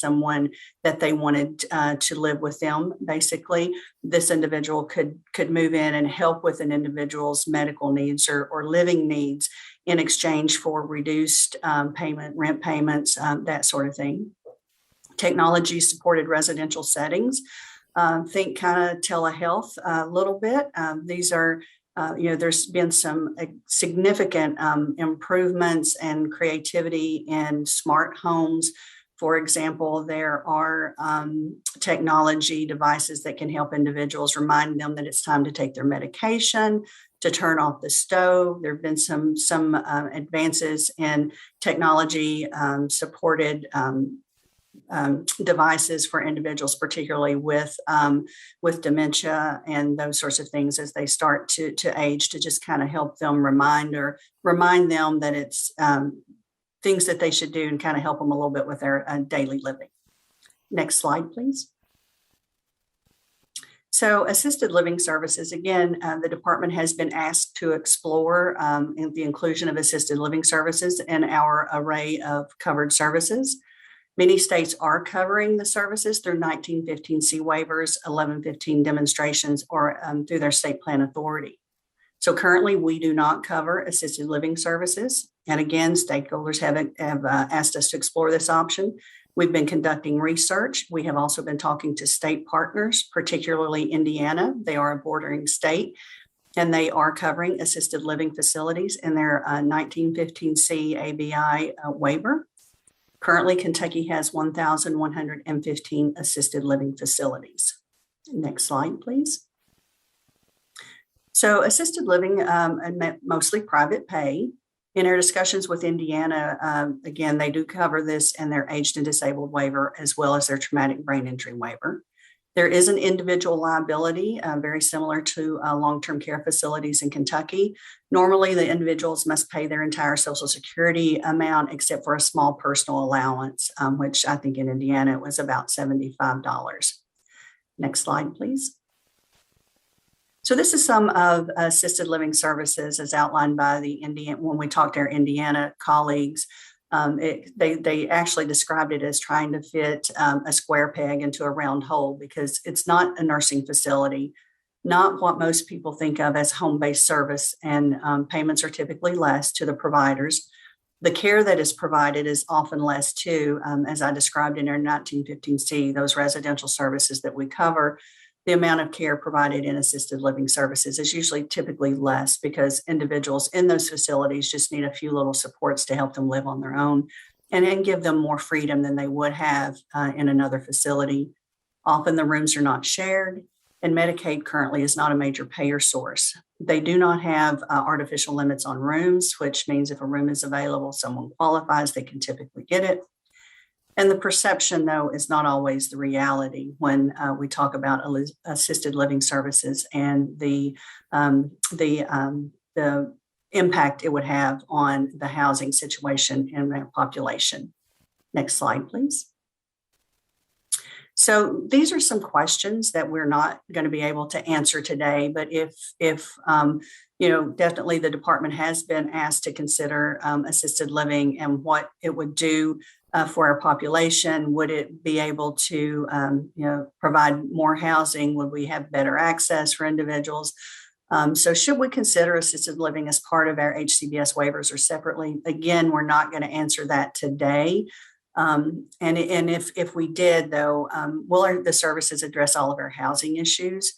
someone that they wanted to live with them. Basically, this individual could move in and help with an individual's medical needs or living needs in exchange for reduced rent payments, that sort of thing. Technology supported residential settings. Think kind of telehealth a little bit. These are there's been some significant improvements and creativity in smart homes. For example, there are technology devices that can help individuals remind them that it's time to take their medication, to turn off the stove. There have been some advances in technology supported devices for individuals, particularly with dementia and those sorts of things as they start to age, to just kind of help them remind them that it's things that they should do and kind of help them a little bit with their daily living. Next slide, please. So assisted living services, again, the department has been asked to explore the inclusion of assisted living services in our array of covered services. Many states are covering the services through 1915C waivers, 1115 demonstrations, or through their state plan authority. So currently, we do not cover assisted living services. And again, stakeholders have asked us to explore this option. We've been conducting research. We have also been talking to state partners, particularly Indiana. They are a bordering state, and they are covering assisted living facilities in their 1915C ABI waiver. Currently, Kentucky has 1,115 assisted living facilities. Next slide, please. So assisted living, mostly private pay. In our discussions with Indiana, again, they do cover this in their aged and disabled waiver, as well as their traumatic brain injury waiver. There is an individual liability, very similar to long-term care facilities in Kentucky. Normally, the individuals must pay their entire Social Security amount, except for a small personal allowance, which I think in Indiana it was about $75. Next slide, please. So this is some of assisted living services as outlined by when we talked to our Indiana colleagues. They actually described it as trying to fit a square peg into a round hole, because it's not a nursing facility, not what most people think of as home-based service, and payments are typically less to the providers. The care that is provided is often less too, as I described in our 1915C, those residential services that we cover. The amount of care provided in assisted living services is usually typically less, because individuals in those facilities just need a few little supports to help them live on their own and give them more freedom than they would have in another facility. Often the rooms are not shared, and Medicaid currently is not a major payer source. They do not have artificial limits on rooms, which means if a room is available, someone qualifies, they can typically get it. And the perception, though, is not always the reality when we talk about assisted living services and the impact it would have on the housing situation in their population. Next slide, please. So these are some questions that we're not going to be able to answer today, but if definitely the department has been asked to consider assisted living and what it would do for our population. Would it be able to, provide more housing? Would we have better access for individuals? So should we consider assisted living as part of our HCBS waivers or separately? Again, we're not going to answer that today. And if we did, though, will the services address all of our housing issues?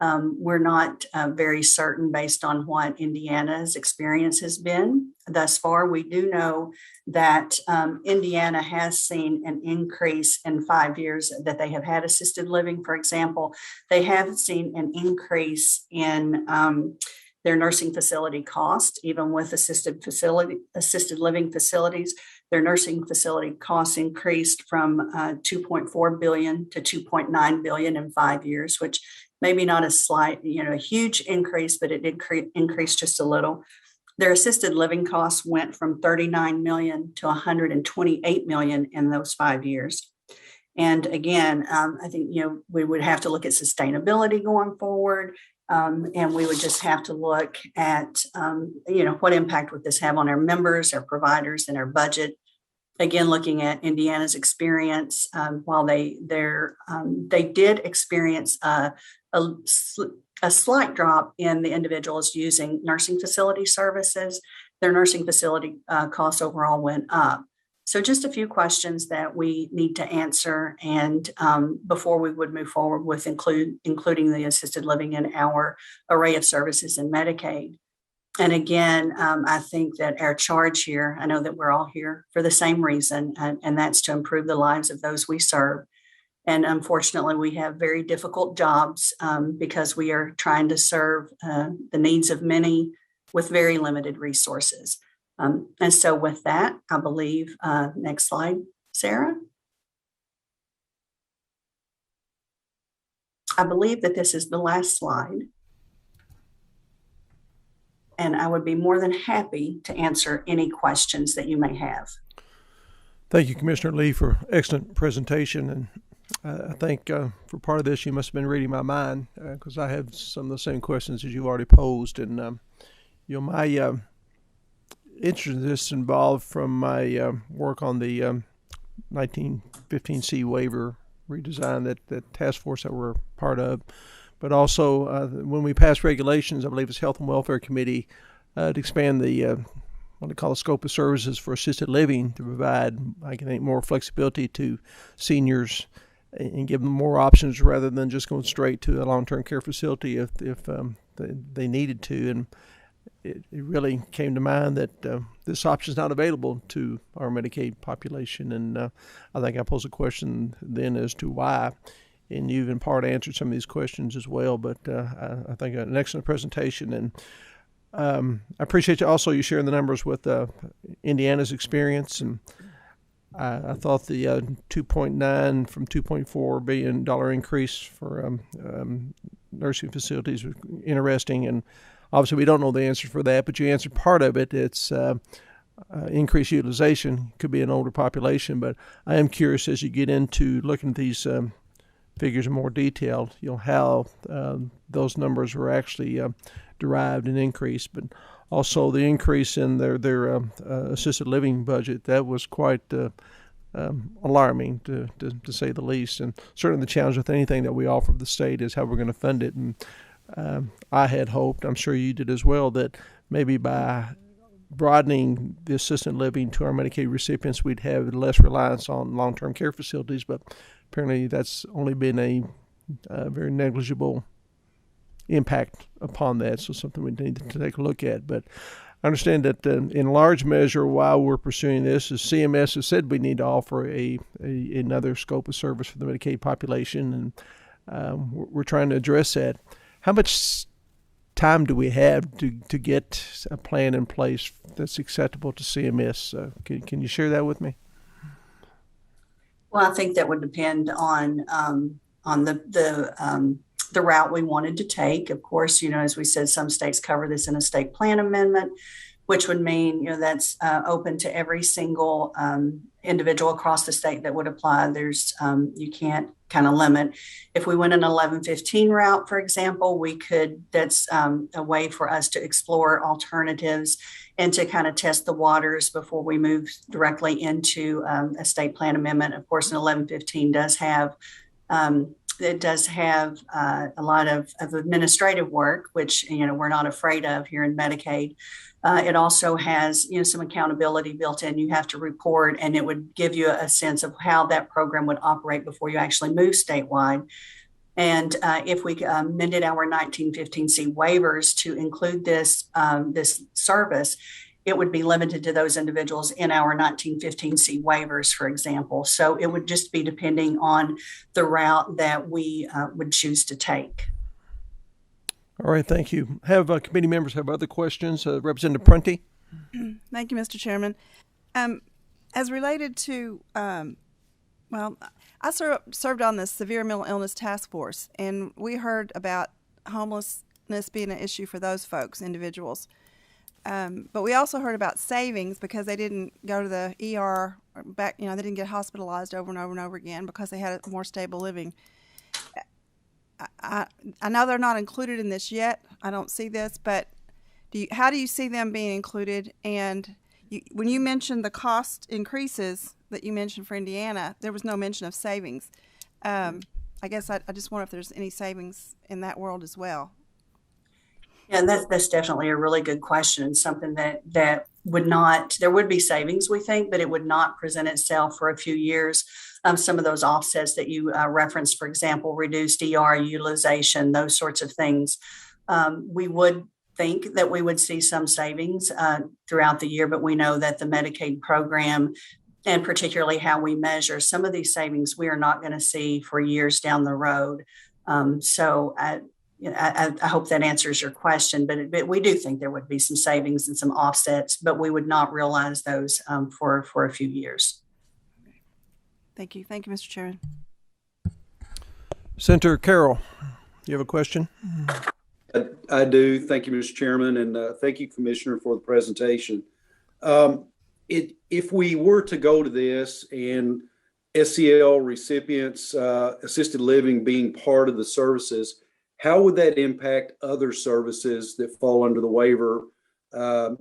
We're not very certain based on what Indiana's experience has been thus far. We do know that Indiana has seen an increase in 5 years that they have had assisted living. For example, they have seen an increase in their nursing facility cost, even with assisted living facilities. Their nursing facility costs increased from $2.4 billion to $2.9 billion in 5 years, which maybe not a huge increase, but it did increase just a little. Their assisted living costs went from $39 million to $128 million in those 5 years. And again, I think, we would have to look at sustainability going forward. And we would just have to look at, what impact would this have on our members, our providers, and our budget. Again, looking at Indiana's experience, while they did experience a slight drop in the individuals using nursing facility services, their nursing facility costs overall went up. So just a few questions that we need to answer, and before we would move forward with including the assisted living in our array of services in Medicaid. And again, I think that our charge here, I know that we're all here for the same reason, and that's to improve the lives of those we serve. And unfortunately, we have very difficult jobs because we are trying to serve the needs of many with very limited resources. And so with that, I believe, next slide, Sarah. I believe that this is the last slide. And I would be more than happy to answer any questions that you may have. Thank you, Commissioner Lee, for excellent presentation. And I think for part of this, you must have been reading my mind because I have some of the same questions as you've already posed. And my interest in this involved from my work on the 1915C waiver redesign, that task force that we're part of. But also, when we passed regulations, I believe it's Health and Welfare Committee, to expand the what they call the scope of services for assisted living to provide, I think, more flexibility to seniors and give them more options rather than just going straight to a long-term care facility if they needed to. And it really came to mind that this option is not available to our Medicaid population. And I think I posed a question then as to why. And you've in part answered some of these questions as well, but I think an excellent presentation. And I appreciate you sharing the numbers with Indiana's experience. And I thought the $2.9 from $2.4 billion increase for nursing facilities was interesting. And obviously we don't know the answer for that, but you answered part of it. It's increased utilization, could be an older population, but I am curious as you get into looking at these figures in more detail, how those numbers were actually derived and increased, but also the increase in their assisted living budget. That was quite alarming, to say the least. And certainly the challenge with anything that we offer the state is how we're going to fund it. And I had hoped, I'm sure you did as well, that maybe by broadening the assisted living to our Medicaid recipients, we'd have less reliance on long-term care facilities, but apparently that's only been a very negligible impact upon that, so something we need to take a look at. But I understand that in large measure, while we're pursuing this, is CMS has said we need to offer another scope of service for the Medicaid population, and we're trying to address that. How much time do we have to get a plan in place that's acceptable to CMS? Can you share that with me? Well, I think that would depend on the route we wanted to take. Of course, as we said, some states cover this in a state plan amendment, which would mean, that's open to every single individual across the state that would apply. There's you can't kind of limit. If we went an 1115 route, for example, that's a way for us to explore alternatives and to kind of test the waters before we move directly into a state plan amendment. Of course, an 1115 does have a lot of administrative work, which we're not afraid of here in Medicaid. It also has some accountability built in. You have to report, and it would give you a sense of how that program would operate before you actually move statewide. And if we amended our 1915C waivers to include this service, it would be limited to those individuals in our 1915C waivers, for example. So it would just be depending on the route that we would choose to take. All right, thank you. Have committee members have other questions? Representative Prunty? Thank you, Mr. Chairman. As related to, I served on the Severe Mental Illness Task Force, and we heard about homelessness being an issue for those folks, individuals. But we also heard about savings because they didn't go to the ER back, they didn't get hospitalized over and over and over again because they had a more stable living. I know they're not included in this yet. I don't see this, but how do you see them being included? And When you mentioned the cost increases that you mentioned for Indiana, there was no mention of savings. I guess I just wonder if there's any savings in that world as well. Yeah, and that's definitely a really good question, and something that would not, there would be savings, we think, but it would not present itself for a few years. Some of those offsets that you referenced, for example, reduced ER utilization, those sorts of things, we would think that we would see some savings throughout the year, but we know that the Medicaid program, and particularly how we measure some of these savings, we are not going to see for years down the road. I hope that answers your question, but we do think there would be some savings and some offsets, but we would not realize those for a few years. Thank you. Thank you, Mr. Chairman. Senator Carroll, you have a question? I do. Thank you, Mr. Chairman, and thank you, Commissioner, for the presentation. If we were to go to this and SEL recipients, assisted living being part of the services, how would that impact other services that fall under the waiver?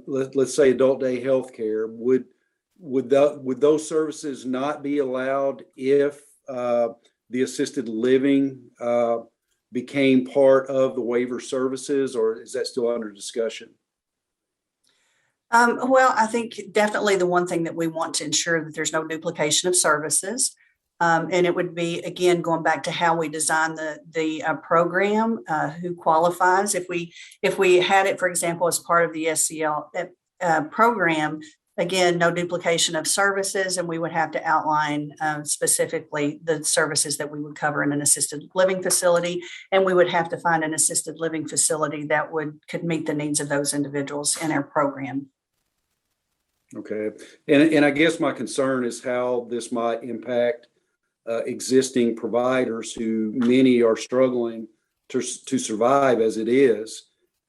Let's say adult day health care. Would those services not be allowed if the assisted living became part of the waiver services, or is that still under discussion? Well, I think definitely the one thing that we want to ensure that there's no duplication of services. And it would be, again, going back to how we design the program, who qualifies. If we had it, for example, as part of the SEL program, again, no duplication of services, and we would have to outline specifically the services that we would cover in an assisted living facility, and we would have to find an assisted living facility that could meet the needs of those individuals in our program. Okay, and I guess my concern is how this might impact existing providers, who many are struggling to survive as it is.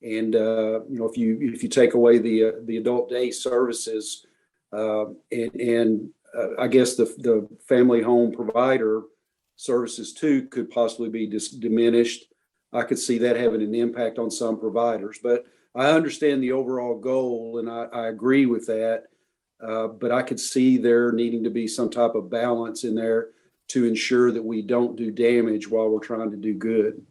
And if you take away the adult day services, and I guess the family home provider services too could possibly be diminished. I could see that having an impact on some providers, but I understand the overall goal, and I agree with that. But I could see there needing to be some type of balance in there to ensure that we don't do damage while we're trying to do good.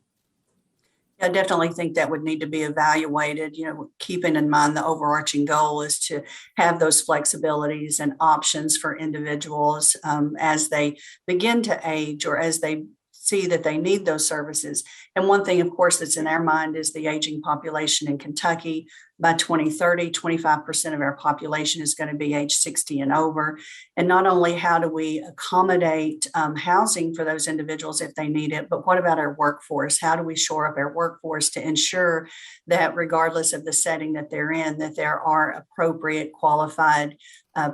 I definitely think that would need to be evaluated, keeping in mind the overarching goal is to have those flexibilities and options for individuals as they begin to age, or as they see that they need those services. And one thing, of course, that's in our mind is the aging population in Kentucky. By 2030, 25% of our population is going to be age 60 and over. And not only how do we accommodate housing for those individuals if they need it, but what about our workforce? How do we shore up our workforce to ensure that regardless of the setting that they're in, that there are appropriate qualified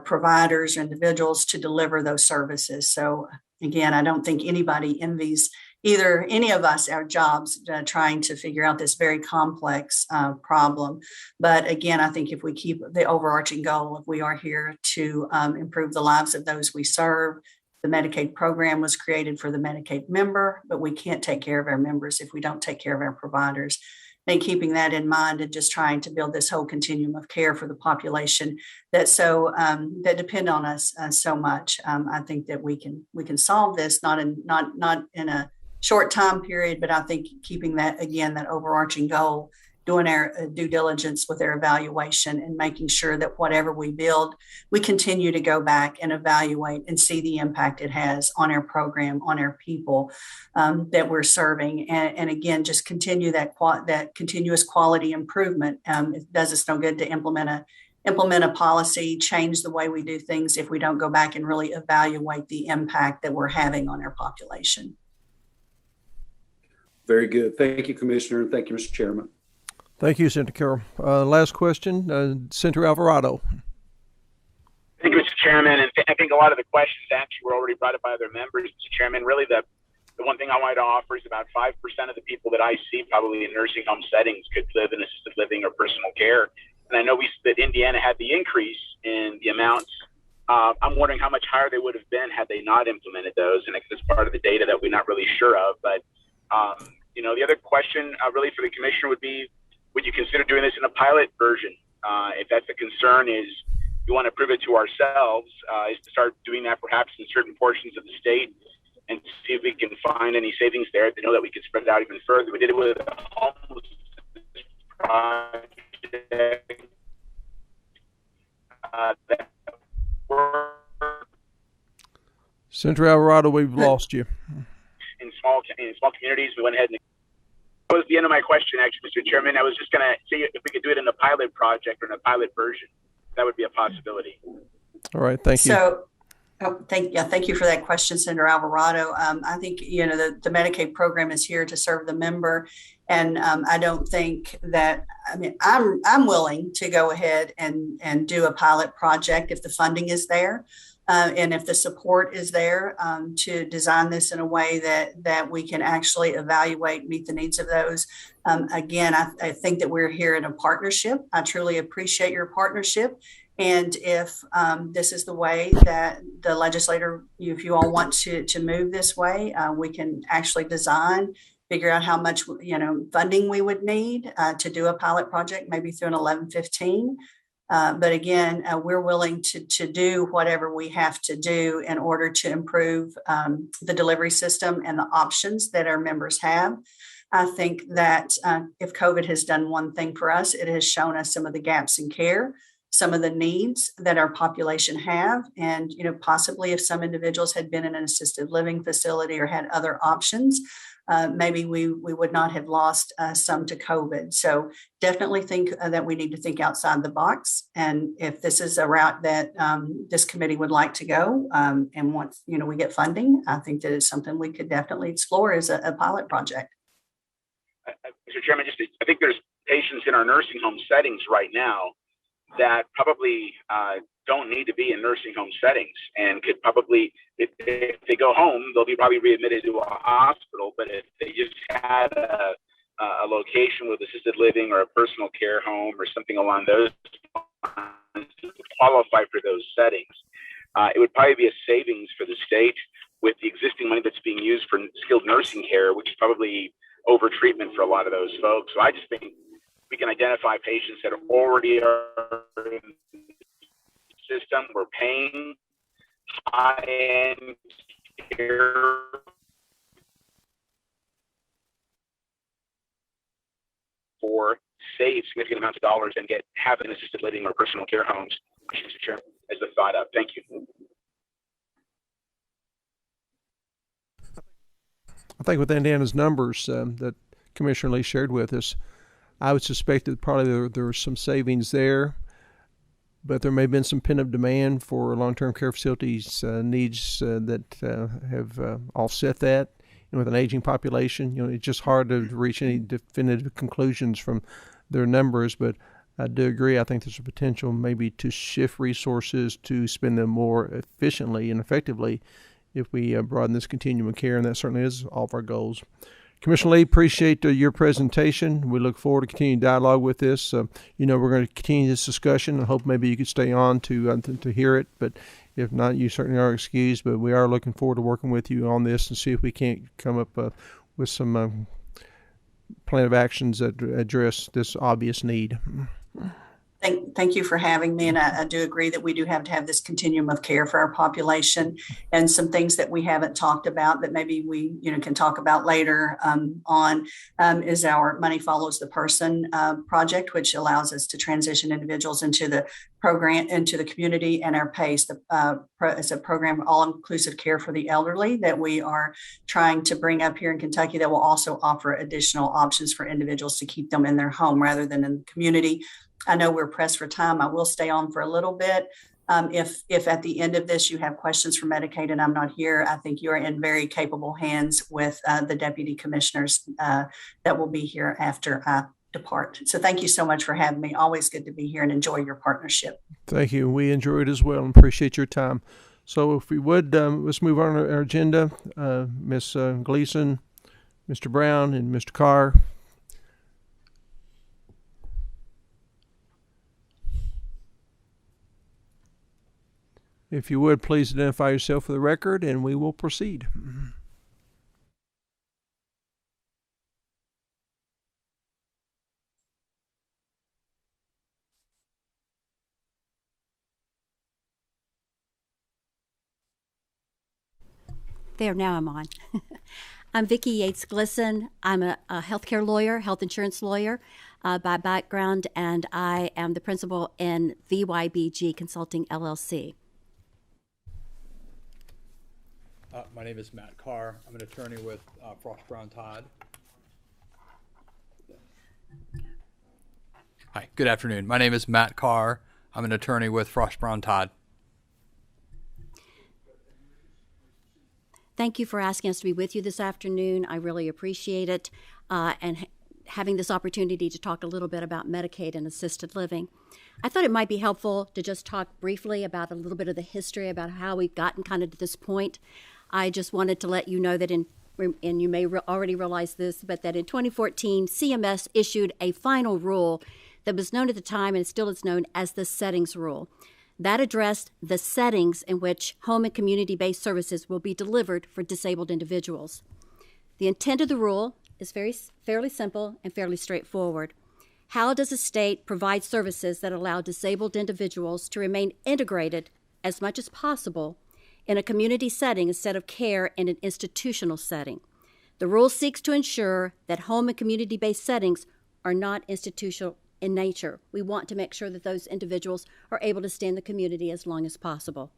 providers, individuals to deliver those services? So again, I don't think anybody envies any of us our jobs trying to figure out this very complex problem. But again, I think if we keep the overarching goal, if we are here to improve the lives of those we serve, the Medicaid program was created for the Medicaid member, but we can't take care of our members if we don't take care of our providers. And keeping that in mind, and just trying to build this whole continuum of care for the population that depend on us so much. I think that we can solve this not in a short time period, but I think keeping that overarching goal, doing our due diligence with our evaluation, and making sure that whatever we build, we continue to go back and evaluate and see the impact it has on our program, on our people that we're serving. And again, just continue that continuous quality improvement. It does us no good to implement a policy, change the way we do things if we don't go back and really evaluate the impact that we're having on our population. Very good. Thank you, Commissioner, and thank you, Mr. Chairman. Thank you, Senator Carroll. Last question, Senator Alvarado. Thank you, Mr. Chairman, and I think a lot of the questions actually were already brought up by other members, Mr. Chairman. Really, the one thing I wanted to offer is about 5% of the people that I see probably in nursing home settings could live in assisted living or personal care. And I know that Indiana had the increase in the amounts. I'm wondering how much higher they would have been had they not implemented those. And it's part of the data that we're not really sure of. But, the other question really for the commissioner would be, would you consider doing this in a pilot version? If that's a concern, is we want to prove it to ourselves, is to start doing that perhaps in certain portions of the state and see if we can find any savings there to know that we could spread it out even further. We did it with a homeless project that worked Senator Alvarado, we've lost you. in small communities. We went ahead and that was the end of my question, actually, Mr. Chairman. I was just going to see if we could do it in the pilot project or in a pilot version. That would be a possibility. All right, thank you. So, thank you for that question, Senator Alvarado. I think the Medicaid program is here to serve the member, and I don't think that. I mean, I'm willing to go ahead and do a pilot project if the funding is there. And if the support is there to design this in a way that we can actually evaluate, meet the needs of those. Again, I think that we're here in a partnership. I truly appreciate your partnership. And if this is the way that the legislator, if you all want to move this way, we can actually design, figure out how much funding we would need to do a pilot project, maybe through an 1115. But again, we're willing to do whatever we have to do in order to improve the delivery system and the options that our members have. I think that if COVID has done one thing for us, it has shown us some of the gaps in care, some of the needs that our population have. And, possibly if some individuals had been in an assisted living facility or had other options, maybe we would not have lost some to COVID. So definitely think that we need to think outside the box. And if this is a route that this committee would like to go, and once we get funding, I think that it's something we could definitely explore as a pilot project. Mr. Chairman, I think there's patients in our nursing home settings right now that probably don't need to be in nursing home settings and could probably, if they go home, they'll be probably readmitted to a hospital. But if they just had a location with assisted living or a personal care home or something along those lines to qualify for those settings, it would probably be a savings for the state with the existing money that's being used for skilled nursing care, which is probably over treatment for a lot of those folks. So I just think we can identify patients that already are in the system. We're paying high-end care for save significant amounts of dollars and have an assisted living or personal care homes, Mr. Chairman, as a thought up. Thank you. I think with Indiana's numbers that Commissioner Lee shared with us, I would suspect that probably there was some savings there, but there may have been some pent-up demand for long-term care facilities needs that have offset that. And with an aging population, it's just hard to reach any definitive conclusions from their numbers, but I do agree. I think there's a potential maybe to shift resources to spend them more efficiently and effectively if we broaden this continuum of care, and that certainly is all of our goals. Commissioner Lee, appreciate your presentation. We look forward to continuing dialogue with this. We're going to continue this discussion. I hope maybe you could stay on to hear it, but if not, you certainly are excused. But we are looking forward to working with you on this and see if we can't come up with some plan of actions that address this obvious need. Thank you for having me. And I do agree that we do have to have this continuum of care for our population, and some things that we haven't talked about that maybe we can talk about later on is our Money Follows the Person project, which allows us to transition individuals into the program, into the community, and our PACE is a program, all-inclusive care for the elderly, that we are trying to bring up here in Kentucky that will also offer additional options for individuals to keep them in their home rather than in the community. I know we're pressed for time. I will stay on for a little bit. If at the end of this you have questions for Medicaid and I'm not here, I think you are in very capable hands with the deputy commissioners that will be here after I depart. So thank you so much for having me. Always good to be here and enjoy your partnership. Thank you. We enjoyed it as well and appreciate your time. So if we would, let's move on to our agenda. Ms. Gleason, Mr. Brown, and Mr. Carr. If you would, please identify yourself for the record, and we will proceed. There, now I'm on. I'm Vicki Yates Glisson. I'm a healthcare lawyer, health insurance lawyer by background, and I am the principal in VYBG Consulting LLC. My name is Matt Carr. I'm an attorney with Frost Brown Todd. Hi, good afternoon. My name is Matt Carr. I'm an attorney with Frost Brown Todd. Thank you for asking us to be with you this afternoon. I really appreciate it, and having this opportunity to talk a little bit about Medicaid and assisted living. I thought it might be helpful to just talk briefly about a little bit of the history about how we've gotten kind of to this point. I just wanted to let you know that and you may already realize this, but that in 2014, CMS issued a final rule that was known at the time and still is known as the settings rule. That addressed the settings in which home and community-based services will be delivered for disabled individuals. The intent of the rule is fairly simple and fairly straightforward. How does a state provide services that allow disabled individuals to remain integrated as much as possible in a community setting instead of care in an institutional setting? The rule seeks to ensure that home and community-based settings are not institutional in nature. We want to make sure that those individuals are able to stay in the community as long as possible.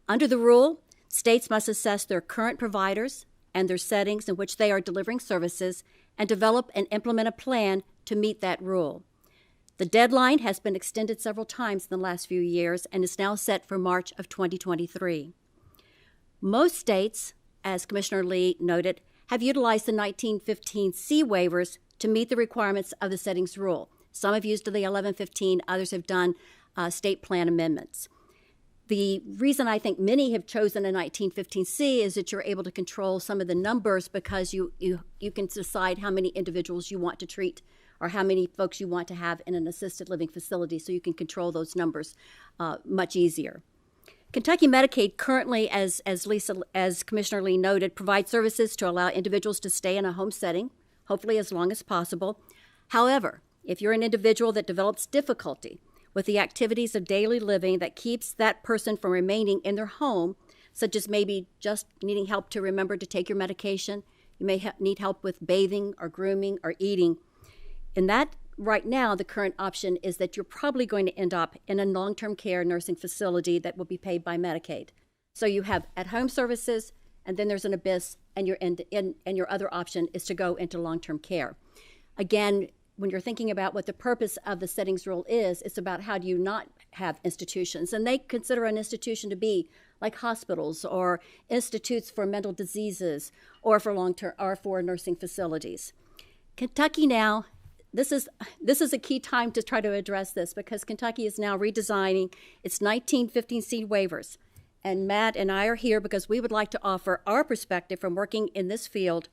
Under the rule, states must assess their current providers and their settings in which they are delivering services and develop and implement a plan to meet that rule. The deadline has been extended several times in the last few years and is now set for March of 2023. Most states, as Commissioner Lee noted, have utilized the 1915C waivers to meet the requirements of the settings rule. Some have used the 1115, others have done state plan amendments. The reason I think many have chosen a 1915C is that you're able to control some of the numbers because you can decide how many individuals you want to treat or how many folks you want to have in an assisted living facility, so you can control those numbers much easier. Kentucky Medicaid currently, as Commissioner Lee noted, provides services to allow individuals to stay in a home setting, hopefully as long as possible. However, if you're an individual that develops difficulty with the activities of daily living that keeps that person from remaining in their home, such as maybe just needing help to remember to take your medication, you may need help with bathing or grooming or eating. In that, right now, the current option is that you're probably going to end up in a long-term care nursing facility that will be paid by Medicaid. So you have at-home services, and then there's an abyss, and your other option is to go into long-term care. Again, when you're thinking about what the purpose of the settings rule is, it's about how do you not have institutions. And they consider an institution to be like hospitals or institutes for mental diseases or for long-term or for nursing facilities. Kentucky now, this is a key time to try to address this because Kentucky is now redesigning its 1915C waivers. And Matt and I are here because we would like to offer our perspective from working in this field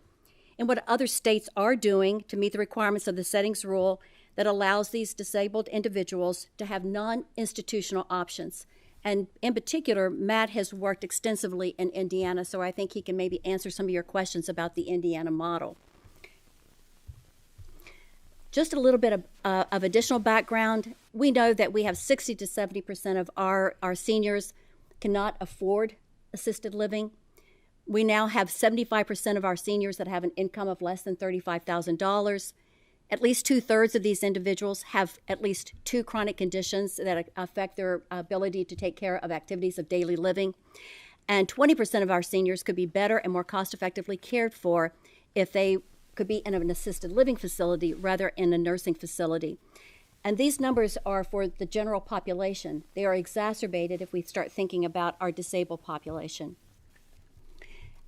and what other states are doing to meet the requirements of the settings rule that allows these disabled individuals to have non-institutional options. And in particular, Matt has worked extensively in Indiana, so I think he can maybe answer some of your questions about the Indiana model. Just a little bit of additional background. We know that we have 60 to 70% of our seniors cannot afford assisted living. We now have 75% of our seniors that have an income of less than $35,000. At least 2/3 of these individuals have at least 2 chronic conditions that affect their ability to take care of activities of daily living. And 20% of our seniors could be better and more cost-effectively cared for if they could be in an assisted living facility rather in a nursing facility. And these numbers are for the general population. They are exacerbated if we start thinking about our disabled population.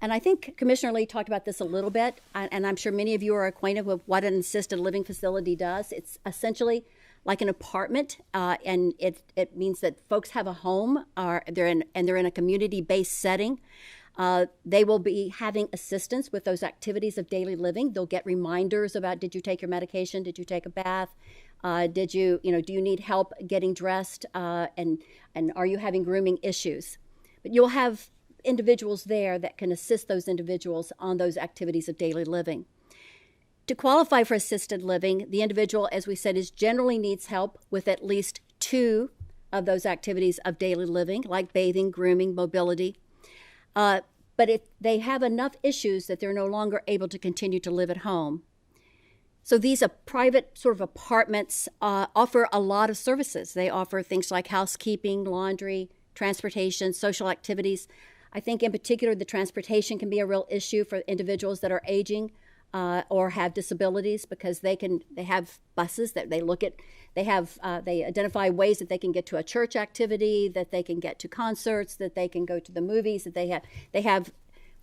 And I think Commissioner Lee talked about this a little bit, and I'm sure many of you are acquainted with what an assisted living facility does. It's essentially like an apartment, and it means that folks have a home, they're in a community-based setting. They will be having assistance with those activities of daily living. They'll get reminders about, did you take your medication? Did you take a bath? Do you need help getting dressed? And are you having grooming issues? But you'll have individuals there that can assist those individuals on those activities of daily living. To qualify for assisted living, the individual, as we said, generally needs help with at least 2 of those activities of daily living, like bathing, grooming, mobility. but they have enough issues that they're no longer able to continue to live at home. So these private sort of apartments offer a lot of services. They offer things like housekeeping, laundry, transportation, social activities. I think in particular the transportation can be a real issue for individuals that are aging or have disabilities, because they have buses that they identify ways that they can get to a church activity, that they can get to concerts, that they can go to the movies, that they have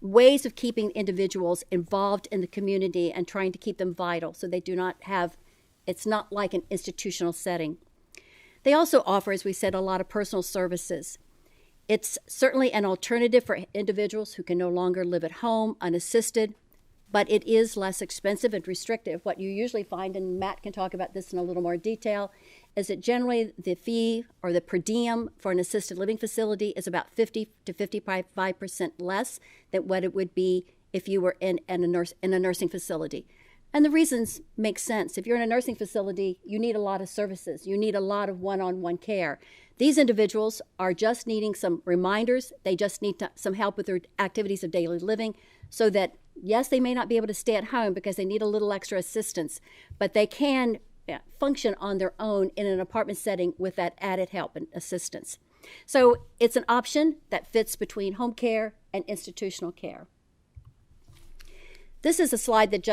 ways of keeping individuals involved in the community and trying to keep them vital, so they do not have, it's not like an institutional setting. They also offer, as we said, a lot of personal services. It's certainly an alternative for individuals who can no longer live at home unassisted, but it is less expensive and restrictive. What you usually find, and Matt can talk about this in a little more detail, is that generally the fee or the per diem for an assisted living facility is about 50 to 55% less than what it would be if you were in a nursing facility. And the reasons make sense. If you're in a nursing facility, you need a lot of services. You need a lot of one-on-one care. These individuals are just needing some reminders. They just need some help with their activities of daily living, so that, yes, they may not be able to stay at home because they need a little extra assistance, but they can function on their own in an apartment setting with that added help and assistance. So it's an option that fits between home care and institutional care. This is a slide that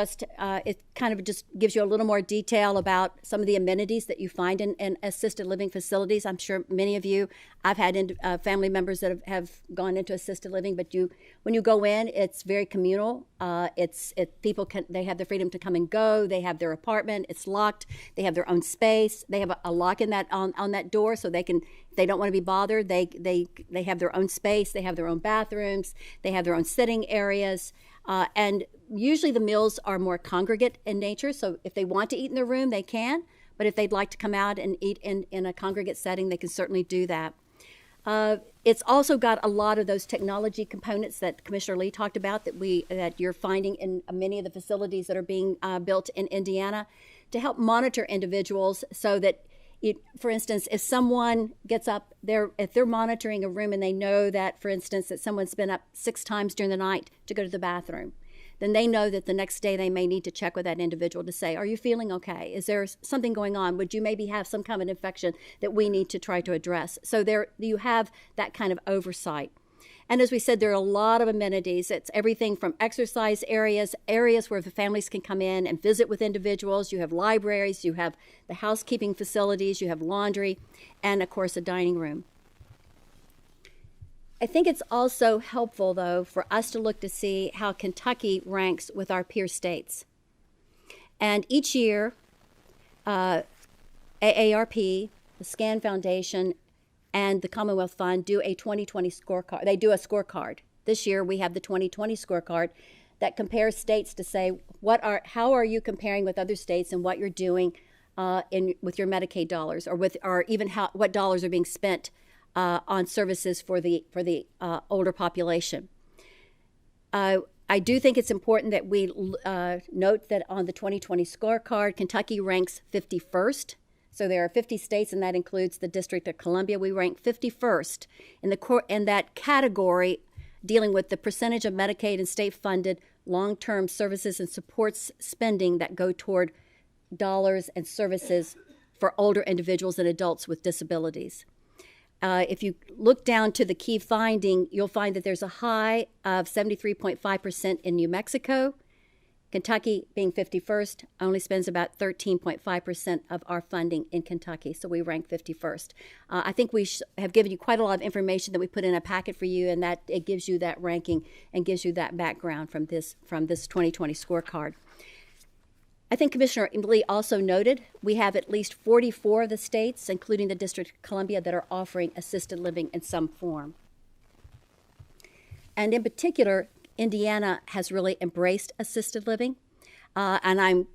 it kind of just gives you a little more detail about some of the amenities that you find in assisted living facilities. I'm sure many of you, I've had family members that have gone into assisted living, but when you go in, it's very communal. They have the freedom to come and go. They have their apartment. It's locked. They have their own space. They have a lock in that on that door, so they can, if they don't want to be bothered, they have their own space. They have their own bathrooms. They have their own sitting areas. And usually the meals are more congregate in nature, so if they want to eat in their room, they can, but if they'd like to come out and eat in a congregate setting, they can certainly do that. It's also got a lot of those technology components that Commissioner Lee talked about that you're finding in many of the facilities that are being built in Indiana, to help monitor individuals, so that for instance, if someone gets up, if they're monitoring a room and they know that, for instance, that someone's been up 6 times during the night to go to the bathroom, then they know that the next day they may need to check with that individual to say, are you feeling okay? Is there something going on? Would you maybe have some kind of infection that we need to try to address? So you have that kind of oversight. And as we said, there are a lot of amenities. It's everything from exercise areas where the families can come in and visit with individuals. You have libraries, you have the housekeeping facilities, you have laundry, and of course a dining room. I think it's also helpful, though, for us to look to see how Kentucky ranks with our peer states. And each year, AARP, the SCAN Foundation, and the Commonwealth Fund do a 2020 scorecard. They do a scorecard. This year we have the 2020 scorecard that compares states to say how are you comparing with other states and what you're doing with your Medicaid dollars, or even what dollars are being spent on services for the older population. I do think it's important that we note that on the 2020 scorecard, Kentucky ranks 51st. So there are 50 states, and that includes the District of Columbia. We rank 51st in that category, dealing with the percentage of Medicaid and state-funded long-term services and supports spending that go toward dollars and services for older individuals and adults with disabilities. If you look down to the key finding, you'll find that there's a high of 73.5% in New Mexico. Kentucky, being 51st, only spends about 13.5% of our funding in Kentucky, so we rank 51st. I think we have given you quite a lot of information that we put in a packet for you, and that it gives you that ranking and gives you that background from this 2020 scorecard. I think Commissioner Lee also noted we have at least 44 of the states, including the District of Columbia, that are offering assisted living in some form. And in particular, Indiana has really embraced assisted living, and I'm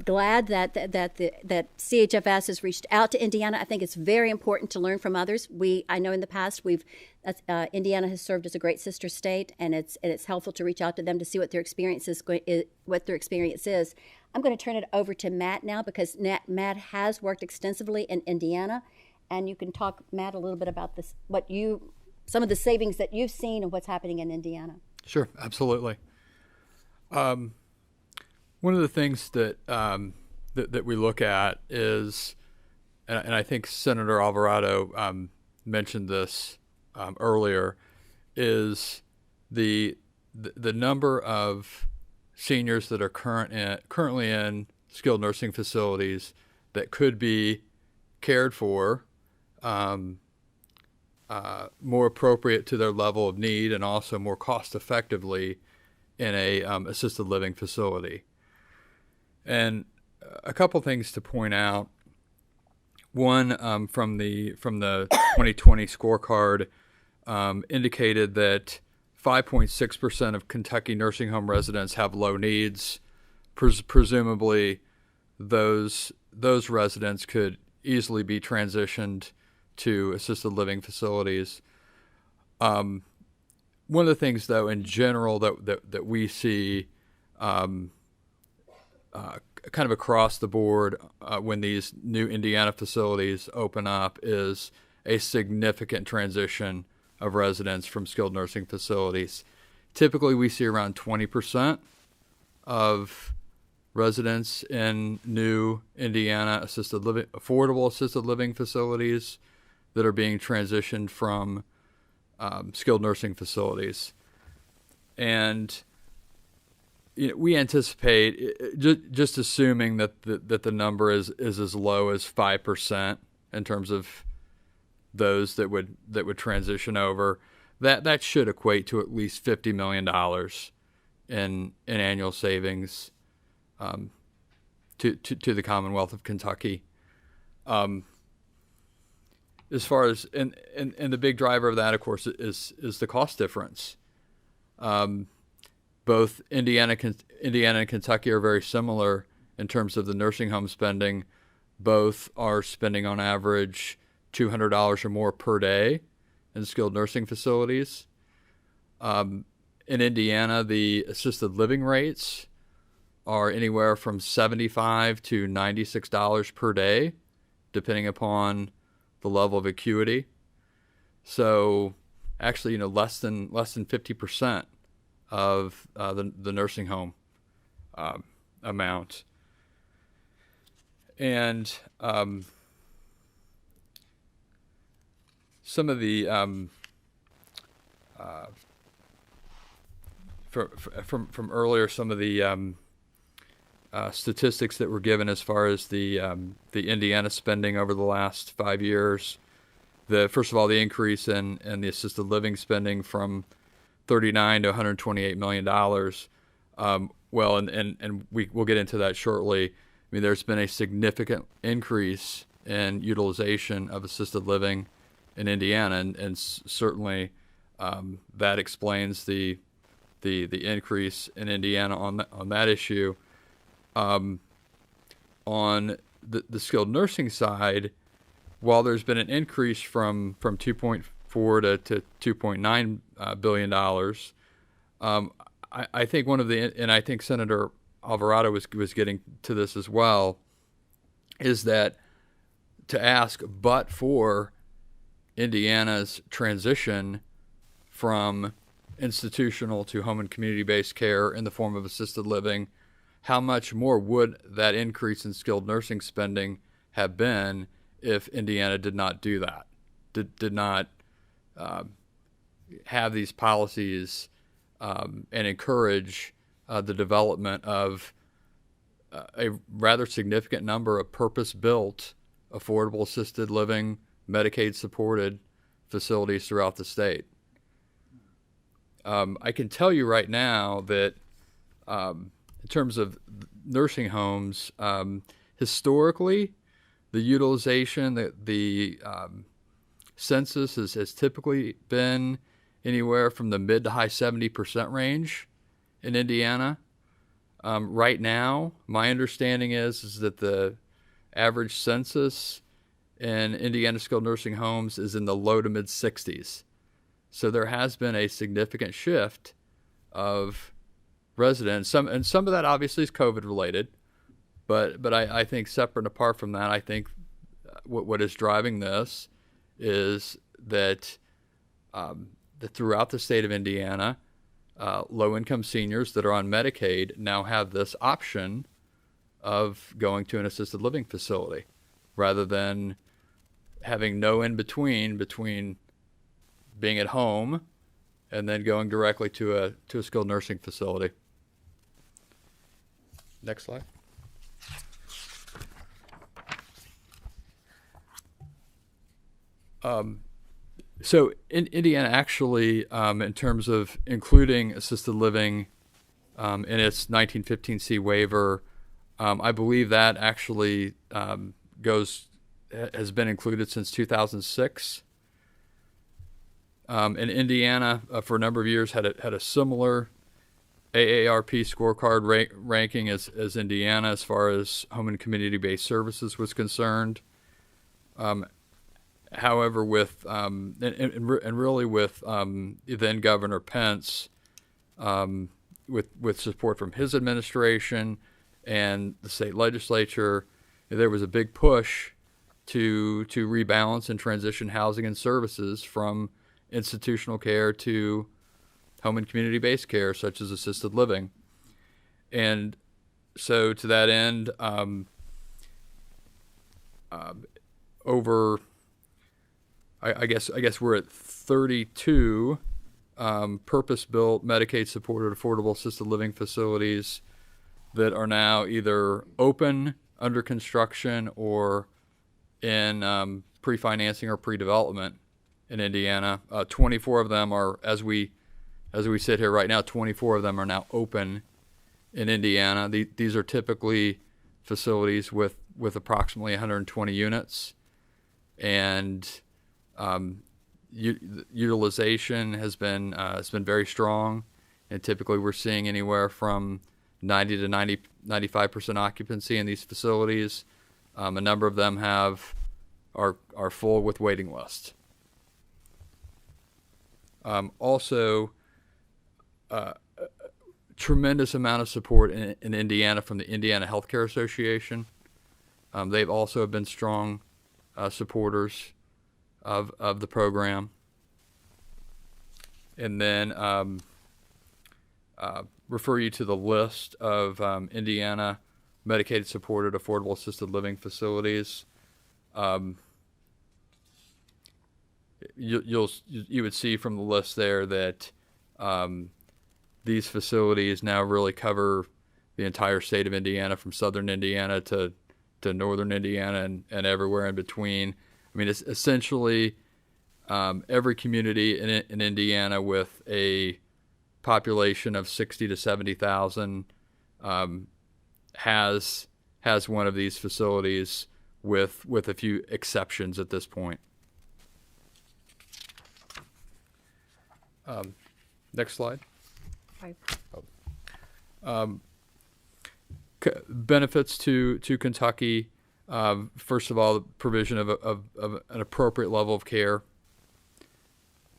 glad that CHFS has reached out to Indiana. I think it's very important to learn from others. I know in the past Indiana has served as a great sister state, and it's helpful to reach out to them to see what their experience is. I'm going to turn it over to Matt now, because Matt has worked extensively in Indiana, and you can talk, Matt, a little bit about this, some of the savings that you've seen and what's happening in Indiana. Sure, absolutely. One of the things that that we look at is, and I think Senator Alvarado mentioned this earlier, is the number of seniors that are currently in skilled nursing facilities that could be cared for more appropriate to their level of need and also more cost effectively in a assisted living facility. And a couple things to point out. One, from the 2020 scorecard indicated that 5.6% of Kentucky nursing home residents have low needs. Presumably, those residents could easily be transitioned to assisted living facilities. One of the things, though, in general that we see kind of across the board when these new Indiana facilities open up is a significant transition of residents from skilled nursing facilities. Typically, we see around 20% of residents in new Indiana affordable assisted living facilities that are being transitioned from skilled nursing facilities. And we anticipate, just assuming that the number is as low as 5% in terms of those that would transition over, that should equate to at least $50 million in annual savings to the Commonwealth of Kentucky. As far as and the big driver of that, of course, is the cost difference. Both Indiana and Kentucky are very similar in terms of the nursing home spending. Both are spending on average $200 or more per day in skilled nursing facilities. In Indiana, the assisted living rates are anywhere from $75 to $96 per day, depending upon the level of acuity. So, actually, less than 50% of the nursing home amount. And some of the from earlier, some of the statistics that were given as far as the Indiana spending over the last 5 years. First of all, the increase in the assisted living spending from $39 to $128 million. Well, and we'll get into that shortly. I mean, there's been a significant increase in utilization of assisted living in Indiana, and certainly that explains the increase in Indiana on that issue. On the skilled nursing side, while there's been an increase from 2.4 to $2.9 billion, I think and I think Senator Alvarado was getting to this as well, is that to ask, but for Indiana's transition from institutional to home and community-based care in the form of assisted living, how much more would that increase in skilled nursing spending have been if Indiana did not do that, did not have these policies and encourage the development of a rather significant number of purpose-built, affordable assisted living, Medicaid-supported facilities throughout the state. I can tell you right now that in terms of nursing homes, historically, the utilization, the census has typically been anywhere from the mid to high 70% range in Indiana. Right now, my understanding is that the average census in Indiana skilled nursing homes is in the low to mid 60s. So there has been a significant shift of residents. Some of that obviously is COVID related, but I think separate and apart from that, I think what is driving this is that throughout the state of Indiana, low-income seniors that are on Medicaid now have this option of going to an assisted living facility rather than having no between being at home and then going directly to a skilled nursing facility. Next slide. So in Indiana, actually, in terms of including assisted living in its 1915C waiver, I believe that actually has been included since 2006. In Indiana, for a number of years, had a similar AARP scorecard ranking as Indiana as far as home and community-based services was concerned. However, with and really with then Governor Pence, with support from his administration and the state legislature, there was a big push to rebalance and transition housing and services from institutional care to home and community-based care, such as assisted living. And so, to that end, I guess we're at 32 purpose-built Medicaid-supported affordable assisted living facilities that are now either open, under construction, or in pre-financing or pre-development in Indiana. 24 of them are, as we sit here right now, 24 of them are now open in Indiana. These are typically facilities with approximately 120 units, and utilization has been very strong, and typically we're seeing anywhere from 90 to 95% occupancy in these facilities. A number of them are full with waiting lists. Also, tremendous amount of support in Indiana from the Indiana Healthcare Association. They've also been strong supporters of the program. And then refer you to the list of Indiana Medicaid supported affordable assisted living facilities. You would see from the list there that these facilities now really cover the entire state of Indiana, from southern Indiana to northern Indiana and everywhere in between. I mean, it's essentially every community in Indiana with a population of 60 to 70,000 has one of these facilities, with a few exceptions at this point. Next slide. Okay. Benefits to Kentucky. First of all, the provision of an appropriate level of care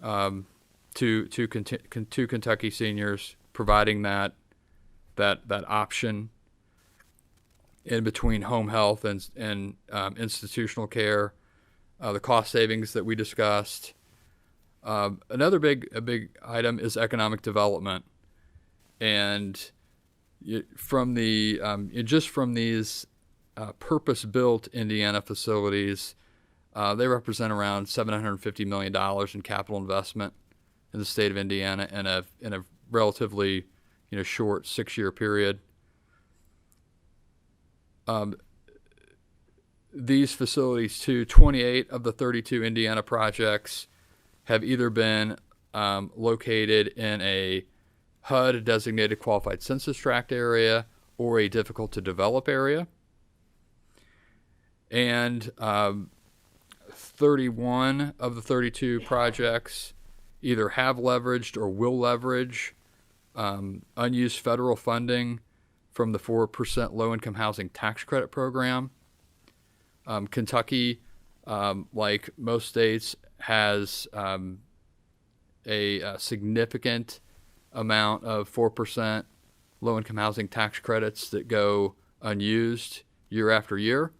to Kentucky seniors, providing that option in between home health and institutional care. The cost savings that we discussed. Another big item is economic development, and from these purpose-built Indiana facilities, they represent around $750 million in capital investment in the state of Indiana in a relatively short 6-year period. These facilities, too, 28 of the 32 Indiana projects have either been located in a HUD designated qualified census tract area or a difficult to develop area. And 31 of the 32 projects either have leveraged or will leverage unused federal funding from the 4% low-income housing tax credit program. Kentucky, like most states, has a significant amount of 4% low-income housing tax credits that go unused year after year.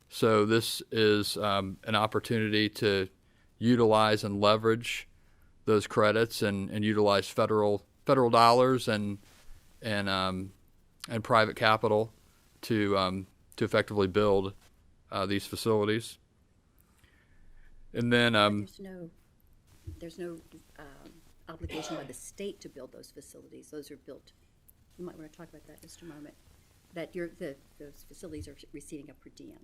So this is an opportunity to utilize and leverage those credits and utilize federal federal dollars and private capital to effectively build these facilities. And then there's no obligation by the state to build those facilities. Those are built. You might want to talk about that just a moment. That those facilities are receiving a per diem.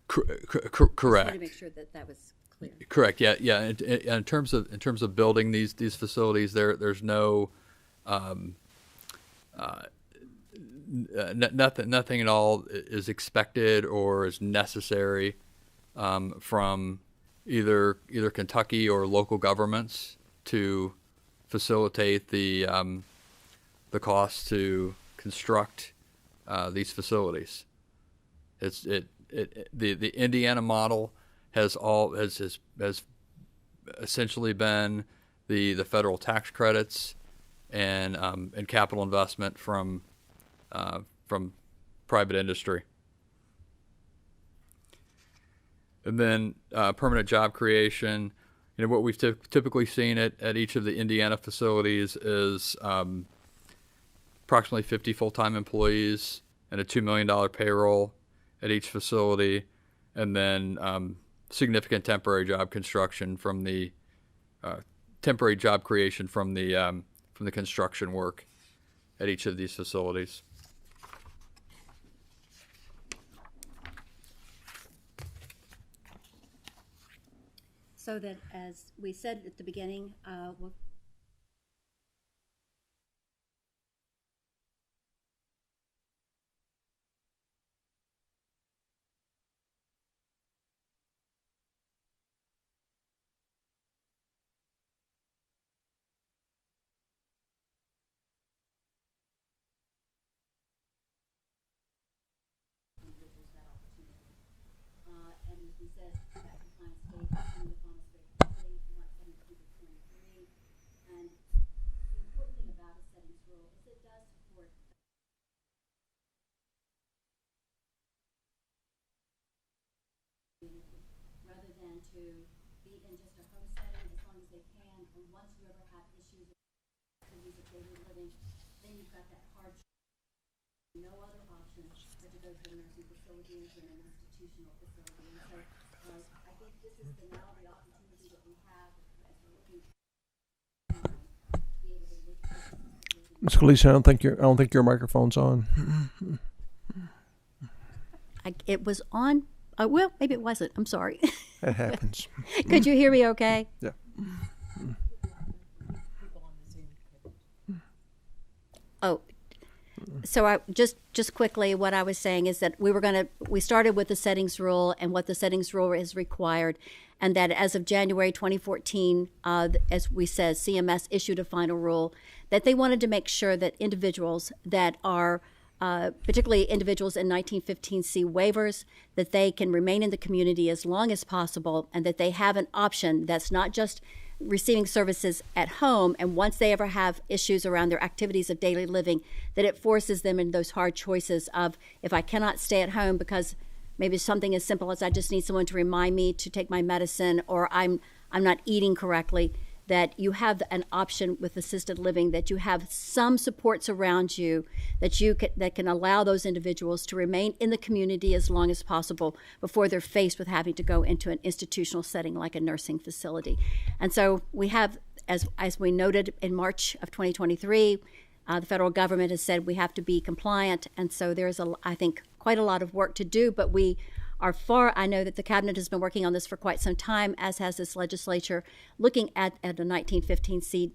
Correct. Just wanted to make sure that was clear. Correct. Yeah. In terms of building these facilities, there's no nothing at all is expected or is necessary from either Kentucky or local governments to facilitate the cost to construct these facilities. The Indiana model has essentially been the federal tax credits and capital investment from private industry. And then permanent job creation. What we've typically seen at each of the Indiana facilities is approximately 50 full-time employees and a $2 million payroll at each facility, and then significant temporary job construction from the temporary job creation from the construction work at each of these facilities. So that, as we said at the beginning, and as we said, that compliance stage in the funds very quickly, not 17 to 23. And the important thing about a settings rule is it does support rather than to be in just a home setting as long as they can. And once you ever have issues with activities of daily living, then you've got that hard no other option but to go to a nursing facility or an institutional facility. And so I think this is now the opportunity that we have as we're looking to be able to look at this. Ms. Khaleesi, I don't think your microphone's on. It was on. Well, maybe it wasn't. I'm sorry. That happens. Could you hear me okay? Yeah. Oh, so I just quickly, what I was saying is that we started with the settings rule and what the settings rule is required, and that as of January 2014, as we said, CMS issued a final rule that they wanted to make sure that individuals that are particularly individuals in 1915C waivers, that they can remain in the community as long as possible, and that they have an option that's not just receiving services at home, and once they ever have issues around their activities of daily living, that it forces them in those hard choices of, if I cannot stay at home because maybe something as simple as I just need someone to remind me to take my medicine, or I'm not eating correctly, that you have an option with assisted living, that you have some supports around you that can allow those individuals to remain in the community as long as possible before they're faced with having to go into an institutional setting like a nursing facility. And so we have, as we noted in March of 2023, the federal government has said we have to be compliant, and so there's I think quite a lot of work to do, but we are I know that the cabinet has been working on this for quite some time, as has this legislature, looking at a 1915C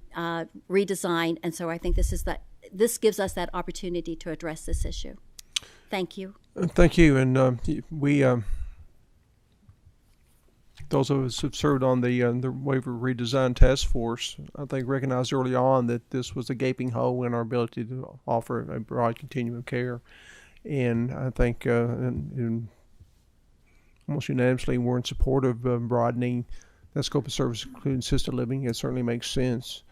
redesign, and so I think this gives us that opportunity to address this issue. Thank you. Thank you, and we those of us who've served on the waiver redesign task force, I think, recognized early on that this was a gaping hole in our ability to offer a broad continuum of care, and I think almost unanimously we're in support of broadening that scope of service, including assisted living. It certainly makes sense.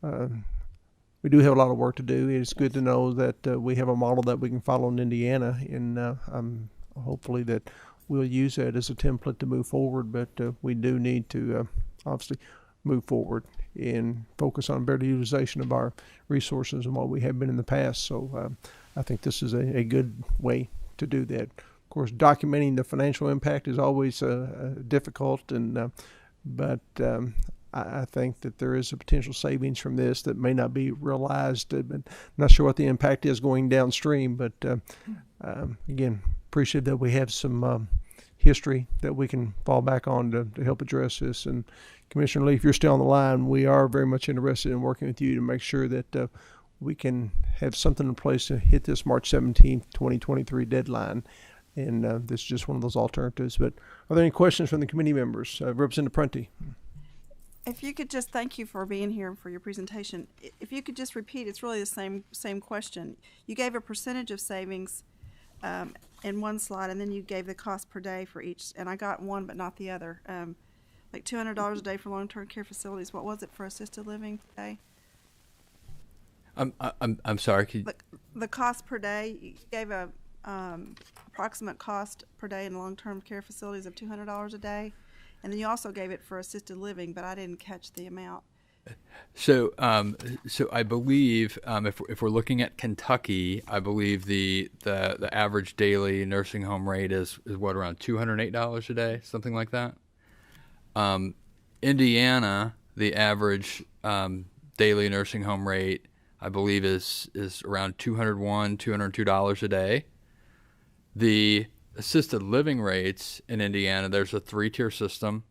We do have a lot of work to do. It's good to know that we have a model that we can follow in Indiana, and hopefully that we'll use that as a template to move forward, but we do need to obviously move forward and focus on better utilization of our resources and what we have been in the past. So I think this is a good way to do that. Of course, documenting the financial impact is always difficult, but I think that there is a potential savings from this that may not be realized. But I'm not sure what the impact is going downstream. But again, appreciate that we have some history that we can fall back on to help address this. And Commissioner Lee, if you're still on the line, we are very much interested in working with you to make sure that we can have something in place to hit this March 17th, 2023 deadline. And this is just one of those alternatives. But are there any questions from the committee members? Representative Prunty. If you could just, thank you for being here and for your presentation. If you could just repeat, it's really the same question. You gave a percentage of savings in one slide, and then you gave the cost per day for each, and I got one but not the other. Like $200 a day for long-term care facilities. What was it for assisted living today? I'm sorry. The cost per day, you gave a approximate cost per day in long-term care facilities of $200 a day. And then you also gave it for assisted living, but I didn't catch the amount. So I believe if we're looking at Kentucky, I believe the average daily nursing home rate is what, around $208 a day, something like that. Indiana, the average daily nursing home rate, I believe, is around $201, $202 a day. The assisted living rates in Indiana, there's a 3-tier system.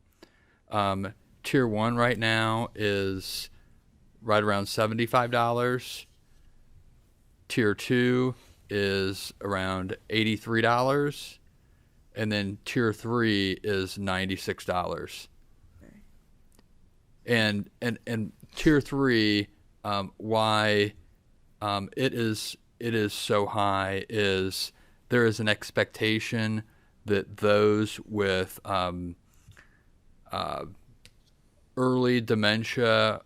Tier 1 right now is right around $75. Tier 2 is around $83. And then Tier 3 is $96. Okay. And Tier 3, why it is so high is there is an expectation that those with early dementia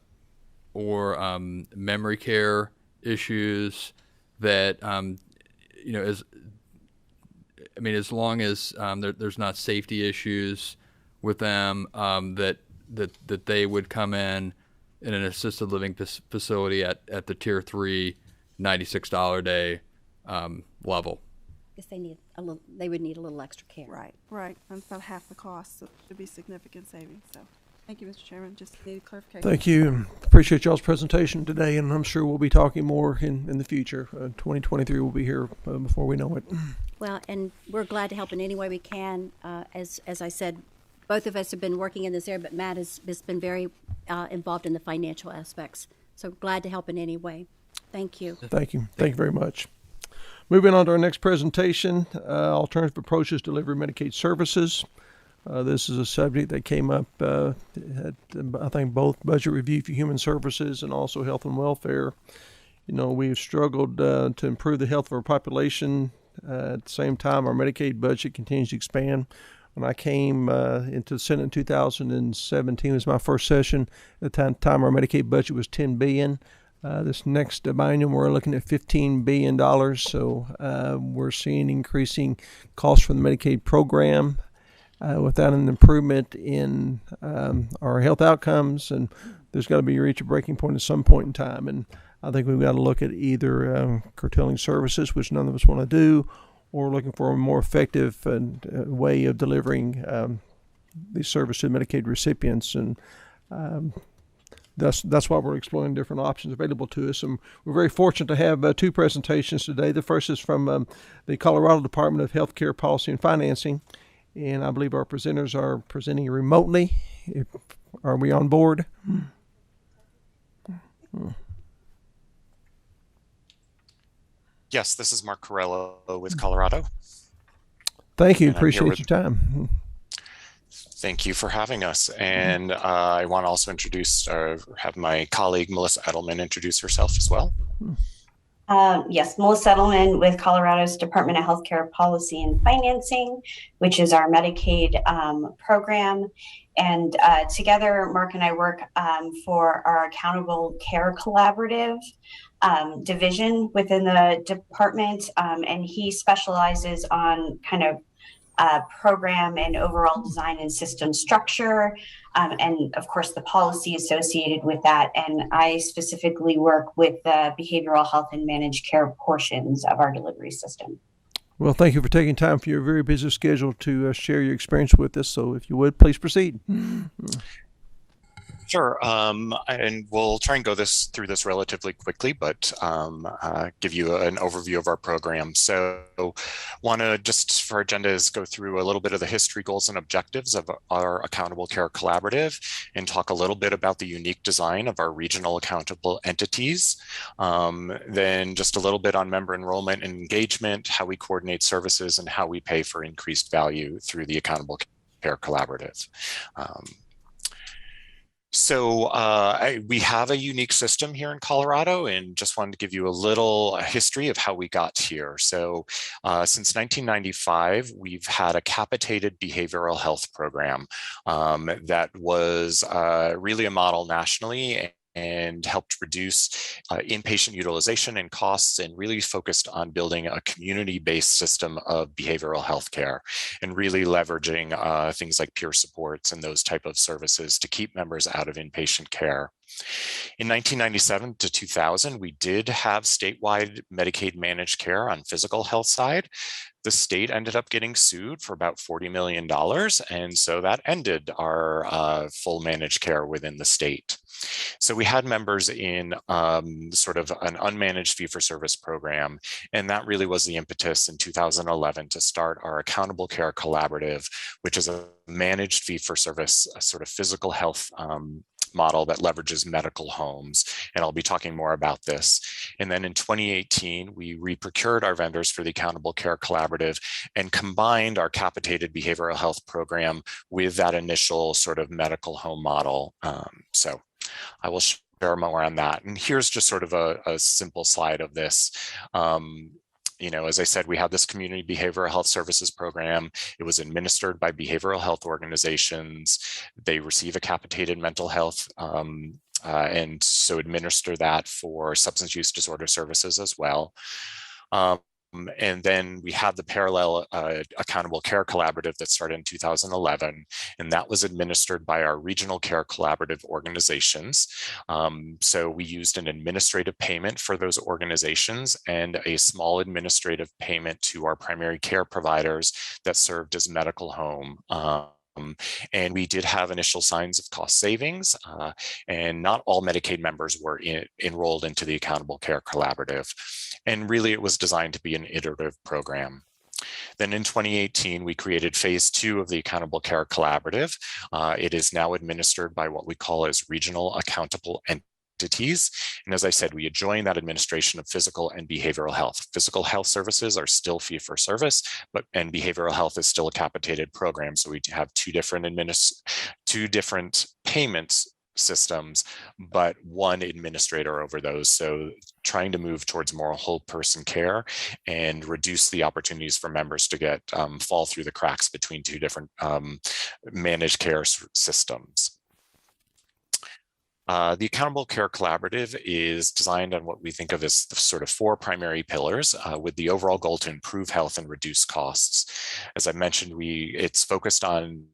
or memory care issues that as long as there's not safety issues with them, that they would come in an assisted living facility at the Tier 3 $96 a day level. I guess they would need a little extra care. Right. That's about half the cost, so it should be significant savings. So, thank you, Mr. Chairman. Just needed clarification. Thank you. Appreciate y'all's presentation today, and I'm sure we'll be talking more in the future. 2023 will be here before we know it. Well, and we're glad to help in any way we can. As I said, both of us have been working in this area, but Matt has been very involved in the financial aspects. So glad to help in any way. Thank you. Thank you. Thank you very much. Moving on to our next presentation, alternative approaches to deliver Medicaid services. This is a subject that came up at, I think, both Budget Review for Human Services and also Health and Welfare. We've struggled to improve the health of our population. At the same time, our Medicaid budget continues to expand. When I came into the Senate in 2017, it was my first session. At the time, our Medicaid budget was $10 billion. This next biennium, we're looking at $15 billion. So we're seeing increasing costs for the Medicaid program without an improvement in our health outcomes. And there's got to be reach a breaking point at some point in time. And I think we've got to look at either curtailing services, which none of us want to do, or looking for a more effective way of delivering these services to Medicaid recipients. And that's why we're exploring different options available to us. And we're very fortunate to have 2 presentations today. The first is from the Colorado Department of Healthcare Policy and Financing. And I believe our presenters are presenting remotely. Are we on board? Yes, this is Mark Corello with Colorado. Thank you. Appreciate your time. Thank you for having us. And I want to also have my colleague, Melissa Edelman, introduce herself as well. Yes, Melissa Edelman with Colorado's Department of Healthcare Policy and Financing, which is our Medicaid program. And together, Mark and I work for our Accountable Care Collaborative division within the department. And he specializes on kind of program and overall design and system structure, and of course the policy associated with that. And I specifically work with the behavioral health and managed care portions of our delivery system. Well, thank you for taking time for your very busy schedule to share your experience with us. So if you would, please proceed. Sure, and we'll try and go through this relatively quickly, but give you an overview of our program. So want to just, for agendas, go through a little bit of the history, goals, and objectives of our Accountable Care Collaborative, and talk a little bit about the unique design of our regional accountable entities. Then just a little bit on member enrollment and engagement, how we coordinate services, and how we pay for increased value through the Accountable Care Collaborative. So we have a unique system here in Colorado, and just wanted to give you a little history of how we got here. So since 1995, we've had a capitated behavioral health program that was really a model nationally and helped reduce inpatient utilization and costs, and really focused on building a community-based system of behavioral health care, and really leveraging things like peer supports and those type of services to keep members out of inpatient care. In 1997 to 2000, we did have statewide Medicaid managed care on physical health side. The state ended up getting sued for about $40 million, and so that ended our full managed care within the state. So we had members in sort of an unmanaged fee-for-service program, and that really was the impetus in 2011 to start our Accountable Care Collaborative, which is a managed fee-for-service sort of physical health model that leverages medical homes, and I'll be talking more about this. And then in 2018, we reprocured our vendors for the Accountable Care Collaborative and combined our capitated behavioral health program with that initial sort of medical home model. So I will share more on that. And here's just sort of a simple slide of this. You know, as I said, we have this community behavioral health services program. It was administered by behavioral health organizations. They receive a capitated mental health and so administer that for substance use disorder services as well. And then we have the parallel Accountable Care Collaborative that started in 2011, and that was administered by our regional care collaborative organizations. So we used an administrative payment for those organizations and a small administrative payment to our primary care providers that served as medical home. And we did have initial signs of cost savings, and not all Medicaid members were enrolled into the Accountable Care Collaborative. And really, it was designed to be an iterative program. Then in 2018, we created phase 2 of the Accountable Care Collaborative. It is now administered by what we call as regional accountable entities. And as I said, we adjoin that administration of physical and behavioral health. Physical health services are still fee for service, and behavioral health is still a capitated program. So we have two different payments systems, but one administrator over those. So trying to move towards more whole person care and reduce the opportunities for members to get fall through the cracks between two different managed care systems. The Accountable Care Collaborative is designed on what we think of as the sort of 4 primary pillars, with the overall goal to improve health and reduce costs. As I mentioned, it's focused on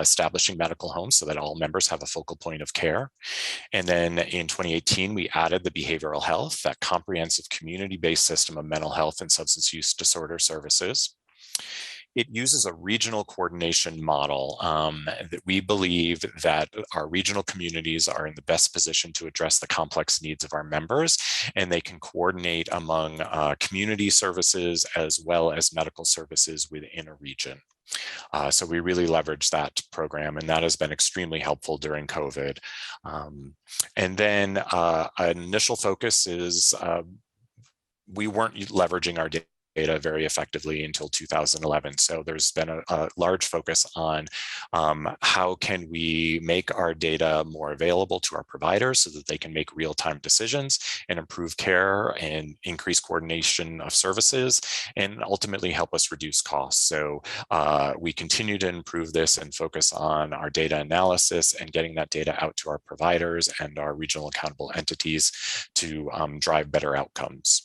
establishing medical homes so that all members have a focal point of care. And then in 2018, we added the behavioral health, that comprehensive community-based system of mental health and substance use disorder services. It uses a regional coordination model that we believe that our regional communities are in the best position to address the complex needs of our members, and they can coordinate among community services as well as medical services within a region. So we really leverage that program, and that has been extremely helpful during COVID. And then an initial focus is we weren't leveraging our data very effectively until 2011. So there's been a large focus on how can we make our data more available to our providers so that they can make real-time decisions and improve care and increase coordination of services and ultimately help us reduce costs. So we continue to improve this and focus on our data analysis and getting that data out to our providers and our regional accountable entities to drive better outcomes.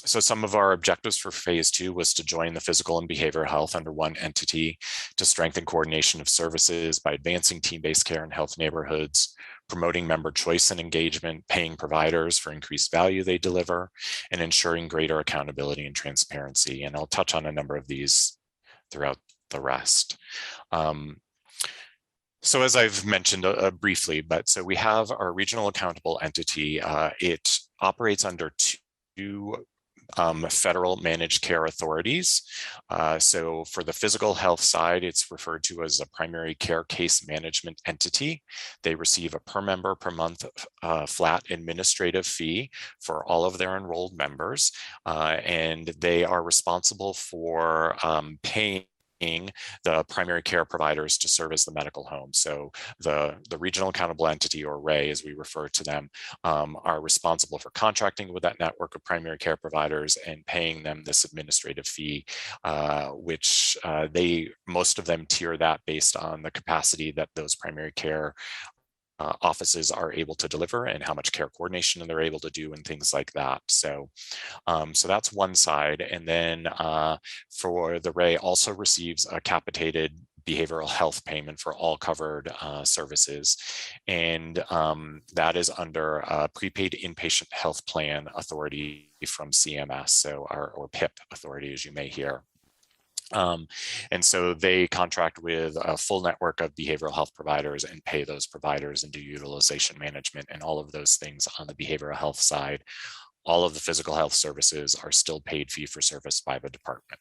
So some of our objectives for phase 2 was to join the physical and behavioral health under one entity, to strengthen coordination of services by advancing team-based care in health neighborhoods, promoting member choice and engagement, paying providers for increased value they deliver, and ensuring greater accountability and transparency. And I'll touch on a number of these throughout the rest. So as I've mentioned briefly, but so we have our regional accountable entity. It operates under two federal managed care authorities. So for the physical health side, it's referred to as a primary care case management entity. They receive a per member per month flat administrative fee for all of their enrolled members. And they are responsible for paying the primary care providers to serve as the medical home. So the regional accountable entity, or RAE as we refer to them, are responsible for contracting with that network of primary care providers and paying them this administrative fee, which most of them tier that based on the capacity that those primary care offices are able to deliver and how much care coordination they're able to do and things like that. So that's one side. And then for the RAE also receives a capitated behavioral health payment for all covered services. And that is under a prepaid inpatient health plan authority from CMS, or PIP authority, as you may hear. And so they contract with a full network of behavioral health providers and pay those providers and do utilization management and all of those things on the behavioral health side. All of the physical health services are still paid fee for service by the department.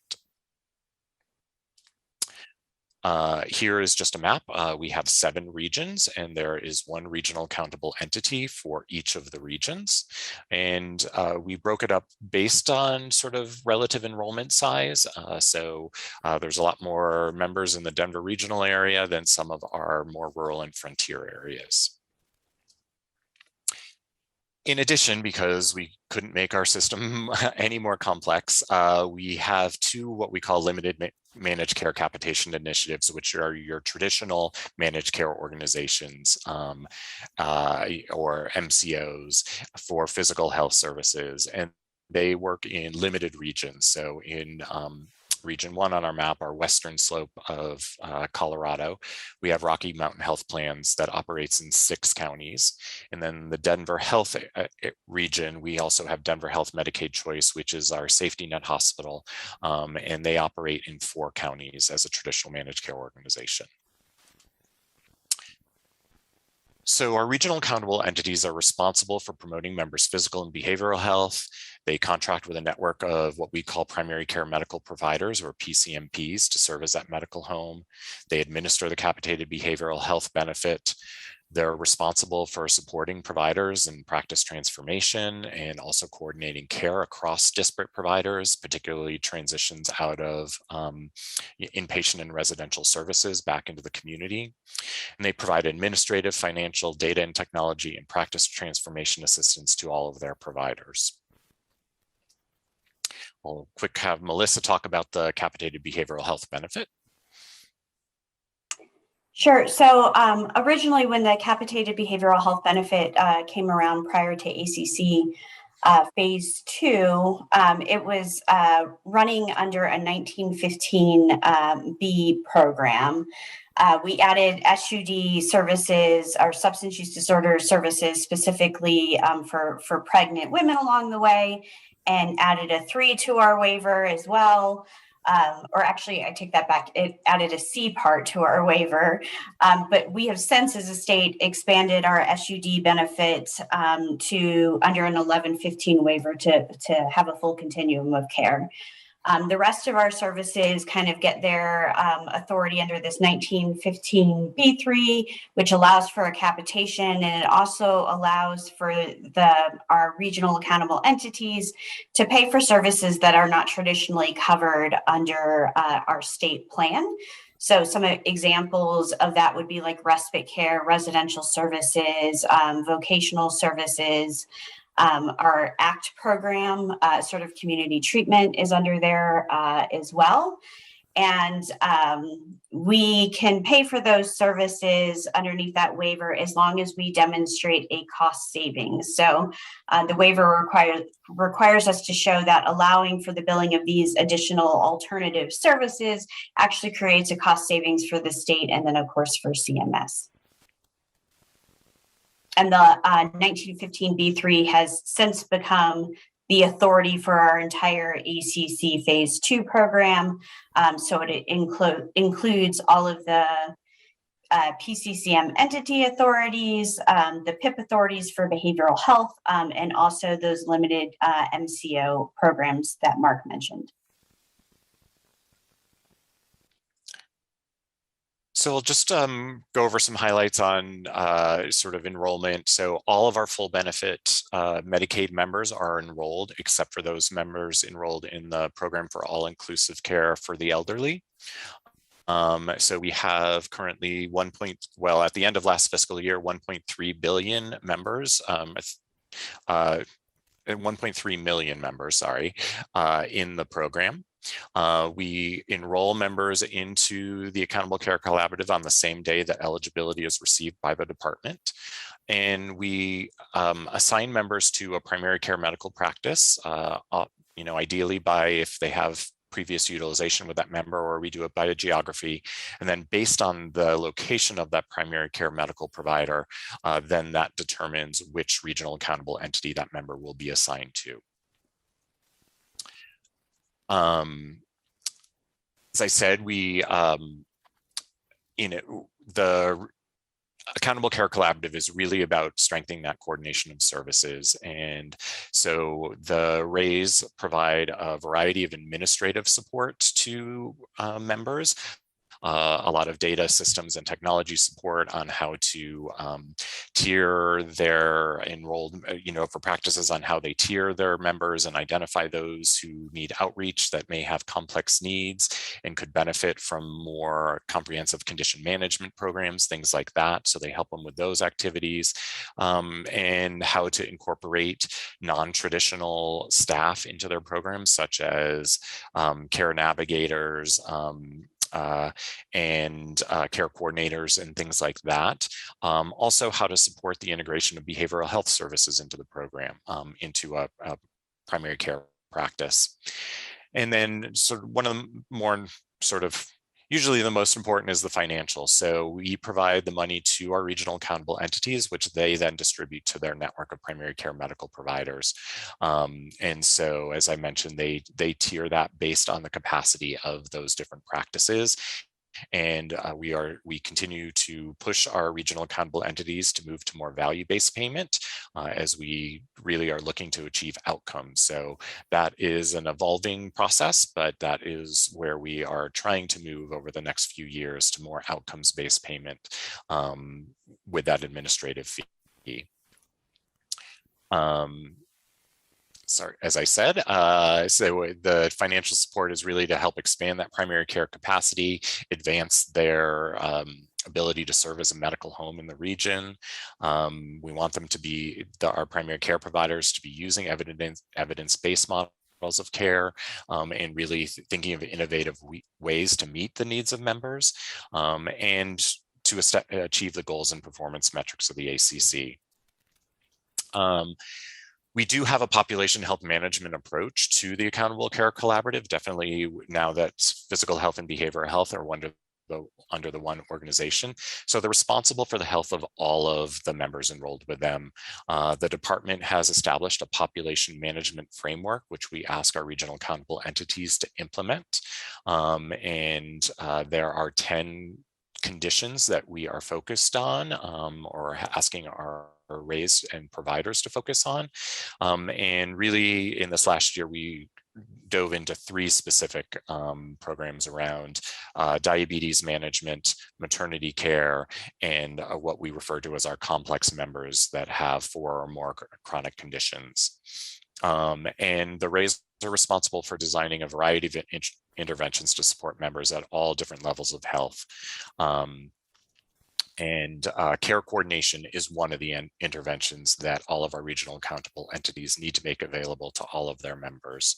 Here is just a map. We have 7 regions, and there is one regional accountable entity for each of the regions. And we broke it up based on sort of relative enrollment size. So there's a lot more members in the Denver regional area than some of our more rural and frontier areas. In addition, because we couldn't make our system any more complex, we have 2 what we call limited managed care capitation initiatives, which are your traditional managed care organizations or MCOs for physical health services. And they work in limited regions. So in Region 1 on our map, our western slope of Colorado, we have Rocky Mountain Health Plans that operates in 6 counties. And then the Denver Health region, we also have Denver Health Medicaid Choice, which is our safety net hospital. And they operate in 4 counties as a traditional managed care organization. So our regional accountable entities are responsible for promoting members' physical and behavioral health. They contract with a network of what we call primary care medical providers, or PCMPs, to serve as that medical home. They administer the capitated behavioral health benefit. They're responsible for supporting providers in practice transformation and also coordinating care across disparate providers, particularly transitions out of inpatient and residential services back into the community. And they provide administrative, financial, data and technology, and practice transformation assistance to all of their providers. I'll have Melissa talk about the capitated behavioral health benefit. Sure. So originally, when the capitated behavioral health benefit came around prior to ACC phase 2, it was running under a 1915 B program. We added SUD services, or substance use disorder services, specifically for pregnant women along the way, and added a 3 to our waiver as well. Or actually, I take that back. It added a C part to our waiver. But we have since, as a state, expanded our SUD benefit to under an 1115 waiver to have a full continuum of care. The rest of our services kind of get their authority under this 1915 B3, which allows for a capitation, and it also allows for our regional accountable entities to pay for services that are not traditionally covered under our state plan. So some examples of that would be like respite care, residential services, vocational services. Our ACT program, sort of community treatment, is under there as well. And we can pay for those services underneath that waiver as long as we demonstrate a cost savings. So the waiver requires us to show that allowing for the billing of these additional alternative services actually creates a cost savings for the state and then, of course, for CMS. And the 1915B3 has since become the authority for our entire ACC Phase 2 program. So it includes all of the PCCM entity authorities, the PIP authorities for behavioral health, and also those limited MCO programs that Mark mentioned. So we'll just go over some highlights on sort of enrollment. So all of our full benefit Medicaid members are enrolled, except for those members enrolled in the program for all-inclusive care for the elderly. So we have currently at the end of last fiscal year, 1.3 billion members, 1.3 million members, sorry, in the program. We enroll members into the Accountable Care Collaborative on the same day that eligibility is received by the department. And we assign members to a primary care medical practice, ideally by if they have previous utilization with that member, or we do it by a geography. And then based on the location of that primary care medical provider, then that determines which regional accountable entity that member will be assigned to. As I said, the Accountable Care Collaborative is really about strengthening that coordination of services. And so the RAIs provide a variety of administrative support to members. A lot of data systems and technology support on how to tier their enrolled, for practices on how they tier their members and identify those who need outreach that may have complex needs and could benefit from more comprehensive condition management programs, things like that. So they help them with those activities, and how to incorporate non-traditional staff into their programs, such as care navigators, and care coordinators and things like that. Also, how to support the integration of behavioral health services into the program, into a primary care practice. And then sort of one of the more usually the most important is the financial. So we provide the money to our regional accountable entities, which they then distribute to their network of primary care medical providers. And so, as I mentioned, they tier that based on the capacity of those different practices. And we continue to push our regional accountable entities to move to more value-based payment as we really are looking to achieve outcomes. So that is an evolving process, but that is where we are trying to move over the next few years to more outcomes-based payment with that administrative fee. Sorry, as I said, so the financial support is really to help expand that primary care capacity, advance their ability to serve as a medical home in the region. We want them to be, our primary care providers to be using evidence-based models of care, and really thinking of innovative ways to meet the needs of members, and to achieve the goals and performance metrics of the ACC. We do have a population health management approach to the Accountable Care Collaborative, definitely now that physical health and behavioral health are under the one organization. So they're responsible for the health of all of the members enrolled with them. The department has established a population management framework, which we ask our regional accountable entities to implement. And there are 10 conditions that we are focused on, or asking our RAIs and providers to focus on. And really in this last year, we dove into 3 specific programs around diabetes management, maternity care, and what we refer to as our complex members that have 4 or more chronic conditions. And the RAIs are responsible for designing a variety of interventions to support members at all different levels of health. And care coordination is one of the interventions that all of our regional accountable entities need to make available to all of their members.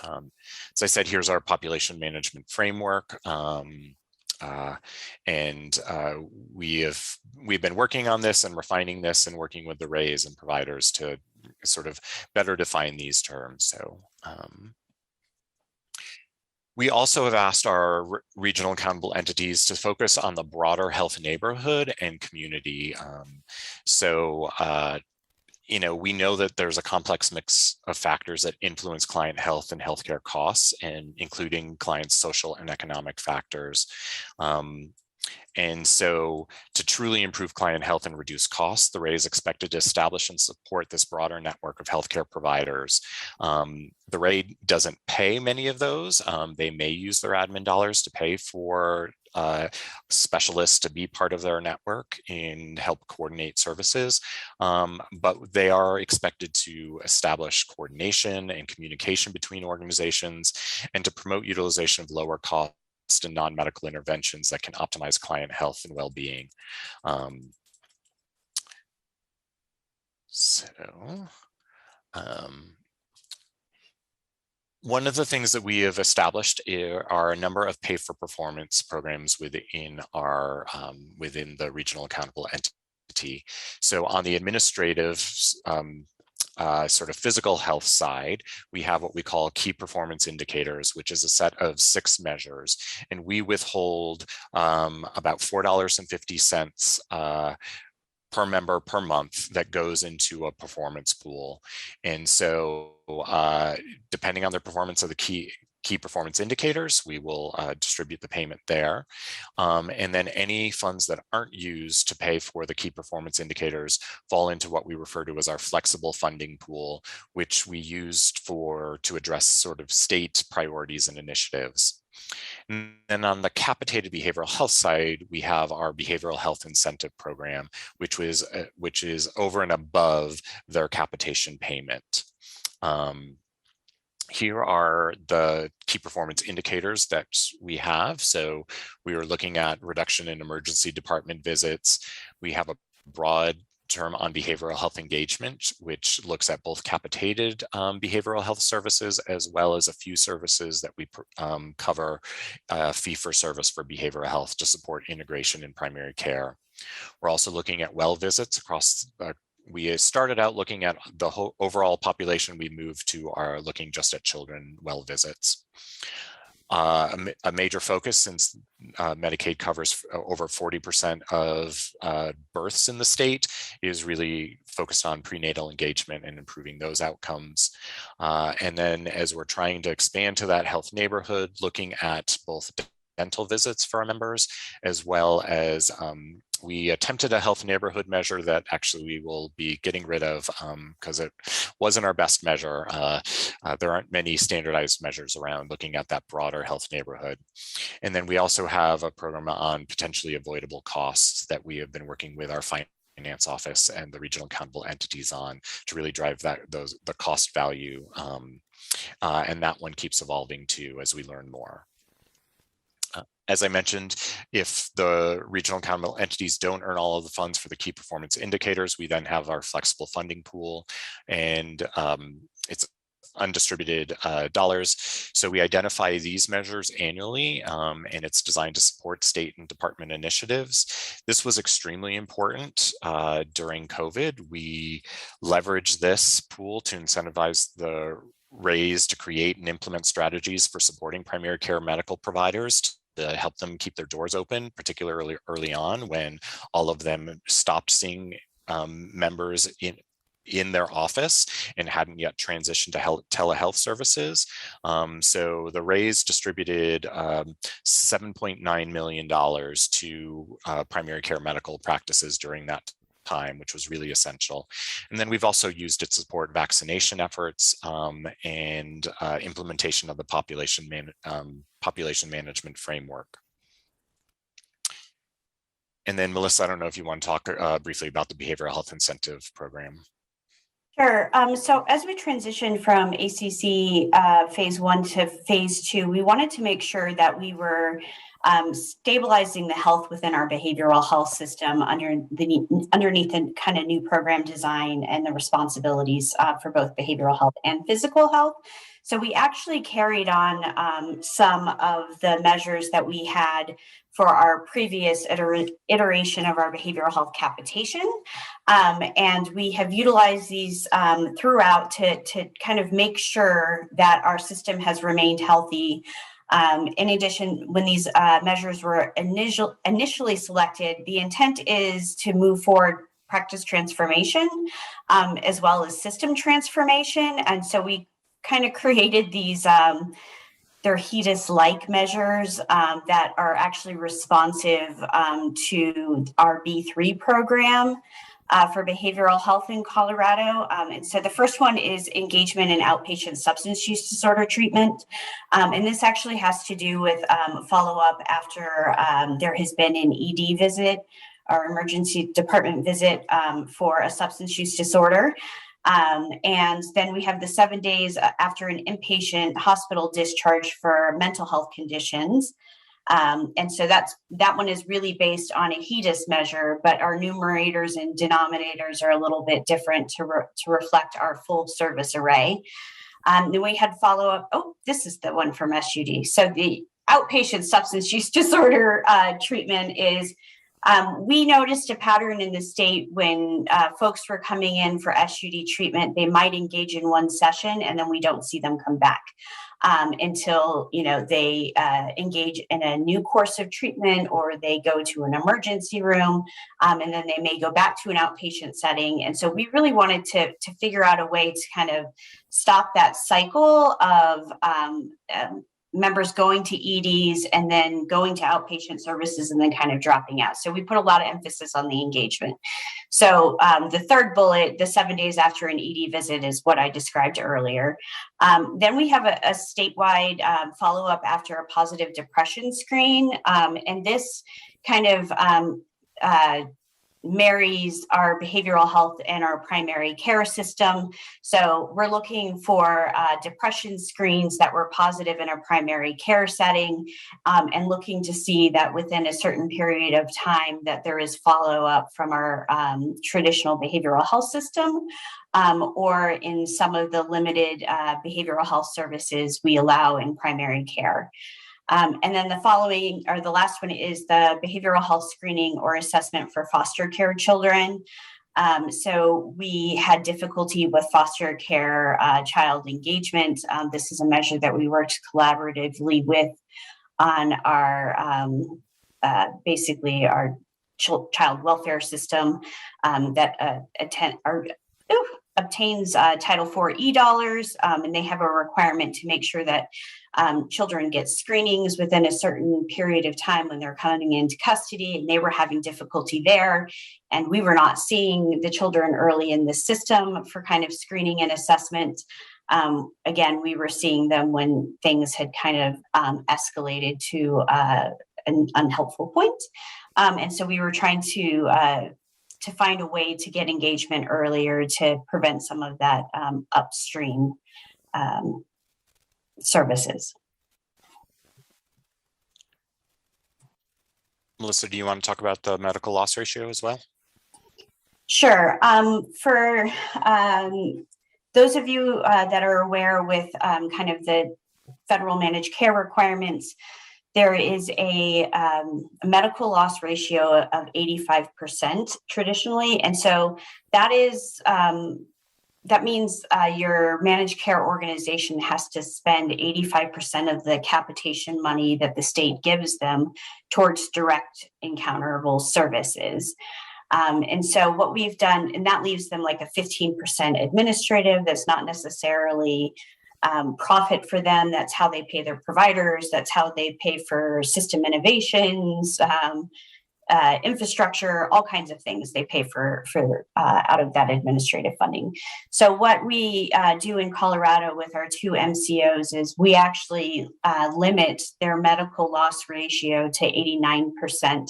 As I said, here's our population management framework. We've been working on this and refining this and working with the RAIs and providers to sort of better define these terms. So we also have asked our regional accountable entities to focus on the broader health neighborhood and community. We know that there's a complex mix of factors that influence client health and healthcare costs, and including clients' social and economic factors. And so to truly improve client health and reduce costs, the RAI is expected to establish and support this broader network of healthcare providers. The RAI doesn't pay many of those. They may use their admin dollars to pay for specialists to be part of their network and help coordinate services, but they are expected to establish coordination and communication between organizations and to promote utilization of lower cost and non-medical interventions that can optimize client health and well-being. One of the things that we have established are a number of pay-for-performance programs within the regional accountable entity. So on the administrative sort of physical health side, we have what we call key performance indicators, which is a set of 6 measures, and we withhold about $4.50 per member per month that goes into a performance pool. And so depending on the performance of the key performance indicators, we will distribute the payment there. And then any funds that aren't used to pay for the key performance indicators fall into what we refer to as our flexible funding pool, which we used to address sort of state priorities and initiatives. And then on the capitated behavioral health side, we have our behavioral health incentive program, which is over and above their capitation payment. Here are the key performance indicators that we have. So we are looking at reduction in emergency department visits. We have a broad term on behavioral health engagement, which looks at both capitated behavioral health services as well as a few services that we cover fee for service for behavioral health to support integration in primary care. We're also looking at well visits across we started out looking at the whole overall population. We moved to looking just at children well visits. A major focus, since Medicaid covers over 40% of births in the state, is really focused on prenatal engagement and improving those outcomes. And then as we're trying to expand to that health neighborhood, looking at both dental visits for our members, as well as we attempted a health neighborhood measure that actually we will be getting rid of because it wasn't our best measure. There aren't many standardized measures around looking at that broader health neighborhood. And then we also have a program on potentially avoidable costs that we have been working with our finance office and the regional accountable entities on to really drive the cost value. And that one keeps evolving too as we learn more. As I mentioned, if the regional accountable entities don't earn all of the funds for the key performance indicators, we then have our flexible funding pool, and it's undistributed dollars. So we identify these measures annually, and it's designed to support state and department initiatives. This was extremely important during COVID. We leveraged this pool to incentivize the RAIs to create and implement strategies for supporting primary care medical providers to help them keep their doors open, particularly early on when all of them stopped seeing members in their office and hadn't yet transitioned to telehealth services. So the RAIs distributed $7.9 million to primary care medical practices during that time, which was really essential. And then we've also used it to support vaccination efforts and implementation of the population management framework. And then Melissa, I don't know if you want to talk briefly about the behavioral health incentive program. Sure. So as we transition from ACC phase 1 to phase 2, we wanted to make sure that we were stabilizing the health within our behavioral health system underneath the kind of new program design and the responsibilities for both behavioral health and physical health. So we actually carried on some of the measures that we had for our previous iteration of our behavioral health capitation. And we have utilized these throughout to kind of make sure that our system has remained healthy. In addition, when these measures were initially selected, the intent is to move forward practice transformation as well as system transformation. And so we kind of created these they're HEDIS-like measures that are actually responsive to our B3 program for behavioral health in Colorado. And so the first one is engagement in outpatient substance use disorder treatment. And this actually has to do with follow-up after there has been an ED visit or emergency department visit for a substance use disorder. And then we have the 7 days after an inpatient hospital discharge for mental health conditions. And so that one is really based on a HEDIS measure, but our numerators and denominators are a little bit different to reflect our full service array. Then we had follow-up. Oh, this is the one from SUD. So the outpatient substance use disorder treatment is we noticed a pattern in the state when folks were coming in for SUD treatment, they might engage in one session and then we don't see them come back until, they engage in a new course of treatment or they go to an emergency room and then they may go back to an outpatient setting. And so we really wanted to figure out a way to kind of stop that cycle of members going to EDs and then going to outpatient services and then kind of dropping out. So we put a lot of emphasis on the engagement. So the third bullet, the 7 days after an ED visit, is what I described earlier. Then we have a statewide follow-up after a positive depression screen. And this kind of marries our behavioral health and our primary care system. So we're looking for depression screens that were positive in a primary care setting and looking to see that within a certain period of time that there is follow-up from our traditional behavioral health system or in some of the limited behavioral health services we allow in primary care. And then the last one is the behavioral health screening or assessment for foster care children. So we had difficulty with foster care child engagement. This is a measure that we worked collaboratively with on our basically our child welfare system that obtains Title IV E-dollars, and they have a requirement to make sure that children get screenings within a certain period of time when they're coming into custody, and they were having difficulty there. And we were not seeing the children early in the system for kind of screening and assessment. Again, we were seeing them when things had kind of escalated to an unhelpful point. And so we were trying to find a way to get engagement earlier to prevent some of that upstream services. Melissa, do you want to talk about the medical loss ratio as well? Sure. For those of you that are aware with kind of the federal managed care requirements, there is a medical loss ratio of 85% traditionally. And so that is, that means your managed care organization has to spend 85% of the capitation money that the state gives them towards direct encounterable services. And so what we've done, and that leaves them like a 15% administrative that's not necessarily profit for them. That's how they pay their providers. That's how they pay for system innovations, infrastructure, all kinds of things they pay for out of that administrative funding. So what we do in Colorado with our 2 MCOs is we actually limit their medical loss ratio to 89%,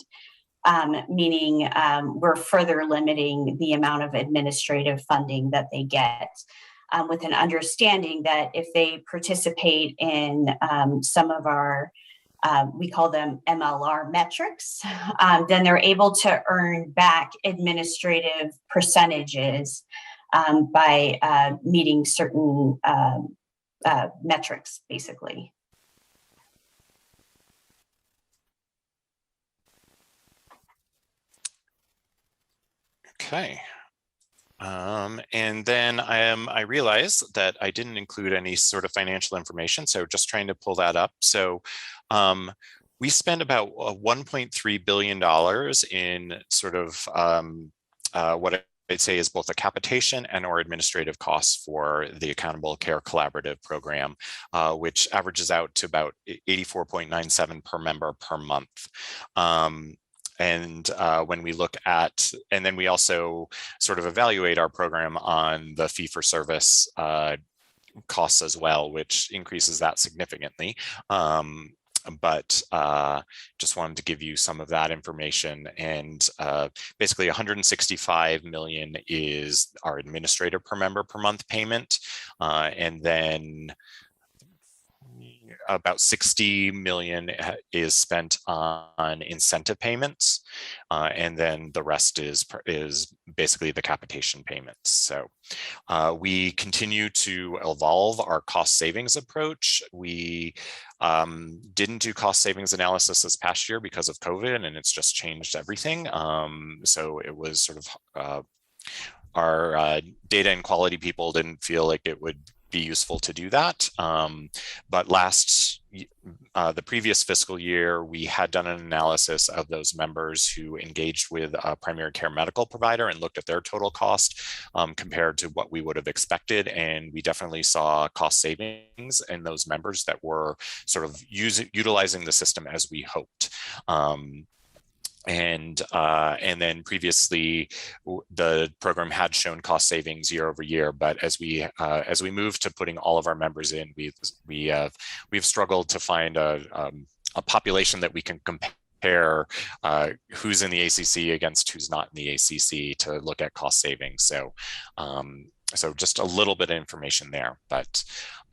meaning we're further limiting the amount of administrative funding that they get. With an understanding that if they participate in some of our, we call them MLR metrics, then they're able to earn back administrative percentages by meeting certain metrics, basically. Okay. And then I realized that I didn't include any sort of financial information, so just trying to pull that up. So we spend about $1.3 billion in sort of what I'd say is both a capitation and or administrative costs for the Accountable Care Collaborative program, which averages out to about 84.97 per member per month. And when we look at, and then we also sort of evaluate our program on the fee-for-service costs as well, which increases that significantly. But just wanted to give you some of that information. And basically 165 million is our administrator per member per month payment. And then about 60 million is spent on incentive payments, and then the rest is basically the capitation payments. So we continue to evolve our cost savings approach. We didn't do cost savings analysis this past year because of COVID, and it's just changed everything. So it was sort of our data and quality people didn't feel like it would be useful to do that. But the previous fiscal year, we had done an analysis of those members who engaged with a primary care medical provider and looked at their total cost compared to what we would have expected. And we definitely saw cost savings in those members that were sort of utilizing the system as we hoped. And then previously, the program had shown cost savings year over year, but as we moved to putting all of our members in, we've struggled to find a population that we can compare who's in the ACC against who's not in the ACC to look at cost savings. So just a little bit of information there, but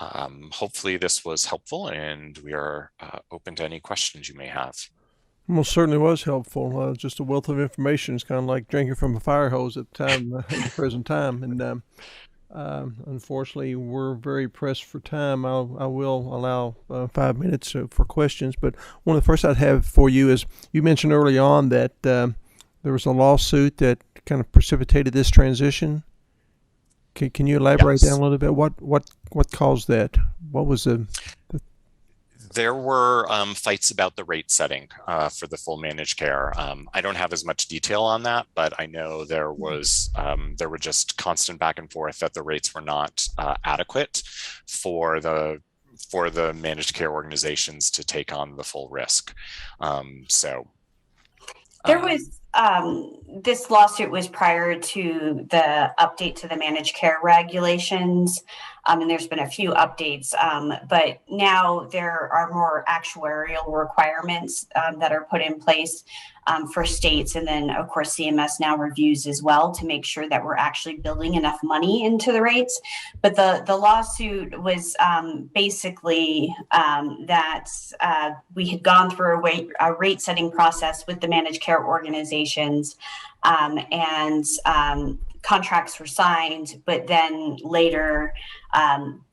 hopefully this was helpful, and we are open to any questions you may have. Most certainly was helpful. Just a wealth of information. It's kind of like drinking from a fire hose at the time, at the present time. And unfortunately, we're very pressed for time. I will allow 5 minutes for questions. But one of the first I'd have for you is, you mentioned early on that there was a lawsuit that kind of precipitated this transition. Can you elaborate Yes. that a little bit? What caused that? What was the There were fights about the rate setting for the full managed care. I don't have as much detail on that, but I know there were just constant back and forth that the rates were not adequate for the managed care organizations to take on the full risk. There was this lawsuit was prior to the update to the managed care regulations, and there's been a few updates, but now there are more actuarial requirements that are put in place for states, and then of course CMS now reviews as well to make sure that we're actually building enough money into the rates. But the lawsuit was basically that we had gone through a rate setting process with the managed care organizations, and contracts were signed, but then later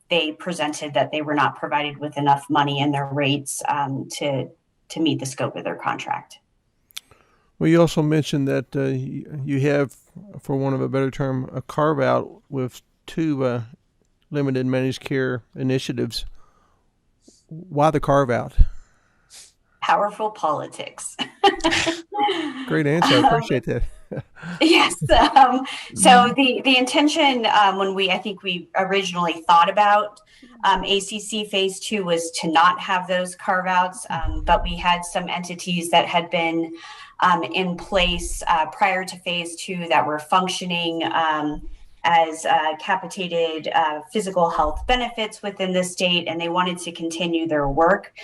they presented that they were not provided with enough money in their rates to meet the scope of their contract. Well, you also mentioned that you have, for want of a better term, a carve-out with two limited managed care initiatives. Why the carve-out? Powerful politics. Great answer. I appreciate that. Yes. So the intention when I think we originally thought about ACC Phase 2 was to not have those carve-outs, but we had some entities that had been in place prior to Phase 2 that were functioning as capitated physical health benefits within the state, and they wanted to continue their work.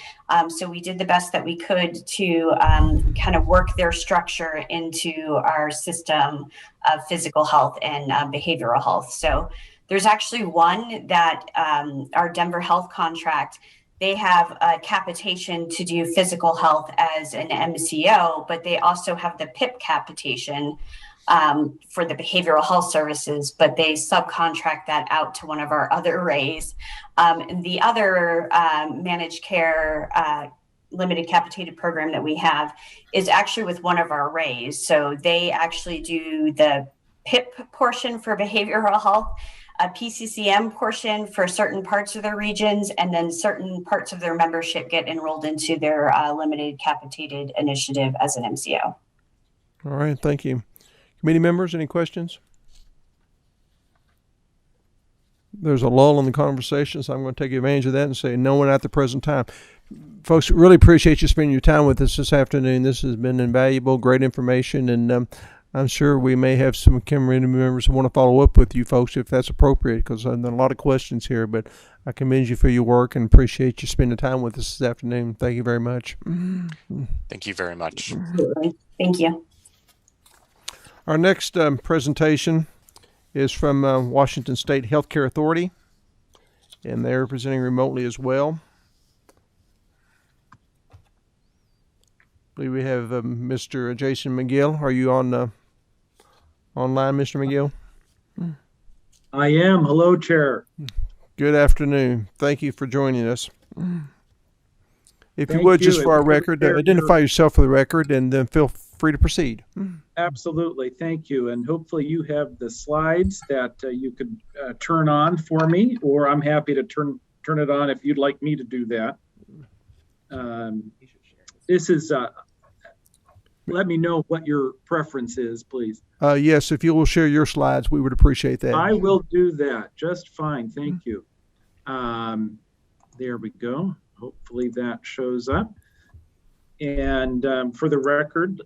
So we did the best that we could to kind of work their structure into our system of physical health and behavioral health. So there's actually one that our Denver Health contract, they have a capitation to do physical health as an MCO, but they also have the PIP capitation for the behavioral health services, but they subcontract that out to one of our other RAYs. And the other managed care limited capitated program that we have is actually with one of our RAYs. So they actually do the PIP portion for behavioral health, a PCCM portion for certain parts of their regions, and then certain parts of their membership get enrolled into their limited capitated initiative as an MCO. All right, thank you. Committee members, any questions? There's a lull in the conversation, so I'm going to take advantage of that and say no one at the present time. Folks, really appreciate you spending your time with us this afternoon. This has been invaluable, great information, and I'm sure we may have some committee members who want to follow up with you folks if that's appropriate, because there are a lot of questions here, but I commend you for your work and appreciate you spending time with us this afternoon. Thank you very much. Thank you very much. Thank you. Our next presentation is from Washington State Healthcare Authority, and they're presenting remotely as well. I believe we have Mr. Jason McGill. Are you on online, Mr. McGill? I am. Hello, Chair. Good afternoon. Thank you for joining us. If you Thank would, you. just for our record, identify yourself for the record, and then feel free to proceed. Absolutely. Thank you. And hopefully you have the slides that you could turn on for me, or I'm happy to turn it on if you'd like me to do that. This is, let me know what your preference is, please. Yes, if you will share your slides, we would appreciate that. I will do that just fine. Thank you. There we go. Hopefully that shows up. And for the record,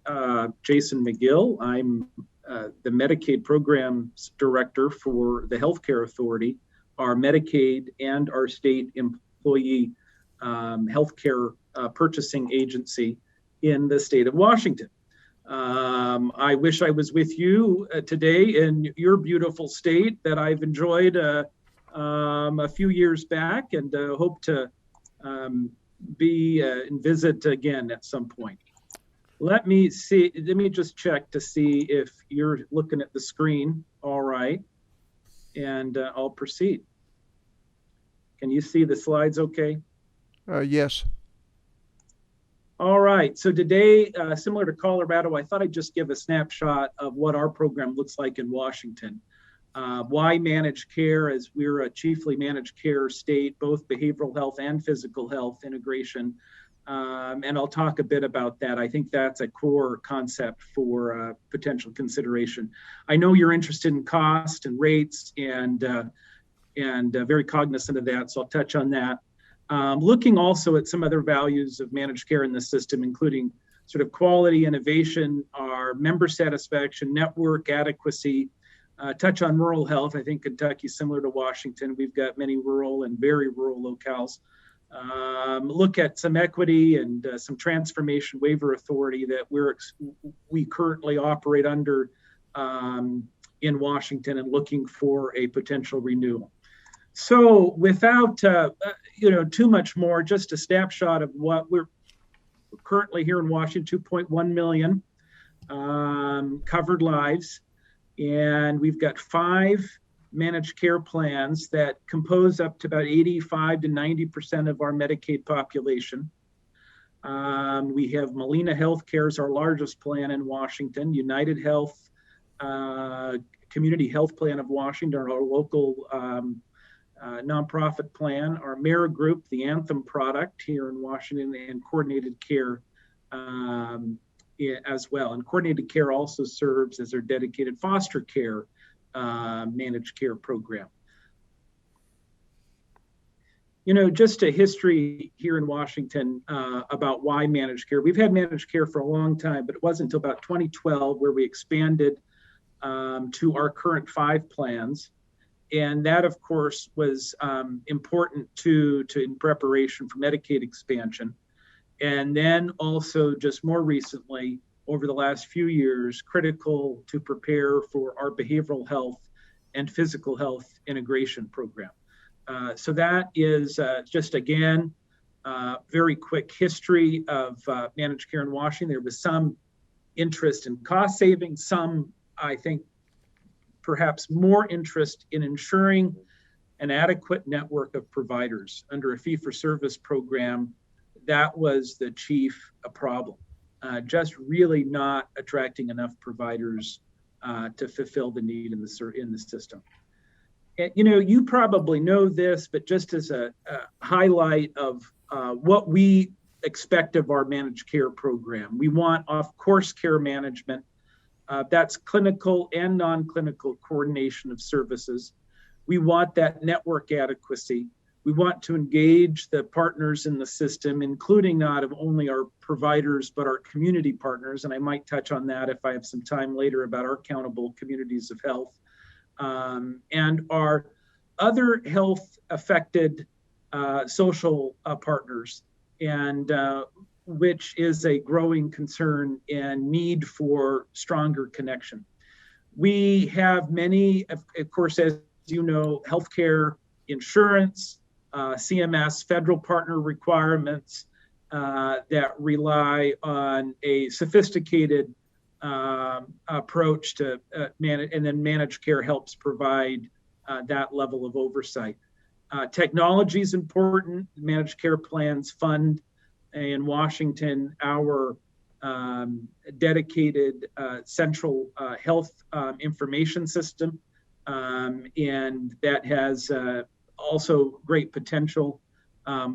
Jason McGill, I'm the Medicaid Programs Director for the Healthcare Authority, our Medicaid and our state employee healthcare purchasing agency in the state of Washington. I wish I was with you today in your beautiful state that I've enjoyed a few years back, and hope to be and visit again at some point. Let me just check to see if you're looking at the screen. All right. And I'll proceed. Can you see the slides okay? Yes. All right. So today, similar to Colorado, I thought I'd just give a snapshot of what our program looks like in Washington. Why managed care, as we're a chiefly managed care state, both behavioral health and physical health integration. And I'll talk a bit about that. I think that's a core concept for potential consideration. I know you're interested in cost and rates and very cognizant of that, so I'll touch on that. Looking also at some other values of managed care in the system, including sort of quality, innovation, our member satisfaction, network adequacy, touch on rural health. I think Kentucky's similar to Washington. We've got many rural and very rural locales. Look at some equity and some transformation waiver authority that we currently operate under in Washington, and looking for a potential renewal. So without too much more, just a snapshot of what we're currently here in Washington: 2.1 million covered lives. And we've got 5 managed care plans that compose up to about 85 to 90% of our Medicaid population. We have Molina Healthcare is our largest plan in Washington, United Health, Community Health Plan of Washington, our local nonprofit plan, our Mara Group, the Anthem product here in Washington, and Coordinated Care as well. And Coordinated Care also serves as our dedicated foster care managed care program. Just a history here in Washington about why managed care. We've had managed care for a long time, but it wasn't until about 2012 where we expanded to our current 5 plans. And that, of course, was important to in preparation for Medicaid expansion. And then also just more recently, over the last few years, critical to prepare for our behavioral health and physical health integration program. So that is just, again, very quick history of managed care in Washington. There was some interest in cost savings, some I think, perhaps more interest in ensuring an adequate network of providers under a fee-for-service program. That was the chief problem. Just really not attracting enough providers to fulfill the need in the system. And, you probably know this, but just as a highlight of what we expect of our managed care program, we want off-course care management. That's clinical and non-clinical coordination of services. We want that network adequacy. We want to engage the partners in the system, including not only our providers, but our community partners. And I might touch on that if I have some time later about our accountable communities of health. And our other health affected social partners, and which is a growing concern and need for stronger connection. We have many, of course, as you know, healthcare insurance, CMS federal partner requirements that rely on a sophisticated approach to manage, and then managed care helps provide that level of oversight. Technology is important. Managed care plans fund in Washington our dedicated central health information system, and that has also great potential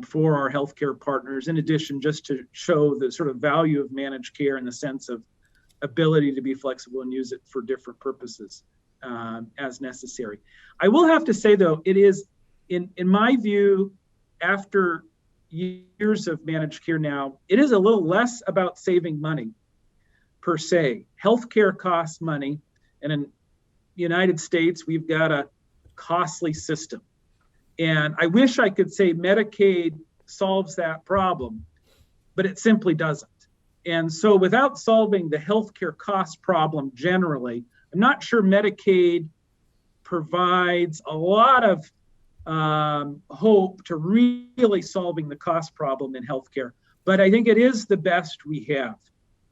for our healthcare partners. In addition, just to show the sort of value of managed care in the sense of ability to be flexible and use it for different purposes as necessary. I will have to say, though, it is, in my view, after years of managed care now, it is a little less about saving money per se. Healthcare costs money, and in the United States, we've got a costly system. And I wish I could say Medicaid solves that problem, but it simply doesn't. And so without solving the healthcare cost problem generally, I'm not sure Medicaid provides a lot of hope to really solving the cost problem in healthcare. But I think it is the best we have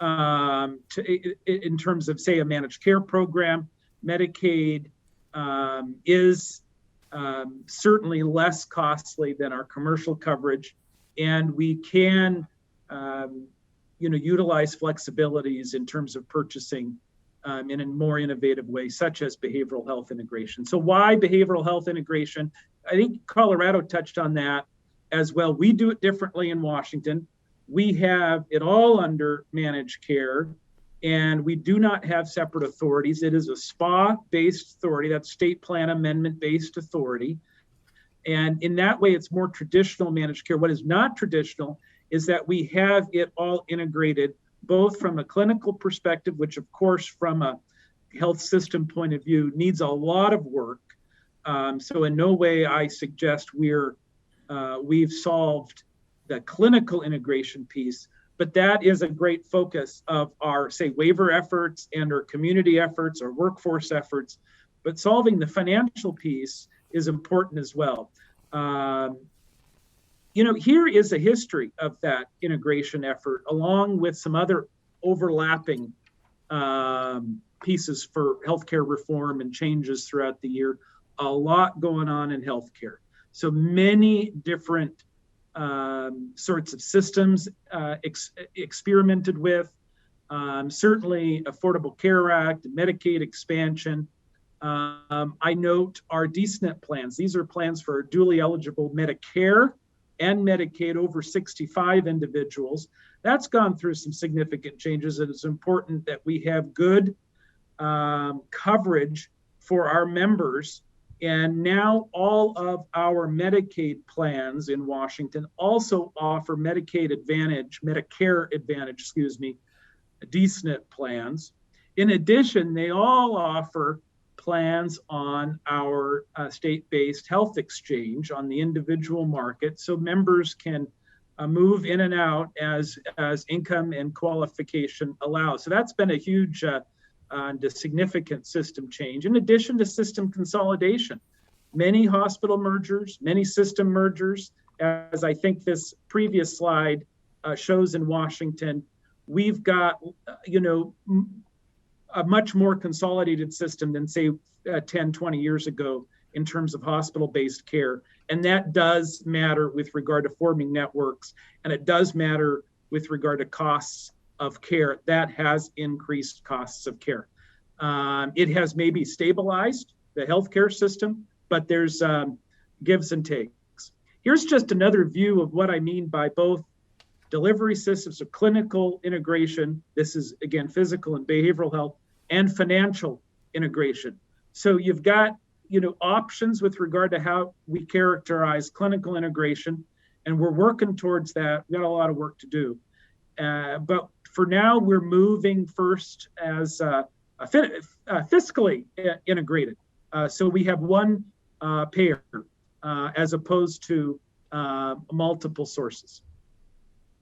in terms of, say, a managed care program. Medicaid is certainly less costly than our commercial coverage, and we can utilize flexibilities in terms of purchasing in a more innovative way, such as behavioral health integration. So why behavioral health integration? I think Colorado touched on that as well. We do it differently in Washington. We have it all under managed care, and we do not have separate authorities. It is a SPA-based authority, that's state plan amendment-based authority. And in that way, it's more traditional managed care. What is not traditional is that we have it all integrated, both from a clinical perspective, which of course from a health system point of view needs a lot of work. So in no way I suggest we've solved the clinical integration piece, but that is a great focus of our, say, waiver efforts and our community efforts, our workforce efforts. But solving the financial piece is important as well. Here is a history of that integration effort, along with some other overlapping pieces for healthcare reform and changes throughout the year. A lot going on in healthcare. So many different sorts of systems experimented with. Certainly Affordable Care Act, Medicaid expansion. I note our DSNP plans. These are plans for duly eligible Medicare and Medicaid over 65 individuals. That's gone through some significant changes, and it's important that we have good coverage for our members. And now all of our Medicaid plans in Washington also offer Medicare Advantage, DSNP plans. In addition, they all offer plans on our state-based health exchange on the individual market, so members can move in and out as income and qualification allows. So that's been a huge and a significant system change, in addition to system consolidation. Many hospital mergers, many system mergers, as I think this previous slide shows in Washington. We've got, a much more consolidated system than say 10, 20 years ago in terms of hospital-based care. And that does matter with regard to forming networks, and it does matter with regard to costs of care. That has increased costs of care. It has maybe stabilized the healthcare system, but there's gives and takes. Here's just another view of what I mean by both delivery systems of clinical integration. This is, again, physical and behavioral health, and financial integration. So you've got, options with regard to how we characterize clinical integration, and we're working towards that. We've got a lot of work to do. But for now, we're moving first as fiscally integrated. So we have one payer as opposed to multiple sources.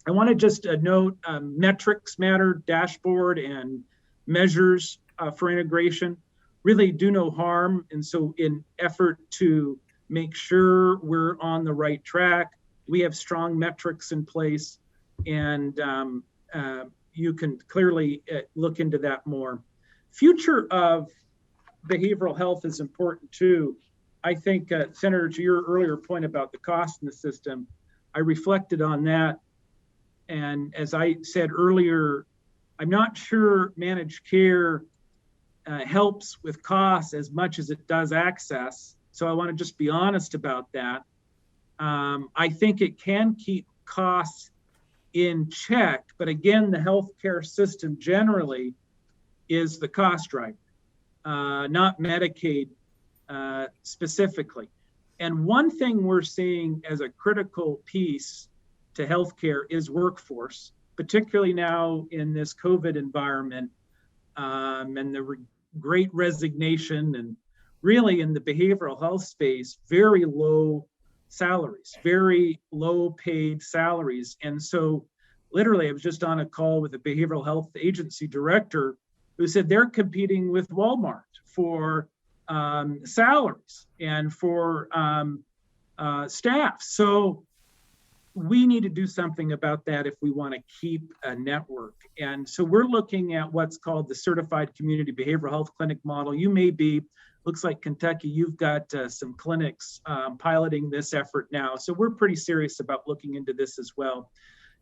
I want to just note metrics matter, dashboard and measures for integration really do no harm. And so in effort to make sure we're on the right track, we have strong metrics in place, and you can clearly look into that more. Future of behavioral health is important too. I think, Senator, to your earlier point about the cost in the system, I reflected on that. And as I said earlier, I'm not sure managed care helps with costs as much as it does access. So I want to just be honest about that. I think it can keep costs in check, but again, the healthcare system generally is the cost driver, not Medicaid specifically. And one thing we're seeing as a critical piece to healthcare is workforce, particularly now in this COVID environment, and the great resignation, and really in the behavioral health space, very low salaries, very low paid salaries. And so literally, I was just on a call with a behavioral health agency director who said they're competing with Walmart for salaries and for staff. So we need to do something about that if we want to keep a network. And so we're looking at what's called the Certified Community Behavioral Health Clinic model. Looks like Kentucky, you've got some clinics piloting this effort now. So we're pretty serious about looking into this as well.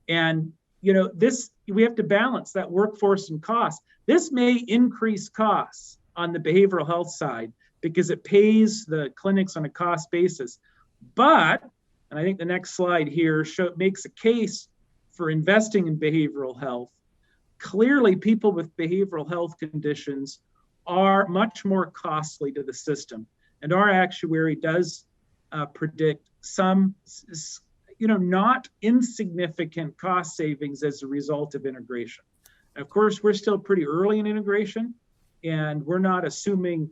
And, we have to balance that workforce and cost. This may increase costs on the behavioral health side because it pays the clinics on a cost basis. But, and I think the next slide here makes a case for investing in behavioral health. Clearly, people with behavioral health conditions are much more costly to the system. And our actuary does predict some, not insignificant cost savings as a result of integration. And of course, we're still pretty early in integration, and we're not assuming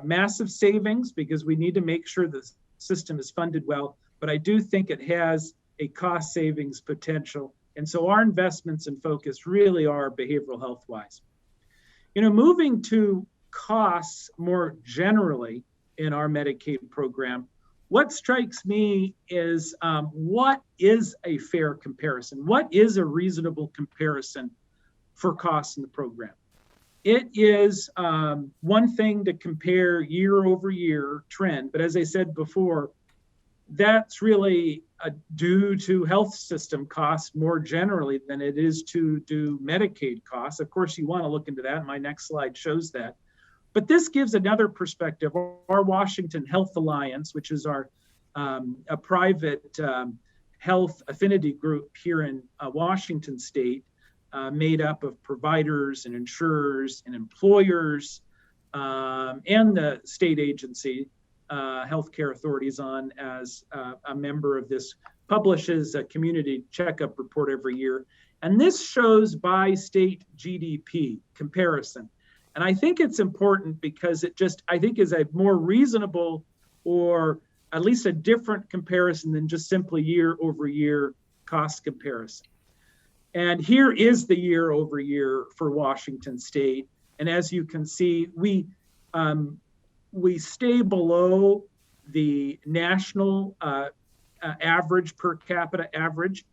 massive savings because we need to make sure the system is funded well. But I do think it has a cost savings potential. And so our investments and focus really are behavioral health wise. Moving to costs more generally in our Medicaid program, what strikes me is what is a fair comparison? What is a reasonable comparison for costs in the program? It is one thing to compare year over year trend, but as I said before, that's really due to health system costs more generally than it is to do Medicaid costs. Of course, you want to look into that. My next slide shows that. But this gives another perspective. Our Washington Health Alliance, which is our a private health affinity group here in Washington State, made up of providers and insurers and employers and the state agency, healthcare authorities on as a member of this, publishes a community checkup report every year. And this shows by state GDP comparison. And I think it's important because it just, I think, is a more reasonable or at least a different comparison than just simply year over year cost comparison. And here is the year over year for Washington State. And as you can see, we stay below the national average per capita average,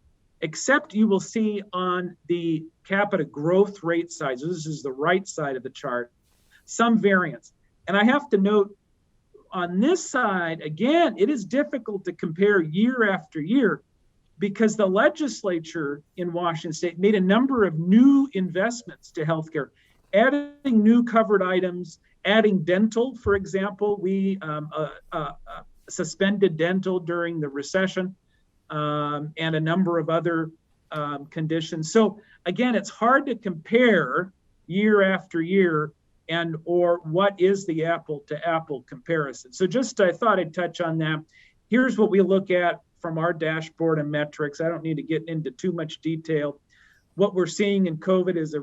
except you will see on the capita growth rate side, so this is the right side of the chart, some variance. And I have to note on this side, again, it is difficult to compare year after year because the legislature in Washington State made a number of new investments to healthcare, adding new covered items, adding dental, for example. We suspended dental during the recession, and a number of other conditions. So again, it's hard to compare year after year or what is the apple to apple comparison. So I thought I'd touch on that. Here's what we look at from our dashboard and metrics. I don't need to get into too much detail. What we're seeing in COVID is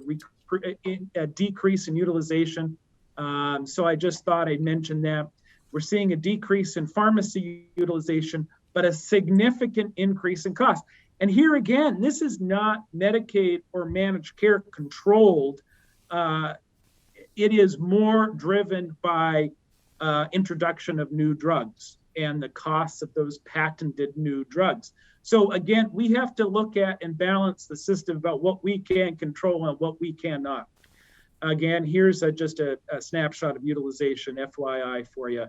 a decrease in utilization. So I just thought I'd mention that. We're seeing a decrease in pharmacy utilization, but a significant increase in cost. And here again, this is not Medicaid or managed care controlled. It is more driven by introduction of new drugs and the costs of those patented new drugs. So again, we have to look at and balance the system about what we can control and what we cannot. Again, here's just a snapshot of utilization, FYI for you.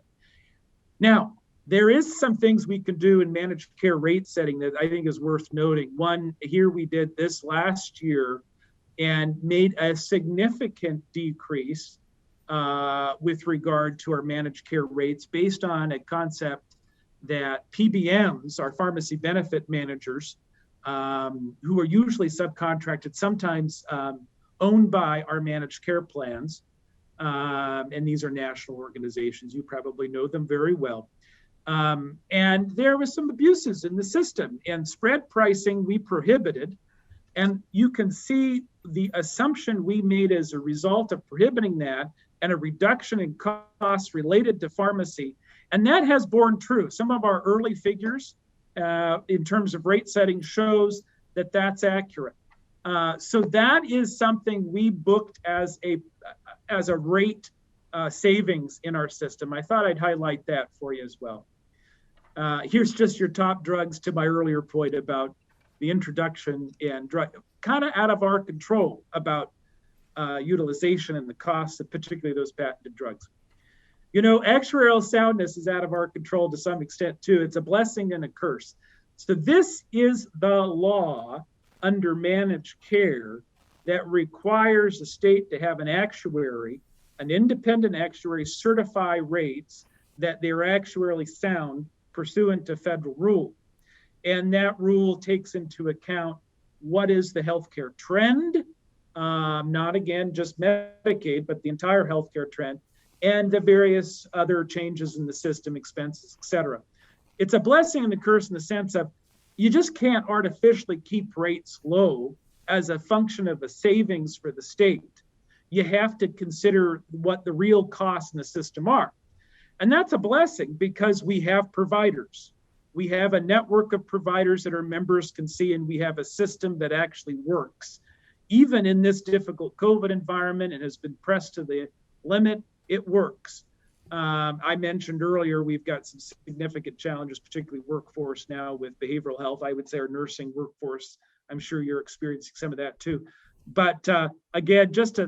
Now, there is some things we can do in managed care rate setting that I think is worth noting. One, here we did this last year and made a significant decrease with regard to our managed care rates based on a concept that PBMs, our pharmacy benefit managers, who are usually subcontracted, sometimes owned by our managed care plans, and these are national organizations. You probably know them very well. And there was some abuses in the system, and spread pricing we prohibited. And you can see the assumption we made as a result of prohibiting that and a reduction in costs related to pharmacy. And that has borne true. Some of our early figures in terms of rate setting shows that that's accurate. So that is something we booked as a rate savings in our system. I thought I'd highlight that for you as well. Here's just your top drugs to my earlier point about the introduction and drug, kind of out of our control about utilization and the costs of particularly those patented drugs. You know, actuarial soundness is out of our control to some extent too. It's a blessing and a curse. So this is the law under managed care that requires the state to have an actuary, an independent actuary, certify rates that they're actuarially sound pursuant to federal rule. And that rule takes into account what is the healthcare trend, not again just Medicaid, but the entire healthcare trend, and the various other changes in the system, expenses, et cetera. It's a blessing and a curse in the sense of you just can't artificially keep rates low as a function of a savings for the state. You have to consider what the real costs in the system are. And that's a blessing because we have providers. We have a network of providers that our members can see, and we have a system that actually works. Even in this difficult COVID environment and has been pressed to the limit, it works. I mentioned earlier, we've got some significant challenges, particularly workforce now with behavioral health. I would say our nursing workforce, I'm sure you're experiencing some of that too. But again, just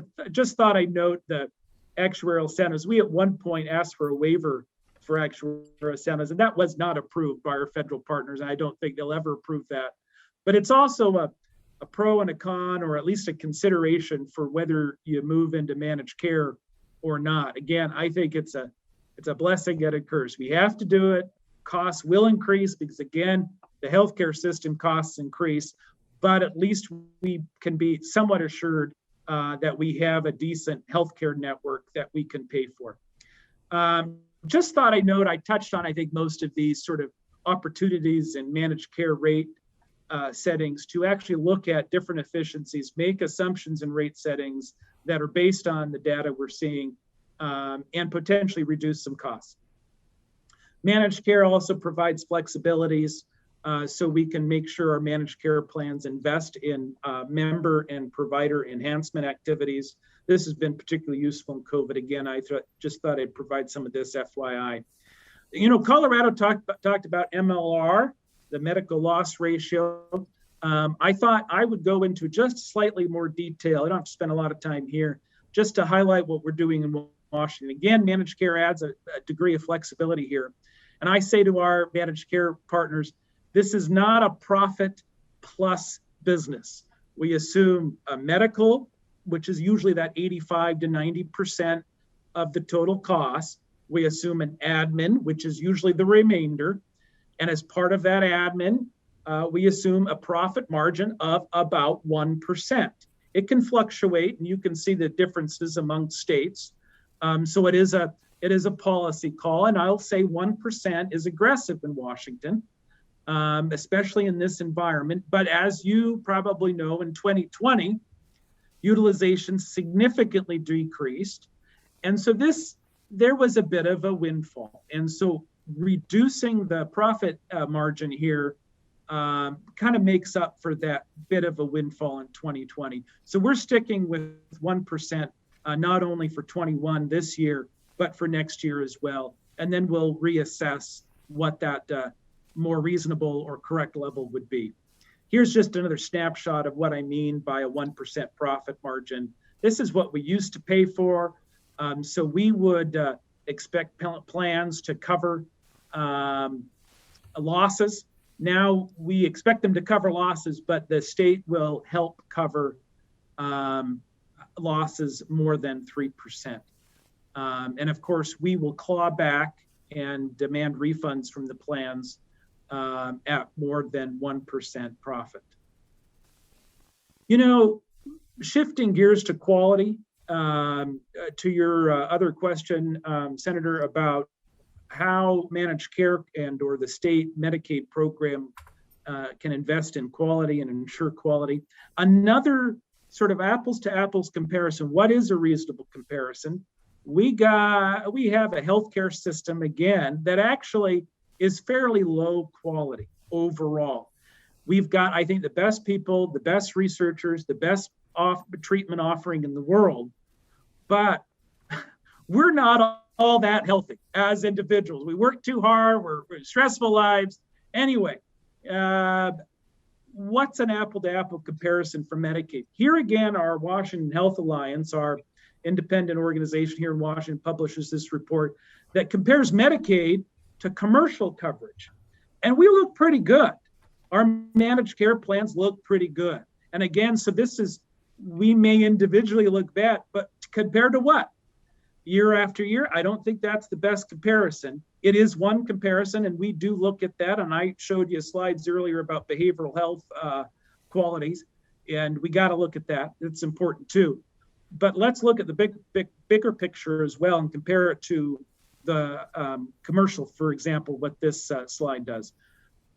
thought I'd note the actuarial incentives. We at one point asked for a waiver for actuarial incentives, and that was not approved by our federal partners. And I don't think they'll ever approve that. But it's also a pro and a con, or at least a consideration for whether you move into managed care or not. Again, I think it's a blessing and a curse. We have to do it. Costs will increase because, again, the healthcare system costs increase, but at least we can be somewhat assured that we have a decent healthcare network that we can pay for. Just thought I'd note, I touched on, I think, most of these sort of opportunities in managed care rate settings to actually look at different efficiencies, make assumptions in rate settings that are based on the data we're seeing, and potentially reduce some costs. Managed care also provides flexibilities so we can make sure our managed care plans invest in member and provider enhancement activities. This has been particularly useful in COVID. Again, I just thought I'd provide some of this FYI. You know, Colorado talked about MLR, the medical loss ratio. I thought I would go into just slightly more detail. I don't have to spend a lot of time here, just to highlight what we're doing in Washington. Again, managed care adds a degree of flexibility here. And I say to our managed care partners, this is not a profit plus business. We assume a medical, which is usually that 85 to 90% of the total cost. We assume an admin, which is usually the remainder. And as part of that admin, we assume a profit margin of about 1%. It can fluctuate, and you can see the differences among states. So it is a policy call, and I'll say 1% is aggressive in Washington, especially in this environment. But as you probably know, in 2020, utilization significantly decreased. And so there was a bit of a windfall. And so reducing the profit margin here kind of makes up for that bit of a windfall in 2020. So we're sticking with 1%, not only for 21 this year, but for next year as well. And then we'll reassess what that more reasonable or correct level would be. Here's just another snapshot of what I mean by a 1% profit margin. This is what we used to pay for. So we would expect plans to cover losses. Now we expect them to cover losses, but the state will help cover losses more than 3%. And of course, we will claw back and demand refunds from the plans at more than 1% profit. You know, shifting gears to quality, to your other question, Senator, about how managed care and or the state Medicaid program can invest in quality and ensure quality. Another sort of apples to apples comparison. What is a reasonable comparison? We have a healthcare system, again, that actually is fairly low quality overall. We've got, I think, the best people, the best researchers, the best treatment offering in the world, but we're not all that healthy as individuals. We work too hard, we're stressful lives. Anyway, what's an apple-to-apple comparison for Medicaid? Here again, our Washington Health Alliance, our independent organization here in Washington, publishes this report that compares Medicaid to commercial coverage. And we look pretty good. Our managed care plans look pretty good. And again, so we may individually look bad, but compared to what? Year after year, I don't think that's the best comparison. It is one comparison, and we do look at that. And I showed you slides earlier about behavioral health qualities, and we got to look at that. It's important too. But let's look at the bigger picture as well and compare it to the commercial, for example, what this slide does.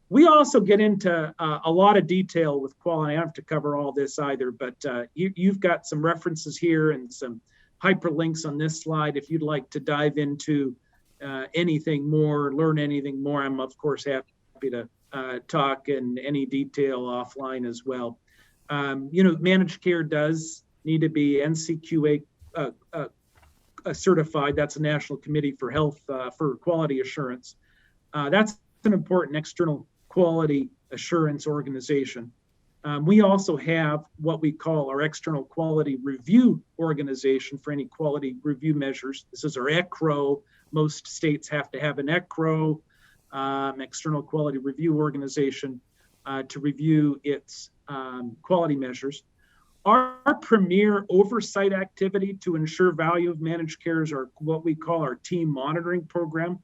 We also get into a lot of detail with quality. I don't have to cover all this either, but you've got some references here and some hyperlinks on this slide. If you'd like to dive into anything more, learn anything more, I'm of course happy to talk in any detail offline as well. Managed care does need to be NCQA certified. That's a National Committee for Health for Quality Assurance. That's an important external quality assurance organization. We also have what we call our external quality review organization for any quality review measures. This is our ECRO. Most states have to have an ECRO, external quality review organization, to review its quality measures. Our premier oversight activity to ensure value of managed care is what we call our team monitoring program.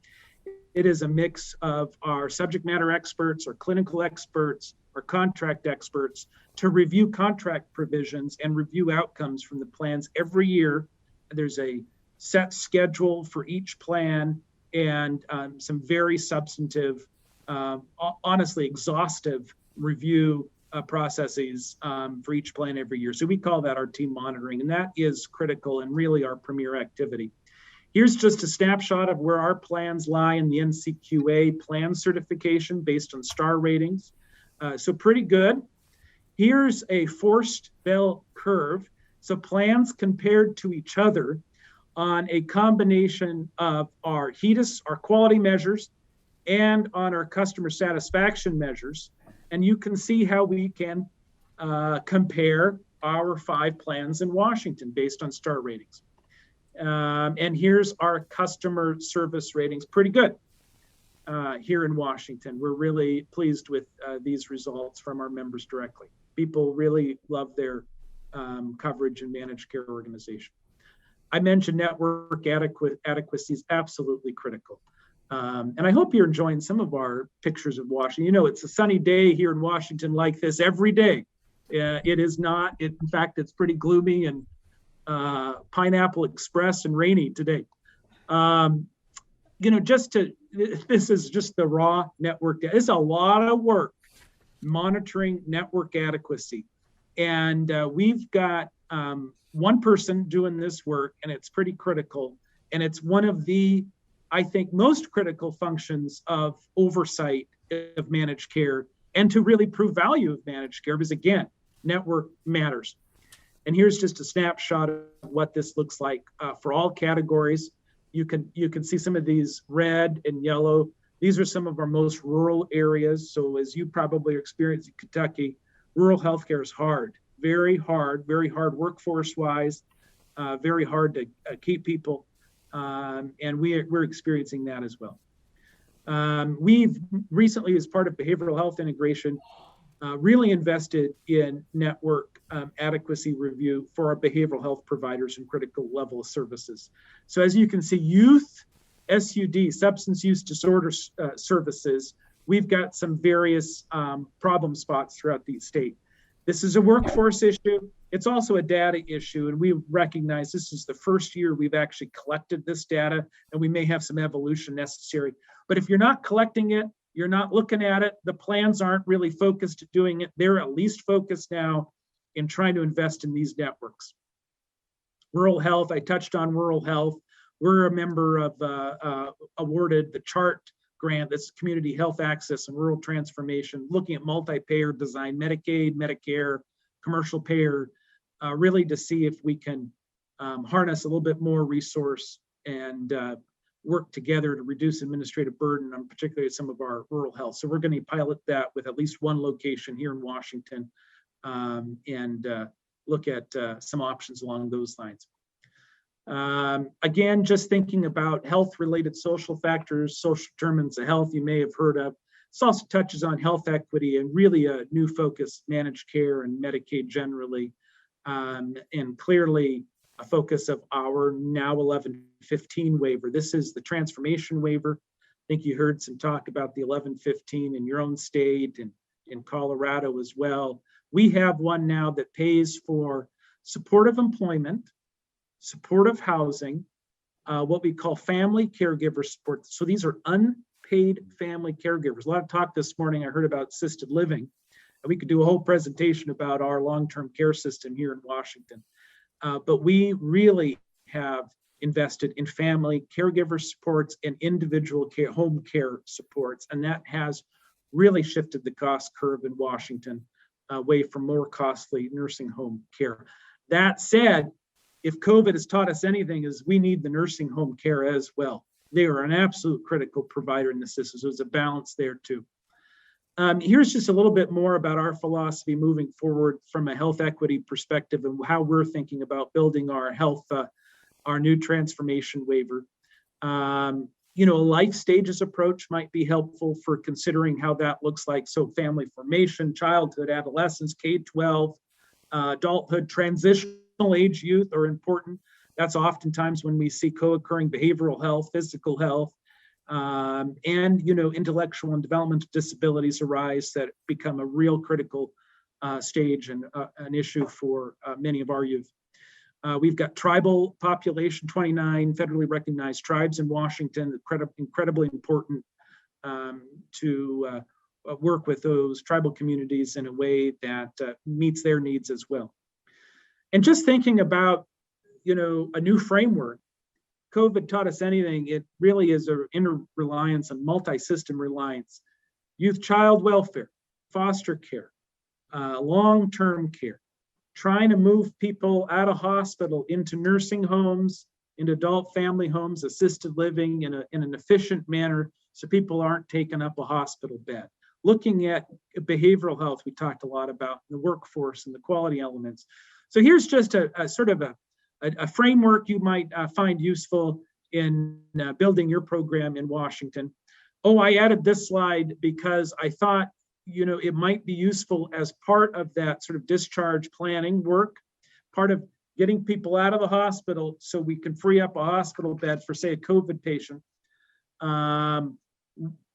It is a mix of our subject matter experts, our clinical experts, our contract experts to review contract provisions and review outcomes from the plans every year. There's a set schedule for each plan and some very substantive, honestly exhaustive review processes for each plan every year. So we call that our team monitoring, and that is critical and really our premier activity. Here's just a snapshot of where our plans lie in the NCQA plan certification based on star ratings. So pretty good. Here's a forced bell curve. So plans compared to each other on a combination of our HEDIS, our quality measures, and on our customer satisfaction measures. And you can see how we can compare our 5 plans in Washington based on star ratings. And here's our customer service ratings, pretty good here in Washington. We're really pleased with these results from our members directly. People really love their coverage and managed care organization. I mentioned network adequacy is absolutely critical. And I hope you're enjoying some of our pictures of Washington. You know, it's a sunny day here in Washington like this every day. It is not, in fact, it's pretty gloomy and Pineapple Express and rainy today. You know, this is just the raw network. It's a lot of work monitoring network adequacy. And we've got one person doing this work, and it's pretty critical. And it's one of the, I think, most critical functions of oversight of managed care and to really prove value of managed care, because again, network matters. And here's just a snapshot of what this looks like for all categories. You can see some of these red and yellow. These are some of our most rural areas. So as you probably are experiencing in Kentucky, rural healthcare is hard, very hard workforce-wise, very hard to keep people. And we're experiencing that as well. We've recently, as part of behavioral health integration, really invested in network adequacy review for our behavioral health providers and critical level of services. So as you can see, youth, SUD, substance use disorder services, we've got some various problem spots throughout the state. This is a workforce issue. It's also a data issue, and we recognize this is the first year we've actually collected this data, and we may have some evolution necessary. But if you're not collecting it, you're not looking at it, the plans aren't really focused at doing it. They're at least focused now in trying to invest in these networks. Rural health, I touched on rural health. We're a member of awarded the CHART grant, that's Community Health Access and Rural Transformation, looking at multi-payer design, Medicaid, Medicare, commercial payer, really to see if we can harness a little bit more resource and work together to reduce administrative burden on particularly some of our rural health. So we're going to pilot that with at least one location here in Washington and look at some options along those lines. Again, just thinking about health-related social factors, social determinants of health you may have heard of. This also touches on health equity and really a new focus, managed care and Medicaid generally, and clearly a focus of our now 1115 waiver. This is the transformation waiver. I think you heard some talk about the 1115 in your own state and in Colorado as well. We have one now that pays for supportive employment, supportive housing, what we call family caregiver support. So these are unpaid family caregivers. A lot of talk this morning, I heard about assisted living. And we could do a whole presentation about our long-term care system here in Washington. But we really have invested in family caregiver supports and individual care, home care supports. And that has really shifted the cost curve in Washington away from more costly nursing home care. That said, if COVID has taught us anything, is we need the nursing home care as well. They are an absolute critical provider in the system. So there's a balance there too. Here's just a little bit more about our philosophy moving forward from a health equity perspective and how we're thinking about building our health, our new transformation waiver. You know, a life stages approach might be helpful for considering how that looks like. So family formation, childhood, adolescence, K-12, adulthood, transitional age youth are important. That's oftentimes when we see co-occurring behavioral health, physical health, and, you know, intellectual and developmental disabilities arise that become a real critical stage and an issue for many of our youth. We've got tribal population, 29 federally recognized tribes in Washington, incredibly important to work with those tribal communities in a way that meets their needs as well. And just thinking about, you know, a new framework. COVID taught us anything, it really is an inter-reliance and multi-system reliance. Youth child welfare, foster care, long-term care, trying to move people out of hospital into nursing homes, into adult family homes, assisted living in an efficient manner so people aren't taking up a hospital bed. looking at behavioral health, we talked a lot about the workforce and the quality elements. So here's just a sort of a framework you might find useful in building your program in Washington. Oh, I added this slide because I thought, it might be useful as part of that sort of discharge planning work, part of getting people out of the hospital so we can free up a hospital bed for, say, a COVID patient.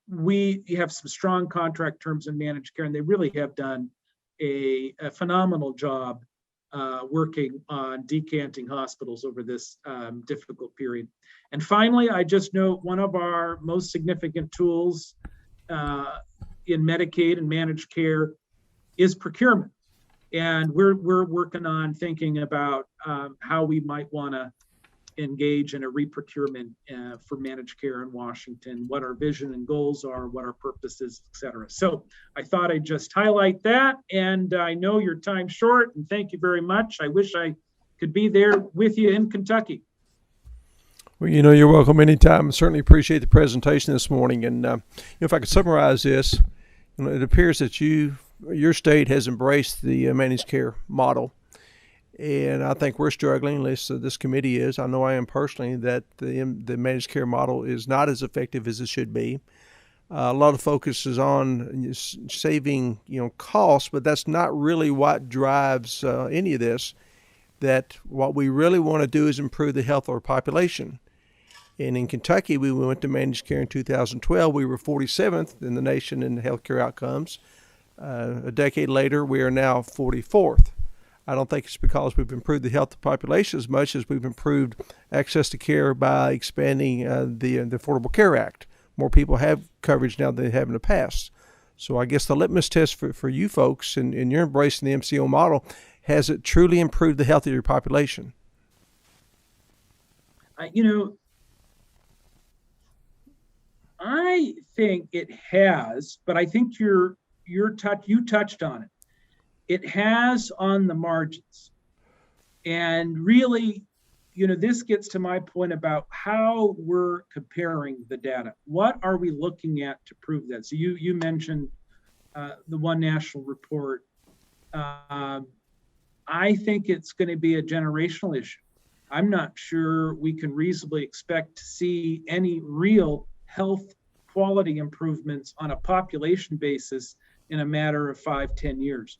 We have some strong contract terms in managed care, and they really have done a phenomenal job working on decanting hospitals over this difficult period. And finally, I just note one of our most significant tools in Medicaid and managed care is procurement. And we're working on thinking about how we might want to engage in a reprocurement for managed care in Washington, what our vision and goals are, what our purpose is, et cetera. So I thought I'd just highlight that. And I know your time's short, and thank you very much. I wish I could be there with you in Kentucky. Well, you're welcome anytime. I certainly appreciate the presentation this morning. And if I could summarize this, it appears that your state has embraced the managed care model. And I think we're struggling, at least this committee is. I know I am personally, that the managed care model is not as effective as it should be. A lot of focus is on saving, costs, but that's not really what drives any of this. That what we really want to do is improve the health of our population. And in Kentucky, we went to managed care in 2012. We were 47th in the nation in healthcare outcomes. A decade later, we are now 44th. I don't think it's because we've improved the health of the population as much as we've improved access to care by expanding the Affordable Care Act. More people have coverage now than they have in the past. So I guess the litmus test for you folks, and you're embracing the MCO model, has it truly improved the health of your population? I think it has, but I think you touched on it. It has on the margins. And really, this gets to my point about how we're comparing the data. What are we looking at to prove that? So you mentioned the One National Report. I think it's going to be a generational issue. I'm not sure we can reasonably expect to see any real health quality improvements on a population basis in a matter of 5-10 years.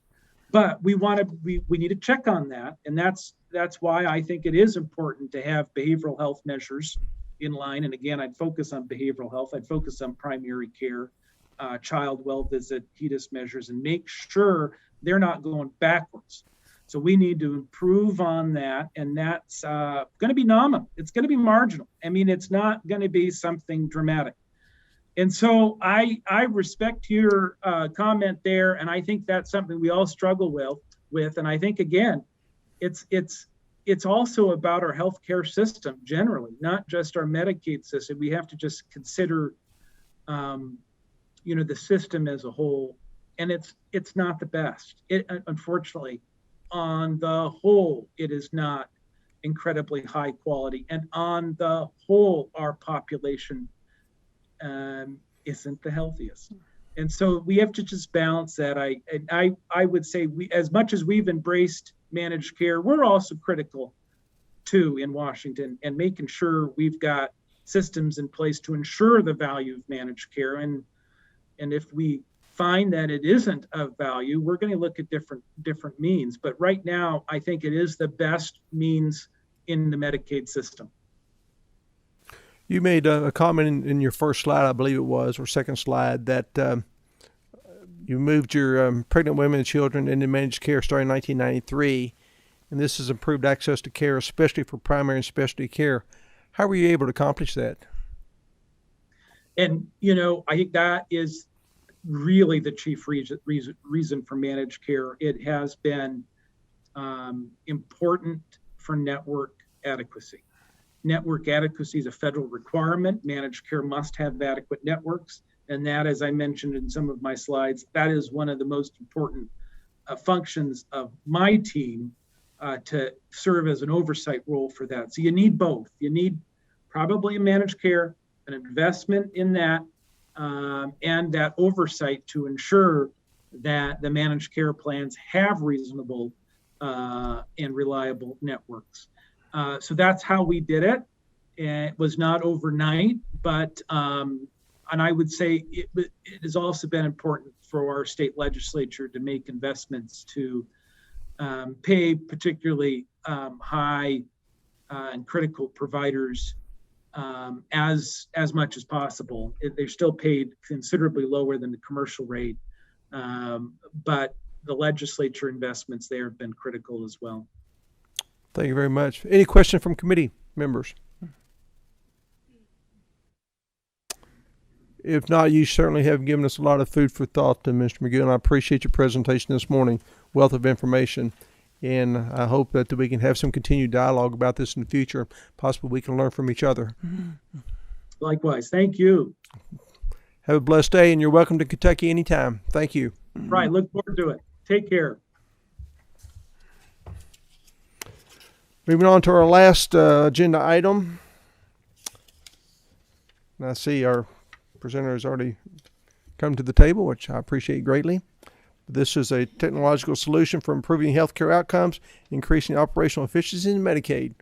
But we need to check on that. And that's why I think it is important to have behavioral health measures in line. And again, I'd focus on behavioral health. I'd focus on primary care, child well visit, HEDIS measures, and make sure they're not going backwards. So we need to improve on that. And that's going to be nominal. It's going to be marginal. I mean, it's not going to be something dramatic. And so I respect your comment there, and I think that's something we all struggle with. And I think, again, it's also about our healthcare system generally, not just our Medicaid system. We have to just consider, the system as a whole, and it's not the best. Unfortunately, on the whole, it is not incredibly high quality, and on the whole, our population isn't the healthiest. And so we have to just balance that. I would say as much as we've embraced managed care, we're also critical too in Washington and making sure we've got systems in place to ensure the value of managed care. And if we find that it isn't of value, we're going to look at different means. But right now, I think it is the best means in the Medicaid system. You made a comment in your first slide, I believe it was, or second slide, that you moved your pregnant women and children into managed care starting in 1993, and this has improved access to care, especially for primary and specialty care. How were you able to accomplish that? And, I think that is really the chief reason for managed care. It has been important for network adequacy. Network adequacy is a federal requirement. Managed care must have adequate networks. And that, as I mentioned in some of my slides, that is one of the most important functions of my team to serve as an oversight role for that. So you need both. You need probably a managed care, an investment in that, and that oversight to ensure that the managed care plans have reasonable and reliable networks. So that's how we did it. It was not overnight, but and I would say it has also been important for our state legislature to make investments to pay particularly high and critical providers as much as possible. They're still paid considerably lower than the commercial rate, but the legislature investments there have been critical as well. Thank you very much. Any question from committee members? If not, you certainly have given us a lot of food for thought, Mr. McGill, and I appreciate your presentation this morning. Wealth of information. And I hope that we can have some continued dialogue about this in the future. Possibly we can learn from each other. Likewise. Thank you. Have a blessed day, and you're welcome to Kentucky anytime. Thank you. Right. Look forward to it. Take care. Moving on to our last agenda item. And I see our presenter has already come to the table, which I appreciate greatly. This is a technological solution for improving healthcare outcomes, increasing operational efficiency in Medicaid,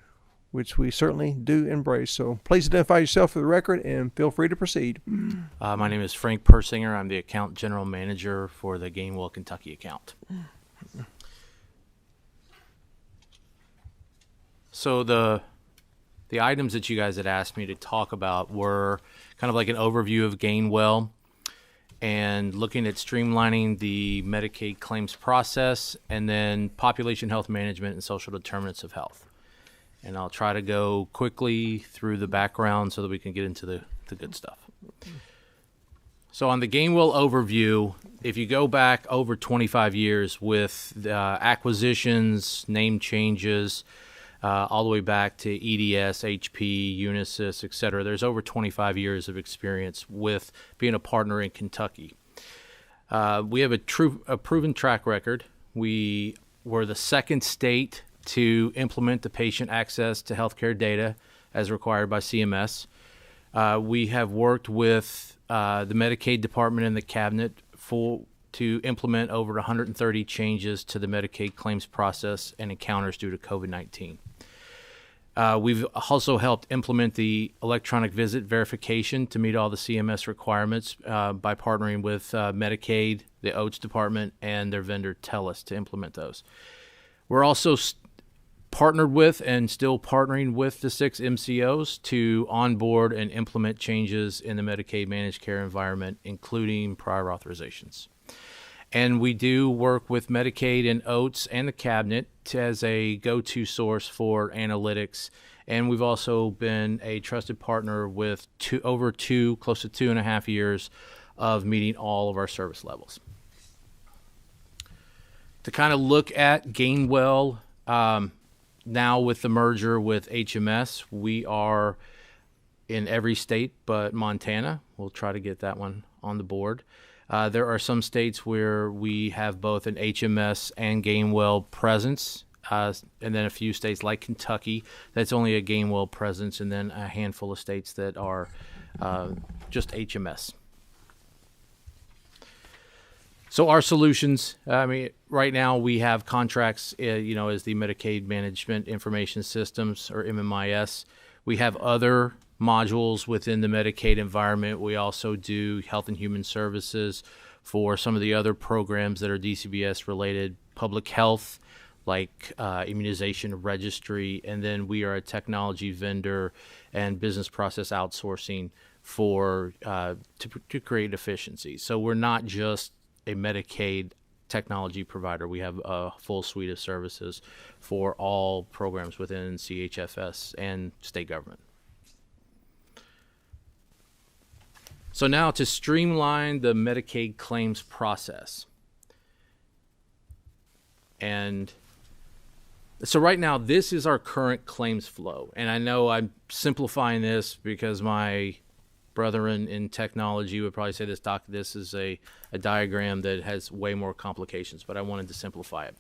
which we certainly do embrace. So please identify yourself for the record and feel free to proceed. My name is Frank Persinger. I'm the account general manager for the Gainwell, Kentucky account. So the items that you guys had asked me to talk about were kind of like an overview of Gainwell and looking at streamlining the Medicaid claims process, and then population health management and social determinants of health. And I'll try to go quickly through the background so that we can get into the good stuff. So on the Gainwell overview, if you go back over 25 years with acquisitions, name changes, all the way back to EDS, HP, Unisys, et cetera. There's over 25 years of experience with being a partner in Kentucky. We have a proven track record. We were the second state to implement the patient access to healthcare data as required by CMS. We have worked with the Medicaid department and the cabinet to implement over 130 changes to the Medicaid claims process and encounters due to COVID-19. We've also helped implement the electronic visit verification to meet all the CMS requirements by partnering with Medicaid, the OATS department, and their vendor TELUS to implement those. We're also partnered with and still partnering with the 6 MCOs to onboard and implement changes in the Medicaid managed care environment, including prior authorizations. And we do work with Medicaid and OATS and the cabinet as a go-to source for analytics. And we've also been a trusted partner with close to 2.5 years of meeting all of our service levels. To kind of look at Gainwell, now with the merger with HMS, we are in every state but Montana. We'll try to get that one on the board. There are some states where we have both an HMS and Gainwell presence, and then a few states like Kentucky that's only a Gainwell presence, and then a handful of states that are just HMS. So our solutions, right now we have contracts, as the Medicaid Management Information Systems, or MMIS. We have other modules within the Medicaid environment. We also do Health and Human Services for some of the other programs that are DCBS related, public health, like immunization registry, and then we are a technology vendor and business process outsourcing for to create efficiency. So we're not just a Medicaid technology provider. We have a full suite of services for all programs within CHFS and state government. So now to streamline the Medicaid claims process. And so right now, this is our current claims flow. And I know I'm simplifying this because my brethren in technology would probably say this is a diagram that has way more complications, but I wanted to simplify it.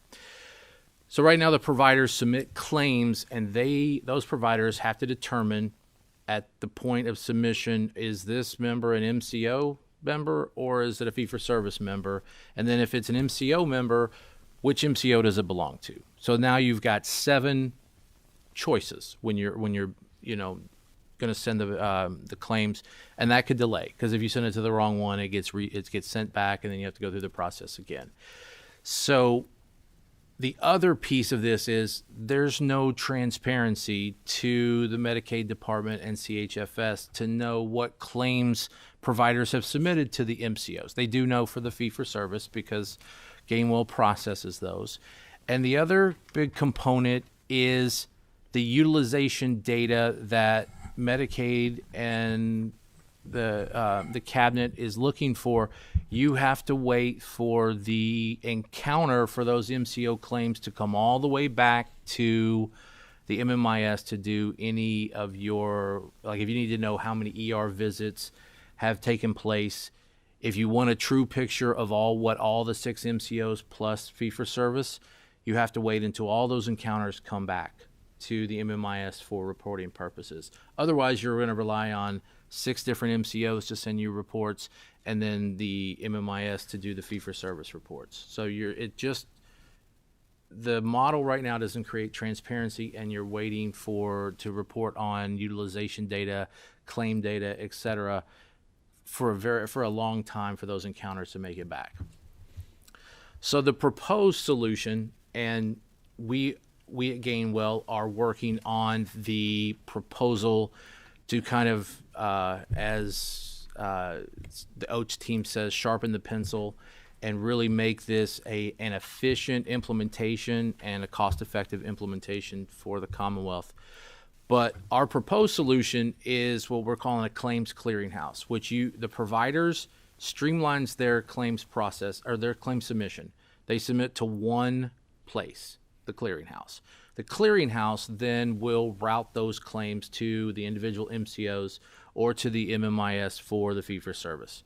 So right now the providers submit claims, and those providers have to determine at the point of submission, is this member an MCO member or is it a fee-for-service member? And then if it's an MCO member, which MCO does it belong to? So now you've got 7 choices when you're going to send the claims, and that could delay because if you send it to the wrong one, it gets sent back, and then you have to go through the process again. So the other piece of this is there's no transparency to the Medicaid department and CHFS to know what claims providers have submitted to the MCOs. They do know for the fee-for-service because Gainwell processes those. And the other big component is the utilization data that Medicaid and the cabinet is looking for. You have to wait for the encounter for those MCO claims to come all the way back to the MMIS to do any of your, like if you need to know how many ER visits have taken place, if you want a true picture of what all the 6 MCOs plus fee-for-service, you have to wait until all those encounters come back to the MMIS for reporting purposes. Otherwise, you're going to rely on 6 different MCOs to send you reports and then the MMIS to do the fee-for-service reports. So the model right now doesn't create transparency, and you're waiting to report on utilization data, claim data, et cetera, for a long time for those encounters to make it back. So the proposed solution, and we at Gainwell are working on the proposal to kind of, as the OACH team says, sharpen the pencil and really make this an efficient implementation and a cost-effective implementation for the Commonwealth. But our proposed solution is what we're calling a claims clearinghouse, which the providers streamlines their claims process or their claim submission. They submit to one place, the clearinghouse. The clearinghouse then will route those claims to the individual MCOs or to the MMIS for the fee-for-service.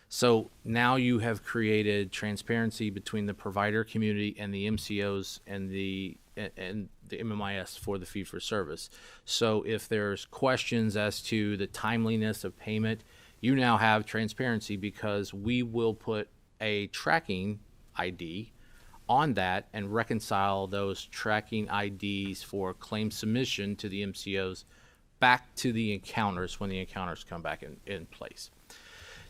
So now you have created transparency between the provider community and the MCOs and the MMIS for the fee-for-service. So if there's questions as to the timeliness of payment, you now have transparency because we will put a tracking ID on that and reconcile those tracking IDs for claim submission to the MCOs back to the encounters when the encounters come back in place.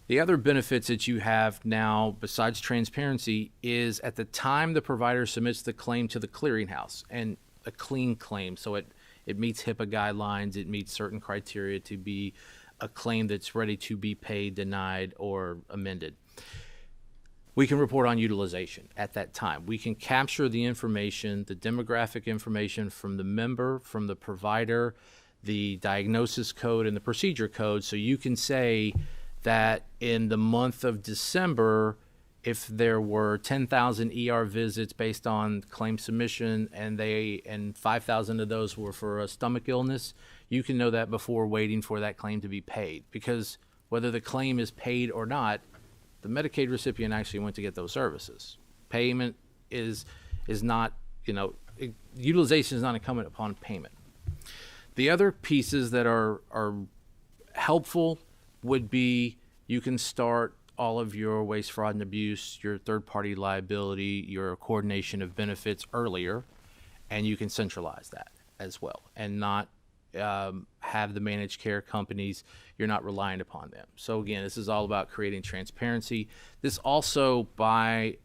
The other benefits that you have now, besides transparency, is at the time the provider submits the claim to the clearinghouse, and a clean claim, so it meets HIPAA guidelines, it meets certain criteria to be a claim that's ready to be paid, denied, or amended. We can report on utilization at that time. We can capture the information, the demographic information from the member, from the provider, the diagnosis code, and the procedure code, so you can say that in the month of December, if there were 10,000 ER visits based on claim submission and 5,000 of those were for a stomach illness, you can know that before waiting for that claim to be paid. Because whether the claim is paid or not, the Medicaid recipient actually went to get those services. Payment is not, utilization is not incumbent upon payment. The other pieces that are helpful would be you can start all of your waste, fraud, and abuse, your third-party liability, your coordination of benefits earlier, and you can centralize that as well and not have the managed care companies. You're not reliant upon them. So again, this is all about creating transparency. This also, by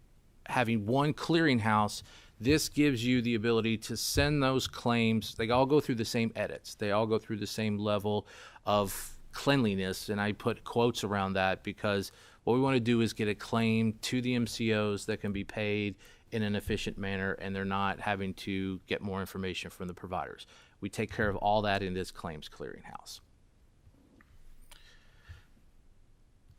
having one clearinghouse, this gives you the ability to send those claims. They all go through the same edits. They all go through the same level of cleanliness, and I put quotes around that because what we want to do is get a claim to the MCOs that can be paid in an efficient manner, and they're not having to get more information from the providers. We take care of all that in this claims clearinghouse.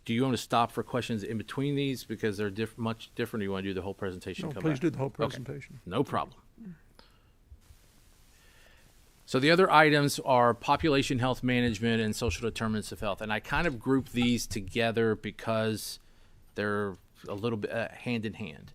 Do you want to stop for questions in between these because they're much different? Or you want to do the whole presentation? No, come please back? do the whole presentation. Okay. No problem. So the other items are population health management and social determinants of health. And I kind of group these together because they're a little bit hand in hand.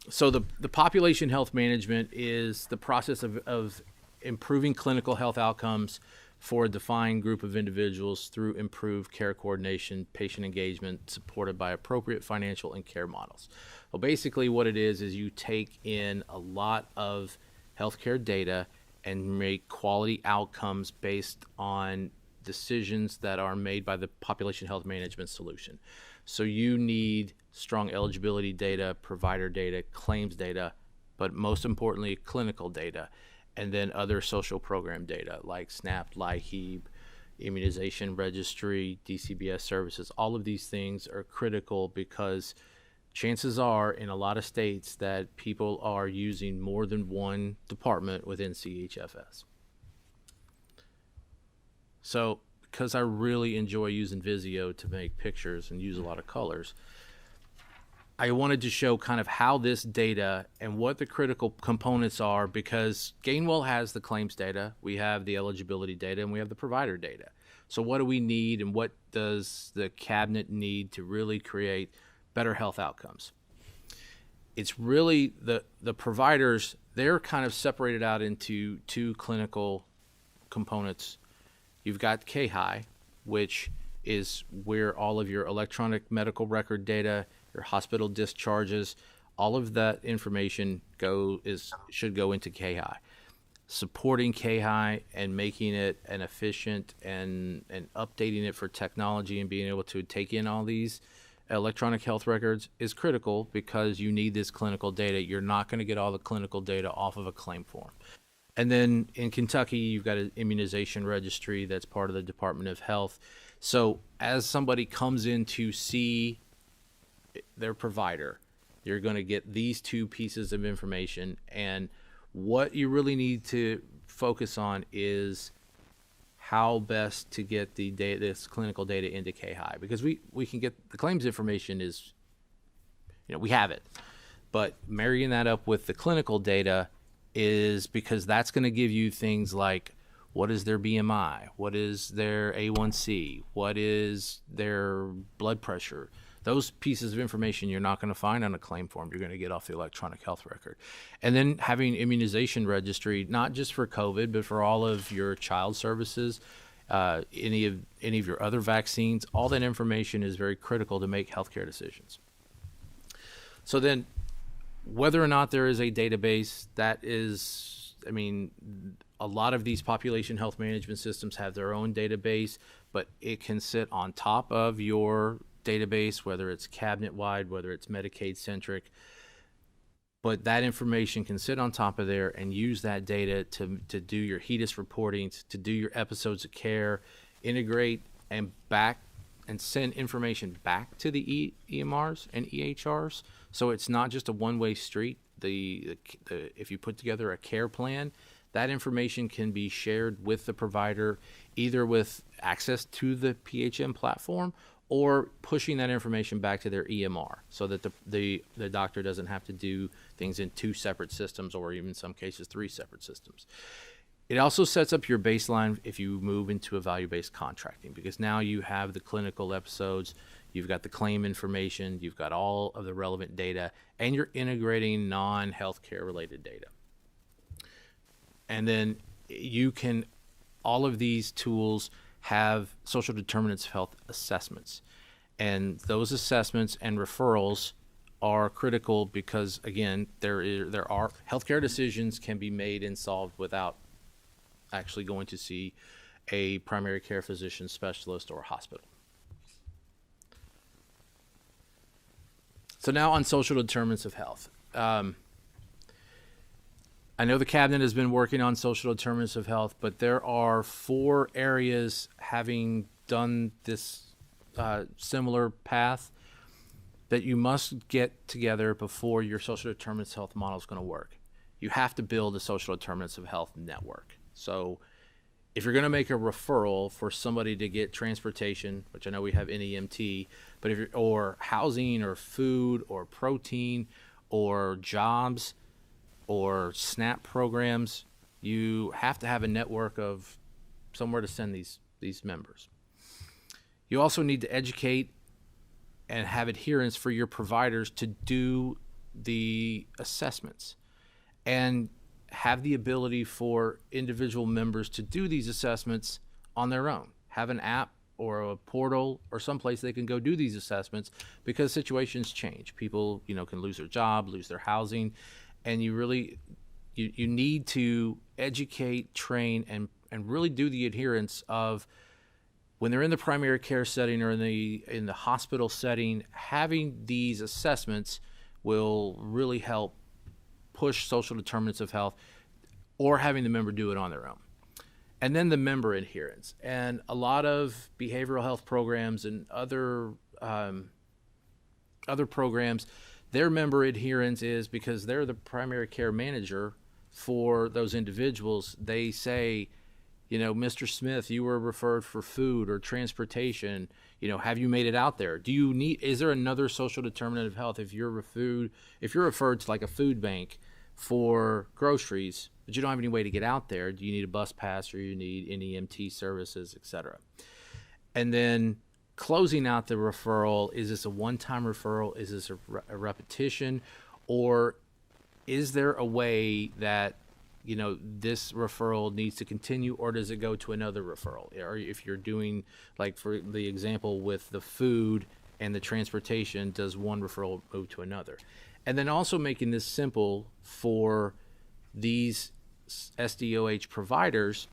So the population health management is the process of improving clinical health outcomes for a defined group of individuals through improved care coordination, patient engagement, supported by appropriate financial and care models. Well, basically what it is you take in a lot of healthcare data and make quality outcomes based on decisions that are made by the population health management solution. So you need strong eligibility data, provider data, claims data, but most importantly, clinical data, and then other social program data like SNAP, LIHEAP, immunization registry, DCBS services. All of these things are critical because chances are in a lot of states that people are using more than one department within CHFS. So because I really enjoy using Visio to make pictures and use a lot of colors, I wanted to show kind of how this data and what the critical components are, because Gainwell has the claims data, we have the eligibility data, and we have the provider data. So what do we need, and what does the cabinet need to really create better health outcomes? It's really the providers, they're kind of separated out into two clinical components. You've got KHI, which is where all of your electronic medical record data, your hospital discharges, all of that information should go into KHI. Supporting KHI and making it an efficient and updating it for technology and being able to take in all these electronic health records is critical because you need this clinical data. You're not going to get all the clinical data off of a claim form. And then in Kentucky, you've got an immunization registry that's part of the Department of Health. So as somebody comes in to see their provider, you're going to get these two pieces of information. And what you really need to focus on is how best to get the data, this clinical data into KHI, because we can get the claims information is, we have it, but marrying that up with the clinical data is because that's going to give you things like what is their BMI, what is their A1C, what is their blood pressure. Those pieces of information you're not going to find on a claim form. You're going to get off the electronic health record. And then having immunization registry, not just for COVID, but for all of your child services, any of your other vaccines, all that information is very critical to make healthcare decisions. So then whether or not there is a database, that is, a lot of these population health management systems have their own database, but it can sit on top of your database, whether it's cabinet-wide, whether it's Medicaid-centric. But that information can sit on top of there and use that data to do your HEDIS reporting, to do your episodes of care, integrate and send information back to the EMRs and EHRs. So it's not just a one-way street. If you put together a care plan, that information can be shared with the provider, either with access to the PHM platform or pushing that information back to their EMR so that the doctor doesn't have to do things in two separate systems, or even in some cases 3 separate systems. It also sets up your baseline if you move into a value-based contracting, because now you have the clinical episodes, you've got the claim information, you've got all of the relevant data, and you're integrating non-healthcare related data. And then all of these tools have social determinants of health assessments. And those assessments and referrals are critical because, again, there are healthcare decisions can be made and solved without actually going to see a primary care physician, specialist, or hospital. So now on social determinants of health. I know the cabinet has been working on social determinants of health, but there are 4 areas having done this similar path that you must get together before your social determinants of health model is going to work. You have to build a social determinants of health network. So if you're going to make a referral for somebody to get transportation, which I know we have NEMT, but or housing or food or protein or jobs or SNAP programs, you have to have a network of somewhere to send these members. You also need to educate and have adherence for your providers to do the assessments. And have the ability for individual members to do these assessments on their own. Have an app or a portal or someplace they can go do these assessments, because situations change. People, can lose their job, lose their housing, and you really you need to educate, train, and really do the adherence of when they're in the primary care setting or in the hospital setting. Having these assessments will really help push social determinants of health, or having the member do it on their own. And then the member adherence. And a lot of behavioral health programs and other programs, their member adherence is because they're the primary care manager for those individuals. They say, Mr. Smith, you were referred for food or transportation. Have you made it out there? Is there another social determinant of health if you're referred to like a food bank for groceries, but you don't have any way to get out there? Do you need a bus pass, or you need any EMT services, et cetera? And then closing out the referral, is this a one-time referral? Is this a repetition? Or is there a way that, this referral needs to continue, or does it go to another referral? Or if you're doing, like for the example with the food and the transportation, does one referral move to another? And then also making this simple for these SDOH providers,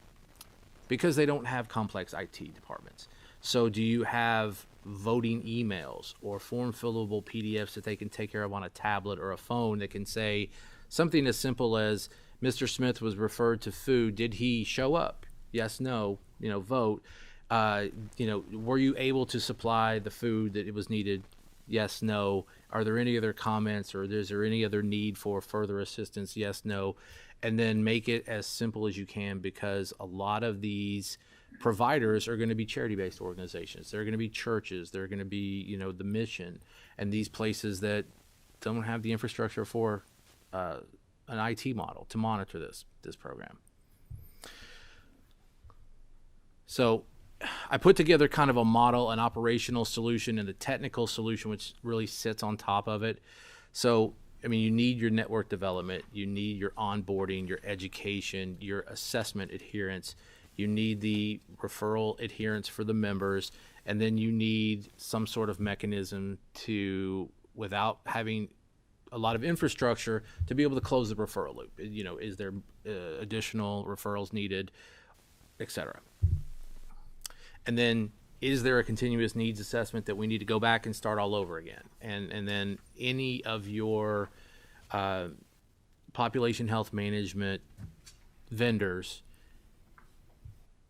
because they don't have complex IT departments. So do you have voting emails or form fillable PDFs that they can take care of on a tablet or a phone that can say something as simple as, Mr. Smith was referred to food. Did he show up? Yes, no, vote. Were you able to supply the food that it was needed? Yes, no. Are there any other comments, or is there any other need for further assistance? Yes, no. And then make it as simple as you can, because a lot of these providers are going to be charity-based organizations. They're going to be churches. They're going to be, the mission, and these places that don't have the infrastructure for an IT model to monitor this program. So I put together kind of a model, an operational solution, and the technical solution, which really sits on top of it. So, you need your network development, you need your onboarding, your education, your assessment adherence, you need the referral adherence for the members, and then you need some sort of mechanism to, without having a lot of infrastructure, to be able to close the referral loop. Is there additional referrals needed, et cetera? And then, is there a continuous needs assessment that we need to go back and start all over again? And then any of your population health management vendors,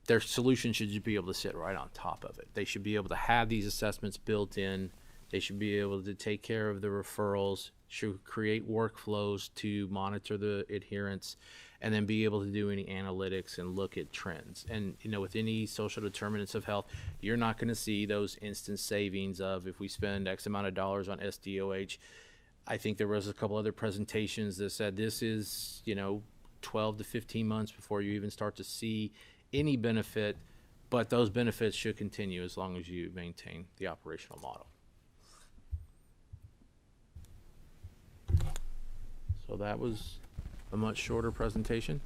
their solution should just be able to sit right on top of it. They should be able to have these assessments built in. They should be able to take care of the referrals, should create workflows to monitor the adherence, and then be able to do any analytics and look at trends. And, with any social determinants of health, you're not going to see those instant savings of, if we spend X amount of dollars on SDOH. I think there was a couple other presentations that said this is, 12 to 15 months before you even start to see any benefit, but those benefits should continue as long as you maintain the operational model. So that was a much shorter presentation.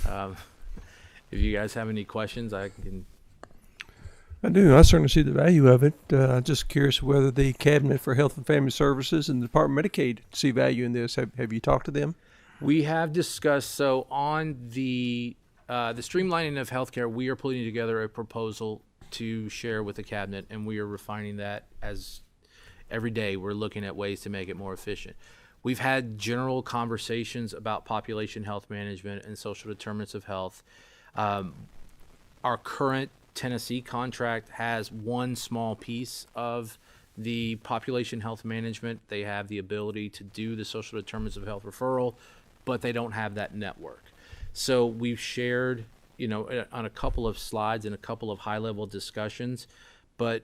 If you guys have any questions, I can. I do. I certainly see the value of it. Just curious whether the Cabinet for Health and Family Services and the Department of Medicaid see value in this. Have you talked to them? We have discussed. So on the streamlining of healthcare, we are putting together a proposal to share with the Cabinet, and we are refining that as every day. We're looking at ways to make it more efficient. We've had general conversations about population health management and social determinants of health. Our current Tennessee contract has one small piece of the population health management. They have the ability to do the social determinants of health referral, but they don't have that network. So we've shared, on a couple of slides and a couple of high-level discussions, but,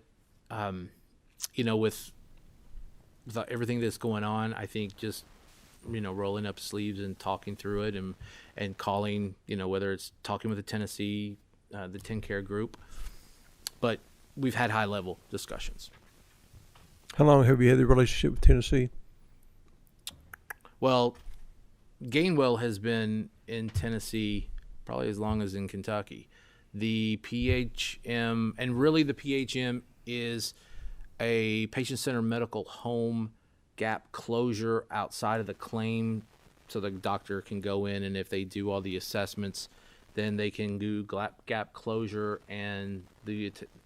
with everything that's going on, I think just, rolling up sleeves and talking through it and calling, whether it's talking with the Tennessee, the TennCare group, but we've had high level discussions. How long have you had the relationship with Tennessee? Well, Gainwell has been in Tennessee, probably as long as in Kentucky. The PHM, and really the PHM is a patient-centered medical home gap closure outside of the claim, so the doctor can go in, and if they do all the assessments, then they can do gap closure, and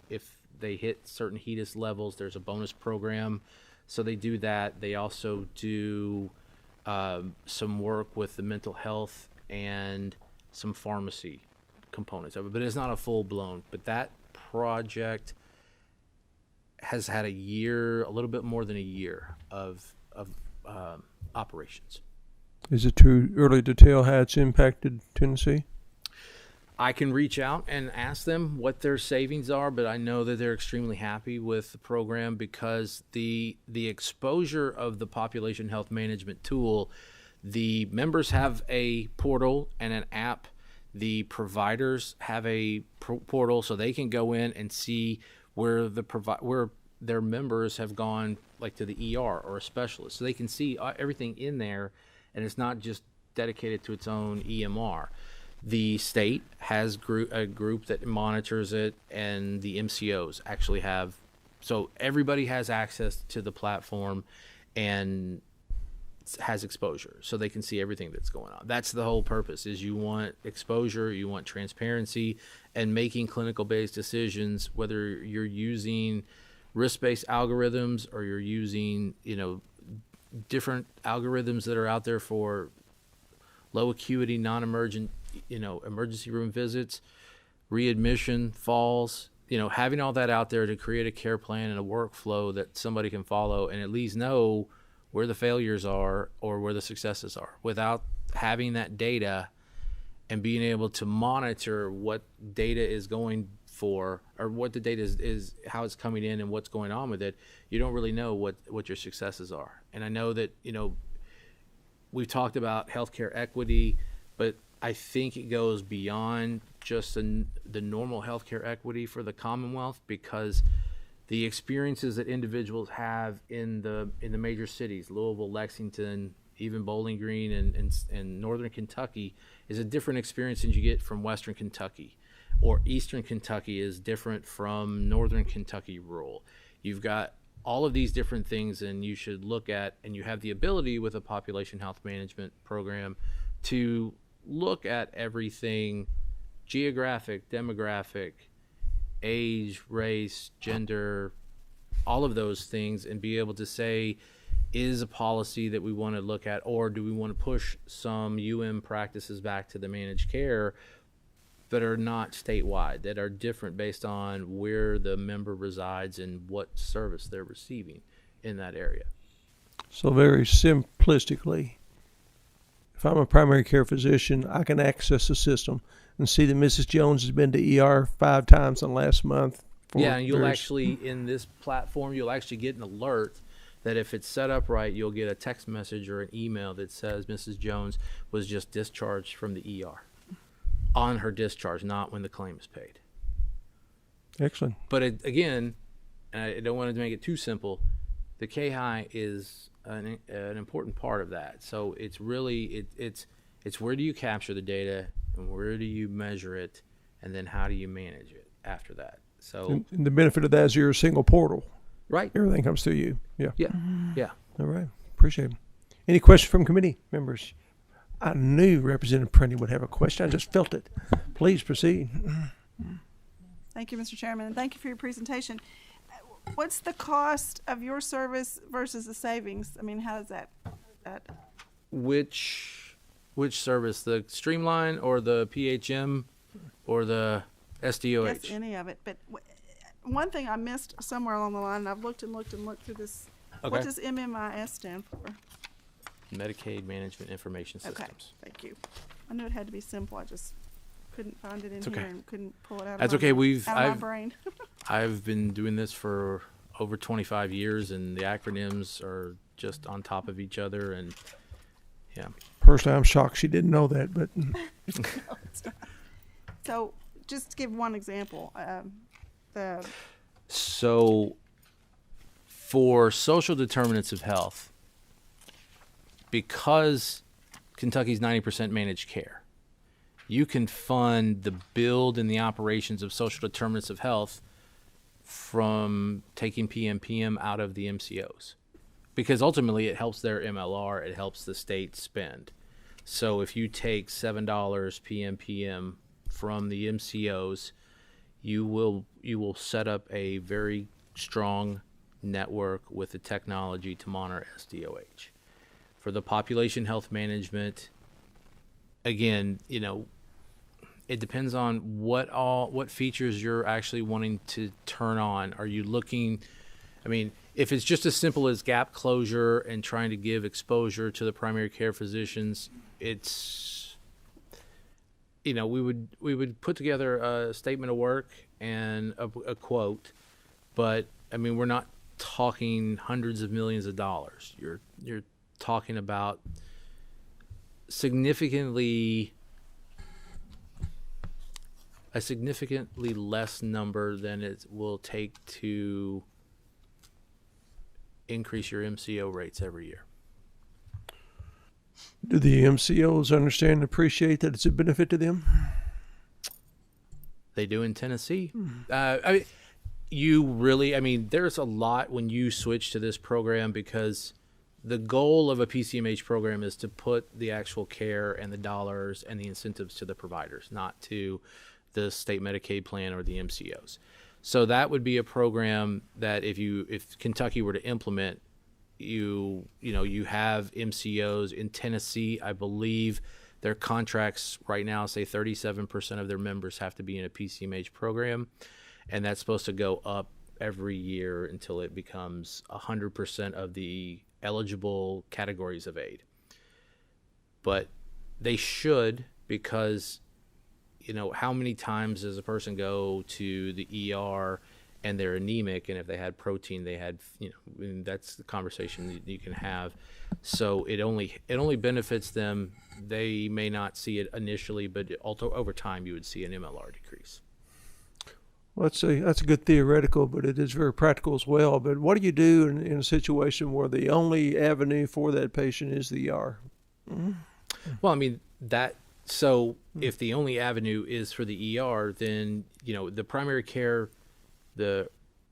if they hit certain HEDIS levels, there's a bonus program. So they do that. They also do some work with the mental health and some pharmacy components of it, but it's not a full-blown. But that project has had a little bit more than a year of operations. Is it too early to tell how it's impacted Tennessee? I can reach out and ask them what their savings are, but I know that they're extremely happy with the program because the exposure of the population health management tool, the members have a portal and an app. The providers have a portal, so they can go in and see where where their members have gone, like to the ER or a specialist. So they can see everything in there, and it's not just dedicated to its own EMR. The state has a group that monitors it, and the MCOs actually have. So everybody has access to the platform and has exposure, so they can see everything that's going on. That's the whole purpose, is you want exposure, you want transparency, and making clinical-based decisions, whether you're using risk-based algorithms or you're using, different algorithms that are out there for low acuity, non-emergent, emergency room visits, readmission, falls, having all that out there to create a care plan and a workflow that somebody can follow and at least know where the failures are or where the successes are. Without having that data and being able to monitor what data is going for, or what the data is how it's coming in and what's going on with it, you don't really know what your successes are. And I know that, we've talked about healthcare equity, but I think it goes beyond just the normal healthcare equity for the Commonwealth, because the experiences that individuals have in the major cities, Louisville, Lexington, even Bowling Green and Northern Kentucky, is a different experience than you get from Western Kentucky, or Eastern Kentucky is different from Northern Kentucky rural. You've got all of these different things, and you should look at, and you have the ability with a population health management program to look at everything: geographic, demographic, age, race, gender, all of those things, and be able to say, is a policy that we want to look at, or do we want to push some practices back to the managed care that are not statewide, that are different based on where the member resides and what service they're receiving in that area. So very simplistically, if I'm a primary care physician, I can access the system and see that Mrs. Jones has been to ER 5 times in the last month. Yeah, and you'll actually, in this platform, you'll actually get an alert that if it's set up right, you'll get a text message or an email that says Mrs. Jones was just discharged from the ER on her discharge, not when the claim is paid. Excellent. But again, I don't want to make it too simple, the KHI is an important part of that. So it's really, it's where do you capture the data, and where do you measure it, and then how do you manage it after that? So and the benefit of that is you're a single portal. Right. Everything comes through you. Yeah. Yeah. Yeah. All right. Appreciate it. Any questions from committee members? I knew Representative Prunty would have a question. I just felt it. Please proceed. Thank you, Mr. Chairman, and thank you for your presentation. What's the cost of your service versus the savings? I mean, how does that? Which service? The Streamline or the PHM or the SDOH? Yes, any of it. But one thing I missed somewhere along the line, and I've looked through this. Okay. What does MMIS stand for? Medicaid Management Information Systems. Okay, thank you. I knew it had to be simple. I just couldn't find it in okay. here and couldn't pull it out. That's of my, okay. out of my brain. I've been doing this for over 25 years, and the acronyms are just on top of each other, and yeah. Personally, I'm shocked she didn't know that, but. No, it's not. So, just to give one example, So, for social determinants of health, because Kentucky's 90% managed care, you can fund the build and the operations of social determinants of health from taking PMPM out of the MCOs, because ultimately it helps their MLR, it helps the state spend. So if you take $7 PMPM from the MCOs, you will set up a very strong network with the technology to monitor SDOH. For the population health management, again, it depends on what features you're actually wanting to turn on. Are you looking, if it's just as simple as gap closure and trying to give exposure to the primary care physicians, it's, we would put together a statement of work and a quote, but we're not talking hundreds of millions of dollars. You're talking about significantly less number than it will take to increase your MCO rates every year. Do the MCOs understand and appreciate that it's a benefit to them? They do in Tennessee. There's a lot when you switch to this program, because the goal of a PCMH program is to put the actual care and the dollars and the incentives to the providers, not to the state Medicaid plan or the MCOs. So that would be a program that if Kentucky were to implement, you have MCOs in Tennessee. I believe their contracts right now say 37% of their members have to be in a PCMH program, and that's supposed to go up every year until it becomes 100% of the eligible categories of aid. But they should, because how many times does a person go to the ER and they're anemic, and if they had protein, they had, that's the conversation that you can have. So it only benefits them. They may not see it initially, but over time you would see an MLR decrease. Well, that's a good theoretical, but it is very practical as well. But what do you do in a situation where the only avenue for that patient is the ER? Mm-hmm. Well, so if the only avenue is for the ER, then, the primary care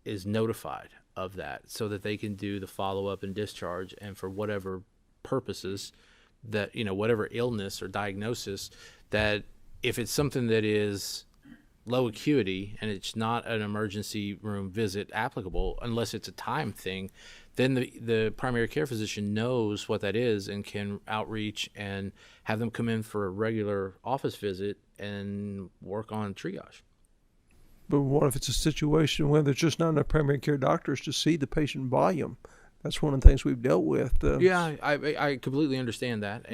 is notified of that so that they can do the follow-up and discharge, and for whatever purposes that, whatever illness or diagnosis, that if it's something that is low acuity and it's not an emergency room visit applicable, unless it's a time thing, then the primary care physician knows what that is and can outreach and have them come in for a regular office visit and work on triage. But what if it's a situation where there's just not enough primary care doctors to see the patient volume? That's one of the things we've dealt with. Yeah, I completely understand that.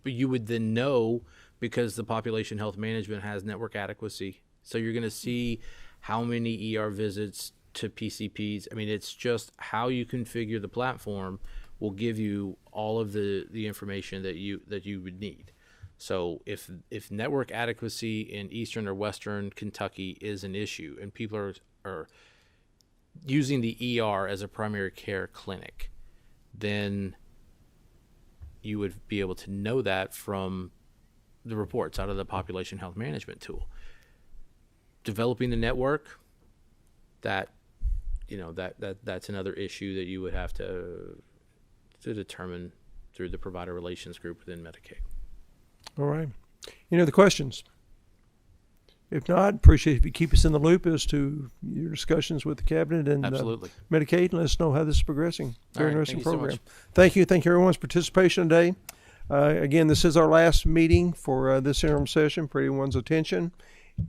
But you would then know, because the population health management has network adequacy. So you're going to see how many ER visits to PCPs. It's just how you configure the platform will give you all of the information that you would need. So if network adequacy in Eastern or Western Kentucky is an issue, and people are using the ER as a primary care clinic, then you would be able to know that from the reports out of the population health management tool. Developing the network, that's another issue that you would have to determine through the provider relations group within Medicaid. All right. Any other questions? If not, appreciate if you keep us in the loop as to your discussions with the cabinet and Absolutely. Medicaid, and let us know how this is progressing. Very interesting program. So Thank you. Thank you everyone's participation today. Again, this is our last meeting for this interim session for everyone's attention.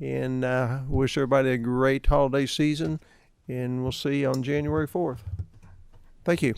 And wish everybody a great holiday season, and we'll see you on January 4th. Thank you.